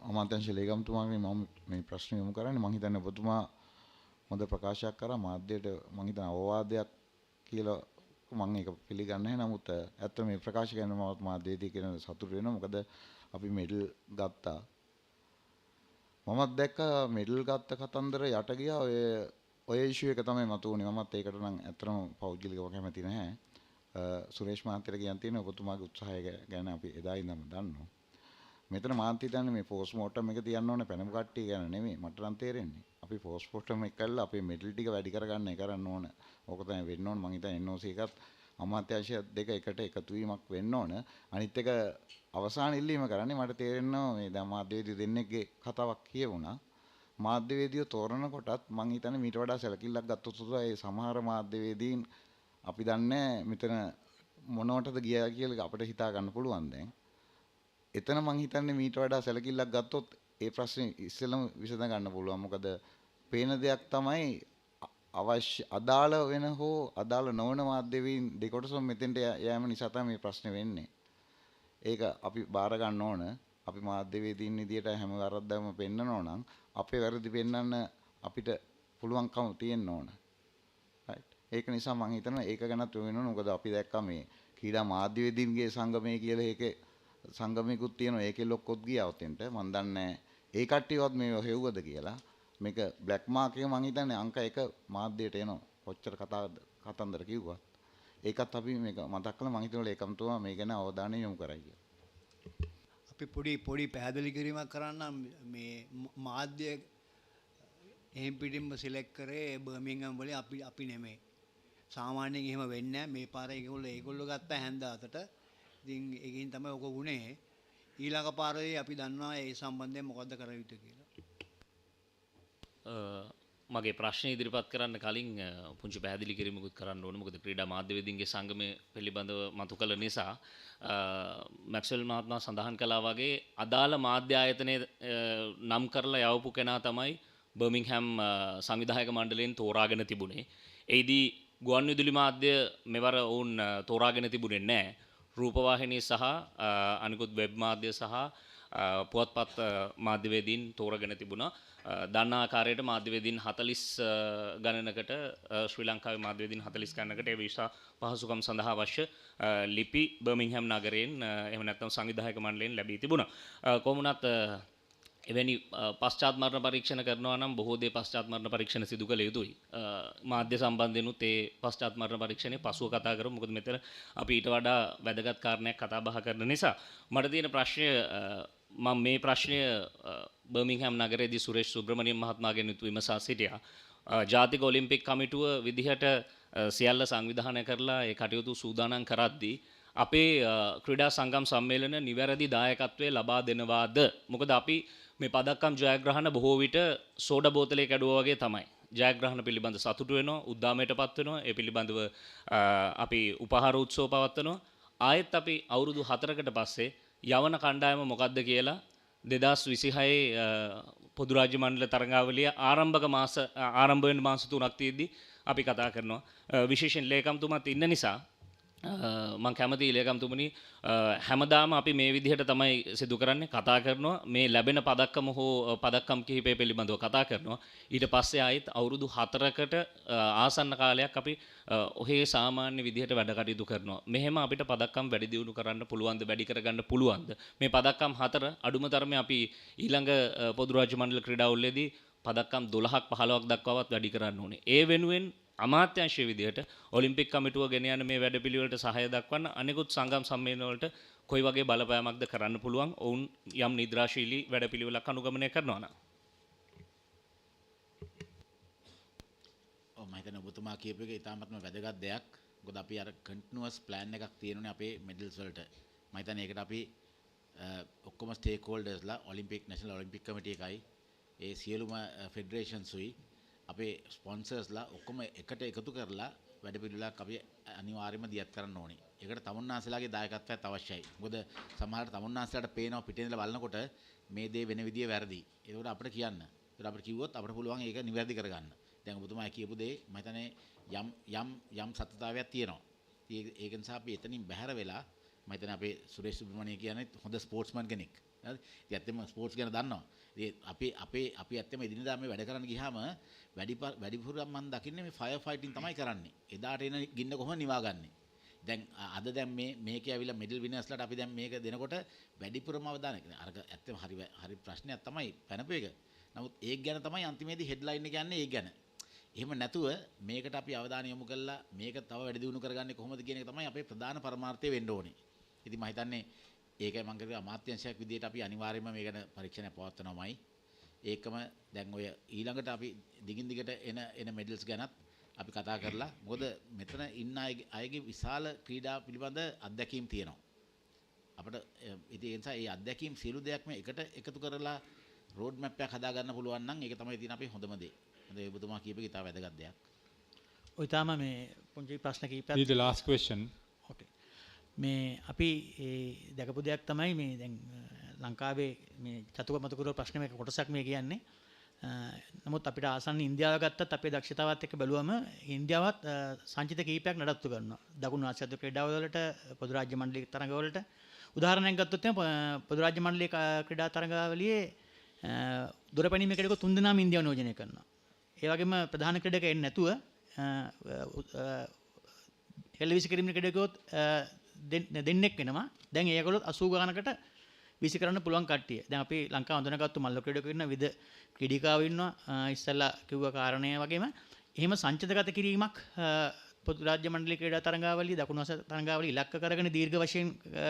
අමාත්‍යාංශ ලේකම්තුමාගේ මම මේ ප්‍රශ්න යොමු කරන්නේ මම හිතන්නේ ඔබතුමා හොඳ ප්‍රකාශයක් කරා මාධ්‍යයට මම හිතන අවවාදයක් කියලා මම ඒක පිළිගන්නේ නැහැ. නමුත් ඇත්ත මේ ප්‍රකාශ කරන මම මාධ්‍යයේදී කියන සතුට වෙනවා. මොකද අපි මෙඩල් ගත්තා. මමත් දැක්ක මෙඩල් ගත්ත කතන්දර යට ගියා ඔය ඉෂුව එක තමයි මතුවුනේ. මමත් ඒකට නම් ඇත්තටම පෞද්ගලිකව කැමති නැහැ. සුරේෂ් මහත්තයට කියන්න තියෙන ඔබතුමාගේ උත්සාහය ගැන අපි එදා ඉඳන්ම දන්නවා. මෙතන මාත් හිතන්නේ මේ පෝස්ට් මෝටම් එක තියන්න ඕනේ පැනමු කට්ටිය ගැන නෙමෙයි මට නම් තේරෙන්නේ. අපි පෝස්ට් මෝටම් එක කළා අපේ මෙඩල් ටික වැඩි කරගන්න එක කරන්න ඕන. ඕක තමයි වෙන්න ඕන. මම හිතන්නේ NOC එකත් අමාත්‍යාංශ දෙක එකට එකතු වීමක් වෙන්න ඕන. අනිත් එක අවසාන ඉල්ලීම කරන්නේ මට තේරෙනවා මේ දැන් මාධ්‍යවේදී දෙන්නෙක්ගේ කතාවක් කියවුණා. මාධ්‍යවේදියෝ තෝරන කොටත් මම හිතන්නේ මීට වඩා සැලකිල්ලක් ගත්තොත් ඒ සමහර මාධ්‍යවේදීන් අපි දන්නේ මෙතන මොනවටද ගියා කියලා අපිට හිතා ගන්න පුළුවන් දැන්. එතන මම හිතන්නේ මීට වඩා සැලකිල්ලක් ගත්තොත් ඒ ප්‍රශ්නේ ඉස්සෙල්ලම විසඳ ගන්න පුළුවන්. මොකද පේන දෙයක් තමයි අවශ්‍ය අදාළ වෙන හෝ අදාළ නොවන මාධ්‍යවේදීන් දෙකොටසම මෙතෙන්ට යෑම නිසා තමයි මේ ප්‍රශ්නේ වෙන්නේ. ඒක අපි බාර ගන්න ඕන. අපි මාධ්‍යවේදීන් විදියට හැම වරද්දම පෙන්නනවා නම් අපේ වැරදි පෙන්වන්න අපිට පුළුවන්කම තියෙන්න ඕන. right. ඒක නිසා මම හිතනවා ඒක ගැනත් වෙනවනේ. මොකද අපි දැක්කා මේ ක්‍රීඩා මාධ්‍යවේදීන්ගේ සංගමය කියලා ඒකේ සංගමයකුත් තියෙනවා. ඒකේ ලොක්කොත් ගියා උතෙන්ට. මම දන්නේ ඒ කට්ටියවත් මේව හෙව්වද කියලා. මේක බ්ලැක් මාක් එක මම හිතන්නේ අංක 1 මාධ්‍යයට එනවා. කොච්චර කතන්දර කිව්වත්. ඒකත් අපි මේක මතක් කළා මම හිතනවා ඒකම්තුමා මේ ගැන අවධානය යොමු කරයි කියලා. අපි පොඩි පැහැදිලි කිරීමක් කරන්න මේ මාධ්‍ය එහෙම් පිටින්ම සිලෙක්ට් කරේ බර්මින්ගම් වලින් අපි නෙමෙයි. සාමාන්‍යයෙන් එහෙම වෙන්නේ නැහැ. මේ පාර ඒගොල්ලෝ ගත්ත හැන්දාතට. ඉතින් ඒකෙන් තමයි ඔක වුණේ. ඊළඟ පාරේ අපි දන්නවා ඒ සම්බන්ධයෙන් මොකද්ද කර යුත්තේ කියලා. මගේ ප්‍රශ්න ඉදිරිපත් කරන්න කලින් පුංචි පැහැදිලි කිරීමකුත් කරන්න ඕන. මොකද ක්‍රීඩා මාධ්‍යවේදීන්ගේ සංගමය පිළිබඳව මතු කළ නිසා මැක්ස්වෙල් මහත්මයා සඳහන් කළා වගේ අදාළ මාධ්‍ය ආයතනයේ නම් කරලා යවපු කෙනා තමයි බර්මින්ගම් සංවිධායක මණ්ඩලයෙන් තෝරාගෙන තිබුණේ. එෙහිදී ගුවන්විදුලි මාධ්‍ය මෙවර ඔවුන් තෝරාගෙන තිබුණේ නැහැ. රූපවාහිනී සහ අනිකුත් වෙබ් මාධ්‍ය සහ පුවත්පත් මාධ්‍යවේදීන් තෝරාගෙන තිබුණා. දන්නා ආකාරයට මාධ්‍යවේදීන් 40 ගණනකට ශ්‍රී ලංකාවේ මාධ්‍යවේදීන් 40 ගණනකට ඒ වීසා පහසුකම් සඳහා අවශ්‍ය ලිපි බර්මින්ගම් නගරයෙන් එහෙම නැත්නම් සංවිධායක මණ්ඩලයෙන් ලැබී තිබුණා. කොහොම වුණත් එවැනි පශ්චාත් මරණ පරීක්ෂණ කරනවා නම් බොහෝ දේ පශ්චාත් මරණ පරීක්ෂණ සිදු කළ යුතුයි. මාධ්‍ය සම්බන්ධෙනුත් ඒ පශ්චාත් මරණ පරීක්ෂණේ පසුව කතා කරමු. මොකද මෙතන අපි ඊට වඩා වැදගත් කාරණයක් කතා බහ කරන නිසා මට තියෙන ප්‍රශ්නය මම මේ ප්‍රශ්නය බර්මින්ගම් නගරයේදී සුරේෂ් සුබ්‍රමණියම් මහත්මයාගෙන් විමසා සිටියා. ජාතික ඔලිම්පික් කමිටුව විදිහට සියල්ල සංවිධානය කරලා ඒ කටයුතු සූදානම් කරද්දී අපේ ක්‍රීඩා සංගම් සම්මේලන නිවැරදි දායකත්වයේ ලබා දෙනවාද? මොකද අපි මේ පදක්කම් ජයග්‍රහණ බොහෝ විට සෝඩා බෝතලේ කැඩුවා වගේ තමයි. ජයග්‍රහණ පිළිබඳ සතුටු වෙනවා, උද්දාමයටපත් වෙනවා. ඒ පිළිබඳව අපි උපහාර උත්සව පවත්වනවා. ආයෙත් අපි අවුරුදු 4කට පස්සේ යවන කණ්ඩායම මොකක්ද කියලා 2026 පොදු රාජ්‍ය මණ්ඩල තරඟාවලිය ආරම්භ වෙන මාස 3ක් තියෙද්දි අපි කතා කරනවා. විශේෂයෙන් ලේකම්තුමත් ඉන්න නිසා මම කැමතියි ලේකම්තුමනි හැමදාම අපි මේ විදිහට තමයි සිදු කරන්නේ. කතා කරනවා මේ ලැබෙන පදක්කම හෝ පදක්කම් කිහිපය පිළිබඳව කතා කරනවා. ඊට පස්සේ ආයෙත් අවුරුදු 4කට ආසන්න කාලයක් අපි ඔහේ සාමාන්‍ය විදිහට වැඩ කටයුතු කරනවා. මෙහෙම අපිට පදක්කම් වැඩි දියුණු කරන්න පුළුවන්ද, වැඩි කරගන්න පුළුවන්ද? මේ පදක්කම් 4 අඩුම තරමේ අපි ඊළඟ පොදු රාජ්‍ය මණ්ඩල ක්‍රීඩාවලදී පදක්කම් 12ක් 15ක් දක්වාවත් වැඩි කරන්න ඕනේ. ඒ වෙනුවෙන් අමාත්‍යාංශයේ විදිහට ඔලිම්පික් කමිටුව ගෙන යන මේ වැඩපිළිවෙලට සහාය දක්වන්න අනෙකුත් සංගම් සම්මේලන වලට කොයි වගේ බලපෑමක්ද කරන්න පුළුවන්? ඔවුන් යම් නිද්‍රාශීලී වැඩපිළිවෙලක් අනුගමනය කරනවා නම්. මම හිතන්නේ ඔබතුමා කියපු එක ඉතාමත්ම වැදගත් දෙයක්. මොකද අපි අර කන්ටිනියස් ප්ලෑන් එකක් තියෙනුනේ අපේ මෙඩල්ස් වලට. මම හිතන්නේ ඒකට අපි ඔක්කොම ස්ටේක් හෝල්ඩර්ස්ලා ඔලිම්පික් නැෂනල් ඔලිම්පික් කමිටුව එකයි ඒ සියලුම ෆෙඩරේෂන්ස් උයි අපේ ස්පොන්සර්ස්ලා ඔක්කොම එකට එකතු කරලා වැඩපිළිවෙලක් අපි අනිවාර්යයෙන්ම දියත් කරන්න ඕනේ. ඒකට තමුන්නාන්සලාගේ දායකත්වයත් අවශ්‍යයි. මොකද සමහරට තමුන්නාන්සලාට පේනවා පිටින් ඉඳලා බලනකොට මේ දේ වෙන විදිය වැරදි. ඒකට අපිට කියන්න. ඒකට අපිට කිව්වොත් අපිට පුළුවන් ඒක නිවැරදි කරගන්න. දැන් ඔබතුමා කියපු දේ මම හිතන්නේ යම් සත්‍යතාවයක් තියෙනවා. ඒක නිසා අපි එතනින් බැහැර වෙලා මම හිතන්නේ අපේ සුරේෂ් සුබ්‍රමණිය කියන්නේ හොඳ ස්පෝර්ට්ස්මන් කෙනෙක්. හරි. ඉතින් ඇත්තම ස්පෝර්ට්ස් ගැන දන්නවා. අපි ඇත්තම එදිනෙදා මේ වැඩ කරන්න ගියාම වැඩිපුරම මම දකින්නේ මේ ෆයර් ෆයිටින් තමයි කරන්නේ. එදාට එන ගින්න කොහොමද නිවාගන්නේ? දැන් අද දැන් මේකේ ඇවිල්ලා මෙඩල් විනර්ස්ලාට අපි දැන් මේක දෙනකොට වැඩිපුරම අවධානය අර ඇත්තම හරි ප්‍රශ්නයක් තමයි පැනපු එක. නමුත් ඒක ගැන තමයි අන්තිමේදී හෙඩ්ලයින් එක යන්නේ ඒක ගැන. එහෙම නැතුව මේකට අපි අවධානය යොමු කළා මේක තව වැඩි දියුණු කරගන්නේ කොහොමද කියන එක තමයි අපේ ප්‍රධාන පරමාර්ථය වෙන්න ඕනේ. ඉතින් මම හිතන්නේ ඒකයි මම කිව්වා අමාත්‍යාංශයක් විදියට අපි අනිවාර්යයෙන්ම මේකට පරීක්ෂණ පවත්වනවාමයි. ඒකම දැන් ඔය ඊළඟට අපි දිගින් දිගට එන මෙඩල්ස් ගැනත් අපි කතා කරලා මොකද මෙතන ඉන්න අයගේ විශාල ක්‍රීඩා පිළිබඳ අත්දැකීම් තියෙනවා. අපිට ඉතින් ඒ නිසා මේ අත්දැකීම් සියලු දෙයක්ම එකට එකතු කරලා රෝඩ් මැප් එකක් හදා ගන්න පුළුවන් නම් ඒක තමයි තියෙන අපේ හොඳම දේ. හොඳයි ඔබතුමා කියපේ ඉතාල වැදගත් දෙයක්. ඔය තාම මේ පුංචි ප්‍රශ්න කිහිපයක්. The last question. Okay. මේ අපි දැකපු දෙයක් තමයි මේ දැන් ලංකාවේ මේ චතුක මතකුරු ප්‍රශ්න මේක කොටසක් මේ කියන්නේ. නමුත් අපිට ආසන්න ඉන්දියාව ගත්තත් අපේ දක්ෂතාවත් එක්ක බැලුවම ඉන්දියාවත් සංචිත කීපයක් නඩත්තු කරනවා. දකුණු ආසියානු ක්‍රීඩාවල වලට පොදු රාජ්‍ය මණ්ඩල තරඟවලට උදාහරණයක් ගත්තොත් එහෙනම් පොදු රාජ්‍ය මණ්ඩලයේ ක්‍රීඩා තරඟාවලියේ දොරපැනීමේ ක්‍රීඩක 3 දෙනාම ඉන්දියාව නියෝජනය කරනවා. ඒ වගේම ප්‍රධාන ක්‍රීඩක එන්නේ නැතුව හෙළවිසි කිරීමේ ක්‍රීඩකයොත් දෙන්නෙක් වෙනවා. දැන් ඒගොල්ලොත් 80 ගානකට විසි කරන්න පුළුවන් කට්ටිය. දැන් අපි ලංකාව හඳුනාගත්තු මල්ල ක්‍රීඩකයෝ ඉන්න විද ක්‍රීඩිකාවෝ ඉන්නවා. ඉස්සෙල්ලා කිව්ව කාරණය වගේම එහෙම සංචිතගත කිරීමක් පොදු රාජ්‍ය මණ්ඩලයේ ක්‍රීඩා තරඟාවලිය දකුණු ආසියානු තරඟාවලිය ඉලක්ක කරගෙන දීර්ඝ වශයෙන්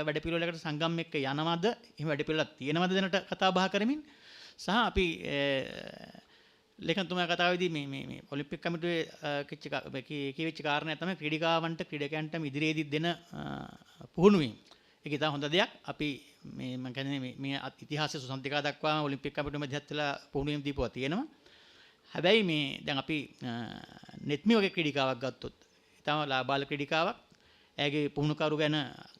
වැඩපිළිවෙලකට සංගම් එක්ක යනවද? එහෙම වැඩපිළිවෙලක් තියෙනවද දැනට කතා බහ කරමින් සහ අපි ලේකම්තුමා කතාවේදී මේ ඔලිම්පික් කමිටුවේ කියවිච්ච කාරණය තමයි ක්‍රීඩිකාවන්ට ක්‍රීඩකයන්ට ඉදිරියේදී දෙන පුහුණුවීම්. ඒක ඉතා හොඳ දෙයක්. අපි මේ මම කියන්නේ මේ ඉතිහාසයේ සුසන්තිකා දක්වාම ඔලිම්පික් කමිටුව මැදිහත් වෙලා පුහුණුවීම් දීපුවා තියෙනවා. හැබැයි මේ දැන් අපි නෙත්මි වගේ ක්‍රීඩිකාවක් ගත්තොත් ඉතාම ලාබාල ක්‍රීඩිකාවක්. එයාගේ පුහුණුකරු ගැන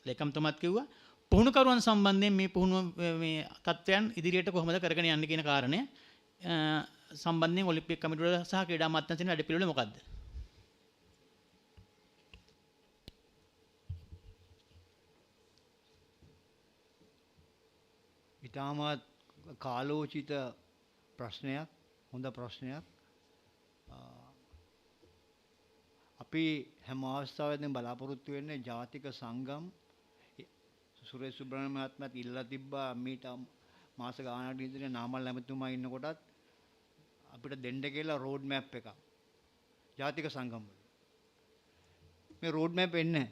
ලේකම්තුමාත් කිව්වා. පුහුණුකරුවන් සම්බන්ධයෙන් මේ පුහුණුව මේ තත්ත්වයන් ඉදිරියට කොහොමද කරගෙන යන්නේ කියන කාරණය සම්බන්ධයෙන් ඔලිම්පික් කමිටුව සහ ක්‍රීඩා අමාත්‍යාංශයේ වැඩපිළිවෙල මොකක්ද? ඉතාමත් කාලෝචිත ප්‍රශ්නයක්, හොඳ ප්‍රශ්නයක්. අපි හැම අවස්ථාවෙදීම බලාපොරොත්තු වෙන්නේ ජාතික සංගම් සුරේෂ් සුබ්‍රහ්මණ්‍ය මහත්මයාත් ඉල්ලලා තිබ්බා මීට මාස ගානකට ඉඳලා නාමල් ඇමතුමා ඉන්න කොටත් අපිට දෙන්න කියලා රෝඩ් මැප් එකක් ජාතික සංගම් වල. මේ රෝඩ් මැප් එන්නේ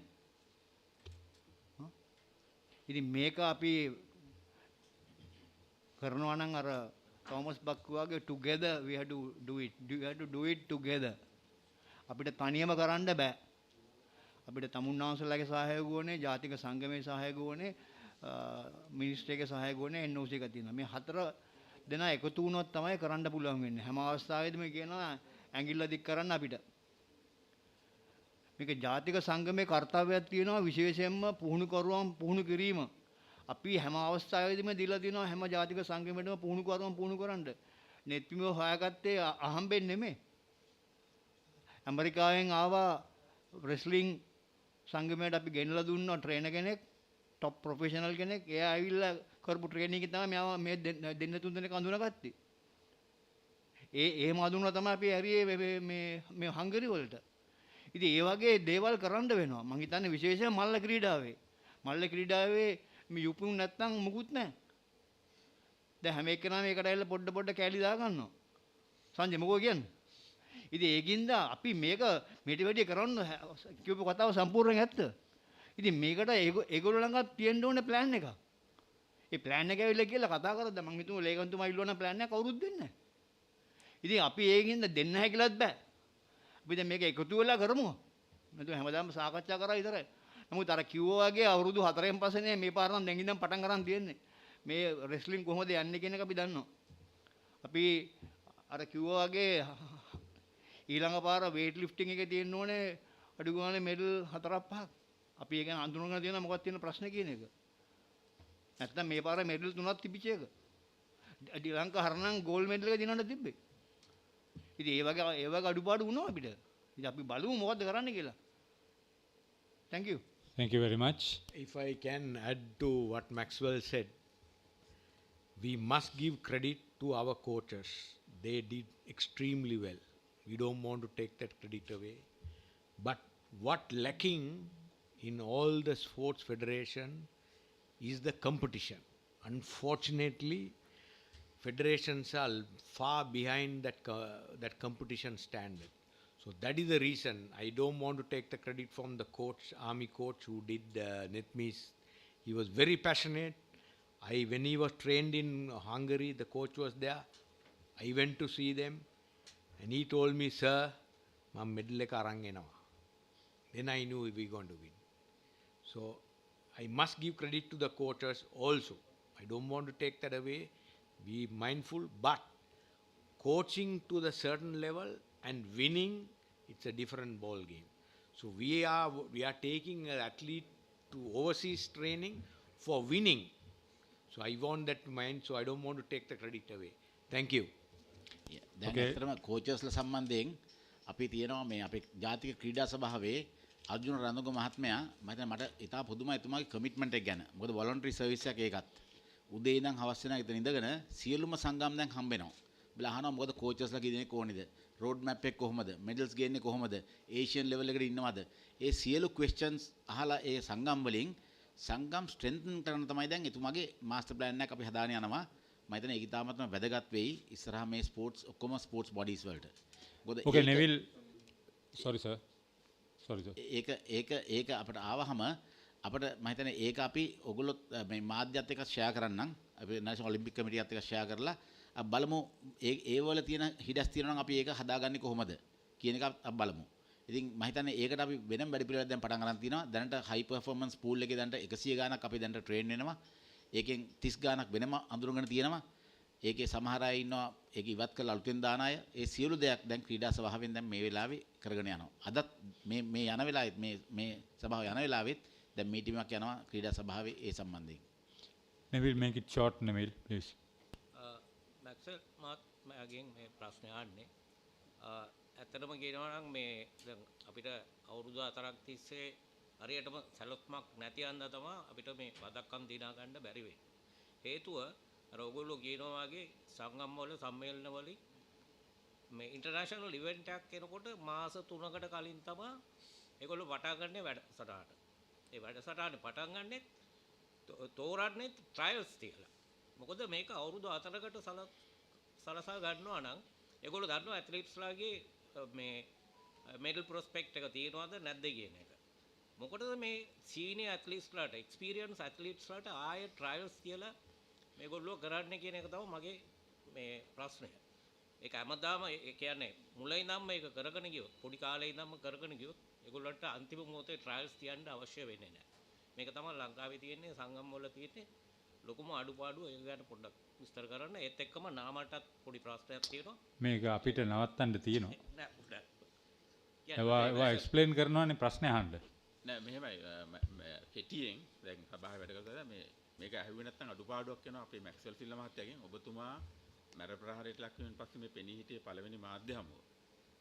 නැහැ. ඉතින් මේක අපි කරනවා නම් අර තෝමස් බක් වගේ together we have to do it. We have to do it together. අපිට තනියම කරන්න බෑ. අපිට තමුන්නාන්සලාගේ සහයෝගය ඕනේ, ජාතික සංගමයේ සහයෝගය ඕනේ, මිනිස්ට්‍රියගේ සහයෝගය ඕනේ, NOC එක තියෙනවා. මේ හතර දෙනා එකතු වුණොත් තමයි කරන්න පුළුවන් වෙන්නේ. හැම අවස්ථාවෙදිම කියනවා ඇඟිල්ල දික් කරන්න අපිට. මේක ජාතික සංගමයේ කාර්යයක් තියෙනවා විශේෂයෙන්ම පුහුණු කරුවන් පුහුණු කිරීම. අපි හැම අවස්ථාවෙදිම දීලා තියෙනවා හැම ජාතික සංගමයකටම පුහුණු කරුවන් පුහුණු කරන්න. නෙත්මිව හොයාගත්තේ අහම්බෙන් නෙමෙයි. ඇමරිකාවෙන් ආවා රෙස්ලිං සංගමයට අපි ගෙනලා දුන්නා ට්‍රේනර් කෙනෙක්, টপ ප්‍රොෆෙෂනල් කෙනෙක්. එයා ඇවිල්ලා කරපු ට්‍රේනින් එකේ තමයි මෙයා මේ දෙන්න තුන් දෙනෙක් අඳුනගත්තේ. එහෙම අඳුනලා තමයි අපි ඇරියේ මේ හංගරි වලට. ඉතින් ඒ වගේ දේවල් කරන්න වෙනවා. මම හිතන්නේ විශේෂයෙන් මල්ල ක්‍රීඩාවේ. මල්ල ක්‍රීඩාවේ මේ යුපුම් නැත්තම් මුකුත් නැහැ. දැන් හැම එක්කෙනාම ඒකට ඇවිල්ලා පොඩ කෑලි දා ගන්නවා. සංජය මොකෝ කියන්නේ? ඉතින් ඒකින්ද අපි මේක මෙටි වැඩි කරන්න කියපු කතාව සම්පූර්ණයෙන් ඇත්ත. ඉතින් මේකට ඒගොල්ලෝ ළඟ තියෙන්න ඕනේ ප්ලෑන් එකක්. ඒ ප්ලෑන් එක ඇවිල්ලා කියලා කතා කරද්ද මම හිතුවා ලේකම්තුමා ඉල්ලුවා නම් ප්ලෑන් එක කවුරුත් දෙන්නේ නැහැ. ඉතින් අපි ඒකින්ද දෙන්න හැකිලත් බෑ. අපි දැන් මේක එකතු වෙලා කරමු. නැත්නම් හැමදාම සාකච්ඡා කරා විතරයි. නමුත් අර කිව්වා වගේ අවුරුදු 4න් පස්සේ මේ පාර නම් දැන් ඉඳන් පටන් ගන්න තියෙන්නේ. මේ රෙස්ලිං කොහොමද යන්නේ කියන එක අපි දන්නවා. අපි අර කිව්වා වගේ ඊළඟ පාර weight lifting එකේ තියෙන්න ඕනේ අඩු ගානේ මෙඩල් 4-5ක්. අපි ඒක අඳුනගෙන තියෙනවා මොකක්ද තියෙන ප්‍රශ්නේ කියන එක. නැත්නම් මේ පාර මෙඩල් 3ක් තිබිච්ච එක. ශ්‍රී ලංකා හරනම් ගෝල්ඩ් මෙඩල් එක දිනන්න තිබ්බේ. ඉතින් ඒ වගේ අඩුපාඩු වුණා අපිට. ඉතින් අපි බලමු මොකද්ද කරන්න කියලා. Thank you. Thank you very much. If I can add to what Maxwell said, we must give credit to our coaches. They did extremely well. We don't want to take that credit away. But what lacking in all the sports federation is the competition. Unfortunately, federations are far behind that competition standard. So that is the reason I don't want to take the credit from the coach, army coach who did NetMe's. He was very passionate. When he was trained in Hungary, the coach was there. I went to see them and he told me, sir, මම medal එක අරන් එනවා. Then I knew we were going to win. So I must give credit to the coaches also. I don't want to take that away. Be mindful, but coaching to the certain level and winning, it's a different ball game. So we are taking an athlete to overseas training for winning. So I want that to mind, so I don't want to take the credit away. Thank you. දැන් ඇත්තටම කෝචර්ස්ලා සම්බන්ධයෙන් අපි තියෙනවා මේ අපේ ජාතික ක්‍රීඩා සභාවේ අර්ජුන රණතුංග මහත්මයා මට ඉතා පුදුමයි එතුමාගේ කමිට්මන්ට් එක ගැන. මොකද වොලන්ටරි සර්විස් එකක් ඒකත්. උදේ ඉඳන් හවස වෙනකන් ඉතන ඉඳගෙන සියලුම සංගම් දැන් හම්බෙනවා. බලා අහනවා මොකද කෝචර්ස්ලා කී දෙනෙක් ඕනේද? රෝඩ් මැප් එක කොහොමද? මෙඩල්ස් ගේන්නේ කොහොමද? ඒෂියන් ලෙවල් එකට ඉන්නවද? ඒ සියලු ක්වෙස්චන්ස් අහලා ඒ සංගම් වලින් සංගම් ස්ට්‍රෙන්තන් කරන තමයි දැන් එතුමාගේ මාස්ටර් ප්ලෑන් එකක් අපි හදාගෙන යනවා. මම හිතන්නේ ඒක ඉතාමත්ම වැදගත් වෙයි ඉස්සරහා මේ ස්පෝර්ට්ස් ඔක්කොම ස්පෝර්ට්ස් බොඩීස් වලට. Okay, Neville. Sorry sir. ඒක අපිට ආවහම අපිට මම හිතන්නේ ඒක අපි ඔයගොල්ලෝ මේ මාධ්‍යත් එක්ක ෂෙයා කරන්නම්. අපි නැෂනල් ඔලිම්පික් කමිටියත් එක්ක ෂෙයා කරලා බලමු ඒ වල තියෙන හිඩස් තියෙනවා නම් අපි ඒක හදාගන්නේ කොහොමද කියන එක අපි බලමු. ඉතින් මම හිතන්නේ ඒකට අපි වෙනම වැඩ පිළිවෙලක් දැන් පටන් ගන්න තියෙනවා. දැනට හයි පර්ෆෝමන්ස් පූල් එකේ දැනට 100 ගාණක් අපි දැනට ට්‍රේන් වෙනවා. ඒකෙන් 30 ගාණක් වෙනම අඳුරගෙන තියෙනවා. ඒකේ සමහර අය ඉන්නවා ඒක ඉවත් කරලා අලුතෙන් දාන අය. ඒ සියලු දෙයක් දැන් ක්‍රීඩා සභාවෙන් දැන් මේ වෙලාවේ කරගෙන යනවා. අදත් මේ යන වෙලාවෙත් මේ සභාව යන වෙලාවෙත් දැන් මීටින් එකක් යනවා ක්‍රීඩා සභාවේ ඒ සම්බන්ධයෙන්. Neville, make it short, Neville, please. මැක්සල් මගෙන් මේ ප්‍රශ්නය අහන්නේ. ඇත්තටම කියනවා නම් මේ දැන් අපිට අවුරුදු 4ක් තිස්සේ හරියටම සැලොස්මක් නැති අන්දා තමයි අපිට මේ පදක්කම් දිනා ගන්න බැරි වෙන්නේ. හේතුව අර ඔයගොල්ලෝ කියනවා වගේ සංගම් වල සම්මේලන වලින් මේ ඉන්ටර්නැෂනල් ඉවෙන්ට් එකක් එනකොට මාස 3කට කලින් තමයි ඒගොල්ලෝ පටන් ගන්න වැඩසටහන. ඒ වැඩසටහන පටන් ගන්නෙත් තෝරන්නේ ට්‍රයල්ස් තියලා. මොකද මේක අවුරුදු 4කට සලසා ගන්නවා නම් ඒගොල්ලෝ දන්නවා ඇත්ලීට්ස්ලාගේ මේ මෙඩල් ප්‍රොස්පෙක්ට් එක තියෙනවද නැද්ද කියන එක. මොකටද මේ සීනියර් ඇත්ලීට්ස්ලාට එක්ස්පීරියන්ස් ඇත්ලීට්ස්ලාට ආයෙ ට්‍රයල්ස් තියලා මේගොල්ලෝ කරන්නේ කියන එක තමයි මගේ මේ ප්‍රශ්නය. ඒක හැමදාම ඒ කියන්නේ මුලින් ඉඳන්ම මේක කරගෙන ගියොත් පොඩි කාලේ ඉඳන්ම කරගෙන ගියොත් ඒගොල්ලන්ට අන්තිම මොහොතේ ට්‍රයල්ස් තියන්න අවශ්‍ය වෙන්නේ නැහැ. මේක තමයි ලංකාවේ තියෙන්නේ සංගම් වල තියෙන්නේ ලොකුම අඩුපාඩුව. ඒක ගැන පොඩ්ඩක් විස්තර කරන්න. ඒත් එක්කම නාමටත් පොඩි ප්‍රශ්නයක් තියෙනවා. මේක අපිට නවත්තන්න තියෙනවා. ඒවා එක්ස්ප්ලেইন කරනවානේ ප්‍රශ්නේ අහන්න. නෑ මෙහෙමයි කෙටියෙන් දැන් සභාවේ වැඩ කරලා මේක ඇහුවේ නැත්නම් අඩුපාඩුවක් වෙනවා අපේ මැක්ස්වෙල් සිල්ල මහත්තයාගෙන්. ඔබතුමා මර ප්‍රහාරයට ලක් වීමෙන් පස්සේ මේ පෙනී හිටියේ පළවෙනි මාධ්‍ය හමුව.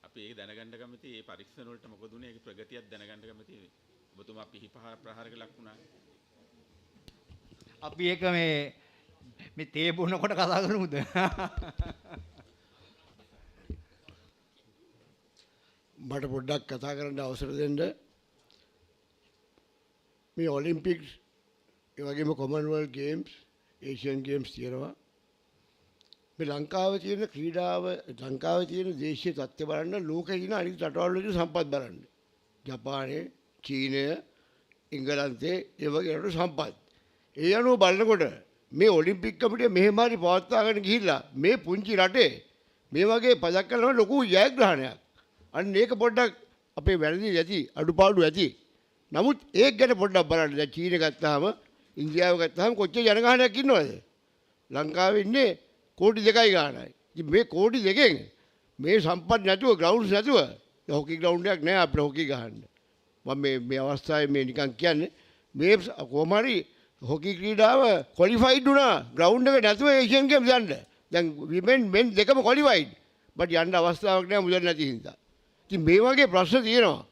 අපි ඒක දැනගන්න කැමති මේ පරීක්ෂණ වලට මොකද උනේ ඒකේ ප්‍රගතියක් දැනගන්න කැමති. ඔබතුමා පිහි ප්‍රහාරයක ලක් වුණා. අපි ඒක මේ තේ බොනකොට කතා කරමුද? මට පොඩ්ඩක් කතා කරන්න අවසර දෙන්න. මේ ඔලිම්පික්ස් ඒ වගේම කොමන්වෙල්ත් ගේම්ස් ඒෂියන් ගේම්ස් තියෙනවා. මේ ලංකාවේ තියෙන ක්‍රීඩාව ලංකාවේ තියෙන දේශීය තත්ත්වය බලන්න ලෝකේ ඉන්න අනිත් රටවල් වල සම්පත් බලන්න. ජපානයේ, චීනය, එංගලන්තේ ඒ වගේ රට සම්පත්. ඒ අනුව බලනකොට මේ ඔලිම්පික් කමිටුව මෙහෙම හරි පවත්වාගෙන ගිහිල්ලා මේ පුංචි රටේ මේ වගේ පදක් කරනවා ලොකු ජයග්‍රහණයක්. අන්න ඒක පොඩ්ඩක් අපේ වැරදි ඇති අඩුපාඩු ඇති. නමුත් ඒක ගැන පොඩ්ඩක් බලන්න. දැන් චීනය ගත්තාම ඉන්දියාව ගත්තාම කොච්චර ජනගහනයක් ඉන්නවද? ලංකාවේ ඉන්නේ කෝටි 2යි ගානයි. ඉතින් මේ කෝටි 2කින් මේ සම්පත් නැතුව ග්‍රවුන්ඩ්ස් නැතුව හොකි ග්‍රවුන්ඩ් එකක් නැහැ අපිට හොකි ගහන්න. මම මේ අවස්ථාවේ මේ නිකන් කියන්නේ මේ කොහොම හරි හොකි ක්‍රීඩාව ක්වොලිෆයිඩ් වුණා ග්‍රවුන්ඩ් එක නැතුව ඒෂියන් ගේම්ස් යන්න. දැන් විමෙන් මෙන් දෙකම ක්වොලිෆයිඩ්. බට් යන්න අවස්ථාවක් නැහැ මුදල් නැති හින්දා. ඉතින් මේ වගේ ප්‍රශ්න තියෙනවා.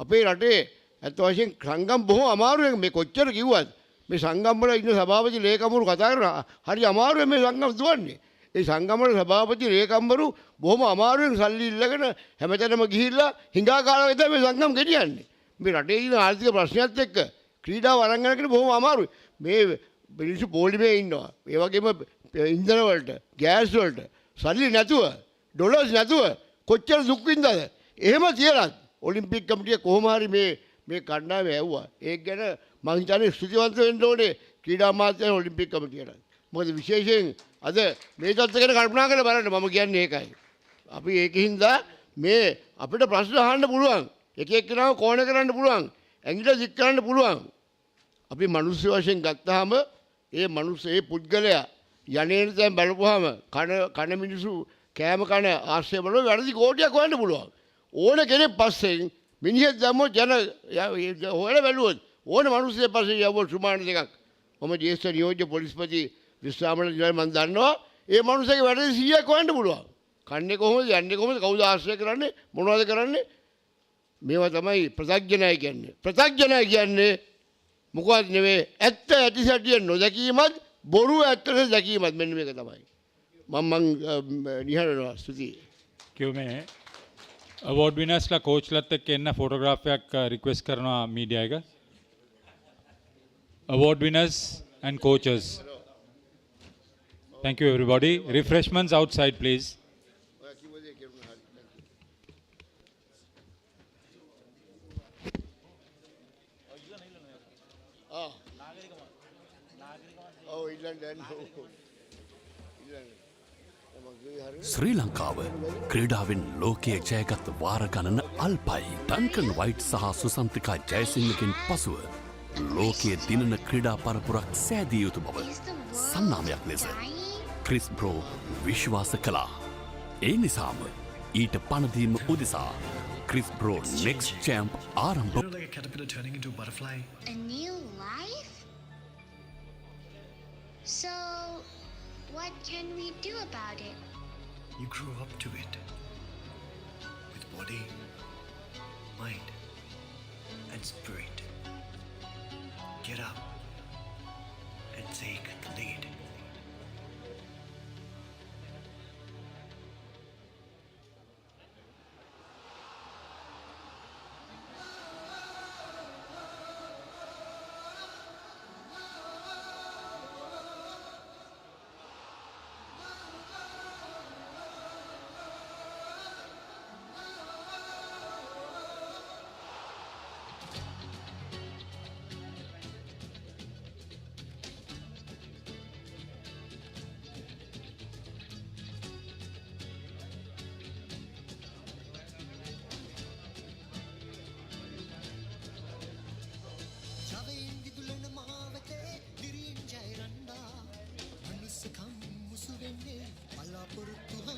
අපේ රටේ ඇත්ත වශයෙන් සංගම් බොහොම අමාරුවෙන් මේ කොච්චර කිව්වත් මේ සංගම් වල ඉන්න සභාපති ලේකම්වරු කතා කරනවා හරි අමාරුවෙන් මේ සංගම් දුවන්නේ. ඒ සංගම් වල සභාපති ලේකම්වරු බොහොම අමාරුවෙන් සල්ලි ඉල්ලගෙන හැමතැනම ගිහිල්ලා හිඟා කාලා විතර මේ සංගම් ගෙනියන්නේ. මේ රටේ ඉන්න ආර්ථික ප්‍රශ්නයත් එක්ක ක්‍රීඩාව අරන් යන කෙනෙක් බොහොම අමාරුයි. මේ මිනිස්සු පොලිමේ ඉන්නවා. ඒ වගේම ඉන්ධන වලට, ගෑස් වලට සල්ලි නැතුව, ඩොලර්ස් නැතුව කොච්චර දුක් විඳලාද? එහෙම තියලත් ඔලිම්පික් කමිටිය කොහොම හරි මේ කණ්ඩායම ඇව්වා. ඒක ගැන මම හිතන්නේ ස්තුතිවන්ත වෙන්න ඕනේ ක්‍රීඩා අමාත්‍යාංශ ඔලිම්පික් කමිටියට. මොකද විශේෂයෙන් අද මේ තත්ත්ව ගැන කල්පනා කරලා බලන්න මම කියන්නේ ඒකයි. අපි ඒකින්ද මේ අපිට ප්‍රශ්න අහන්න පුළුවන්. එක එක්කෙනාව කෝණ කරන්න පුළුවන්. ඇඟිල්ල දික් කරන්න පුළුවන්. අපි මිනිස්සු වශයෙන් ගත්තාම ඒ පුද්ගලයා යන්නේන දැන් බලපුවාම කන මිනිසු කෑම කන ආශ්‍රය බලව වැඩි කෝටියක් හොයන්න පුළුවන්. ඕන කෙනෙක් පස්සෙන් මිනිහෙක් දැම්මොත් යන හොයලා බැලුවොත් ඕන මිනිස්සෙක් පස්සේ යවුවොත් සුමාන දෙකක්. මම ජ්‍යෙෂ්ඨ නියෝජ්‍ය පොලිස්පති විශ්‍රාමණ දිනවල මම දන්නවා ඒ මිනිස්සගේ වැඩි 100ක් හොයන්න පුළුවන්. කන්නේ කොහොමද යන්නේ කොහොමද කවුද ආශ්‍රය කරන්නේ මොනවද කරන්නේ මේවා තමයි ප්‍රත්‍යඥය කියන්නේ. ප්‍රත්‍යඥය කියන්නේ මොකවත් නෙවෙයි ඇත්ත ඇති සැටිය නොදැකීමත් බොරු ඇත්තට දැකීමත් මෙන්න මේක තමයි. මම නිහඬව ස්තුතියි. කිව්වේ award winnersලා coachලත් එක්ක එන්න ෆොටෝග්‍රාෆ් එකක් රික්වෙස්ට් කරනවා මීඩියා එක. Award winners and coaches. Thank you everybody. Refreshments outside please. ශ්‍රී ලංකාව ක්‍රීඩාවෙන් ලෝකයේ ජයගත් වාර ගණන අල්පයි. ඩන්කන් වයිට් සහ සුසන්තිකා ජයසිංහකින් පසුව ලෝකයේ දිනන ක්‍රීඩා පරපුරක් සෑදිය යුතු බව සන්නාමයක් ලෙස ක්‍රිස්බ්‍රෝ විශ්වාස කළා. ඒ නිසාම ඊට පණදීම උදෙසා ක්‍රිස්බ්‍රෝ නෙක්ස්ට් චැම්ප් ආරම්භ. Like a caterpillar turning into a butterfly. A new life? So, what can we do about it? You grow up to it. With body, mind, and spirit. Get up and take the lead. බලාපොරොත්තු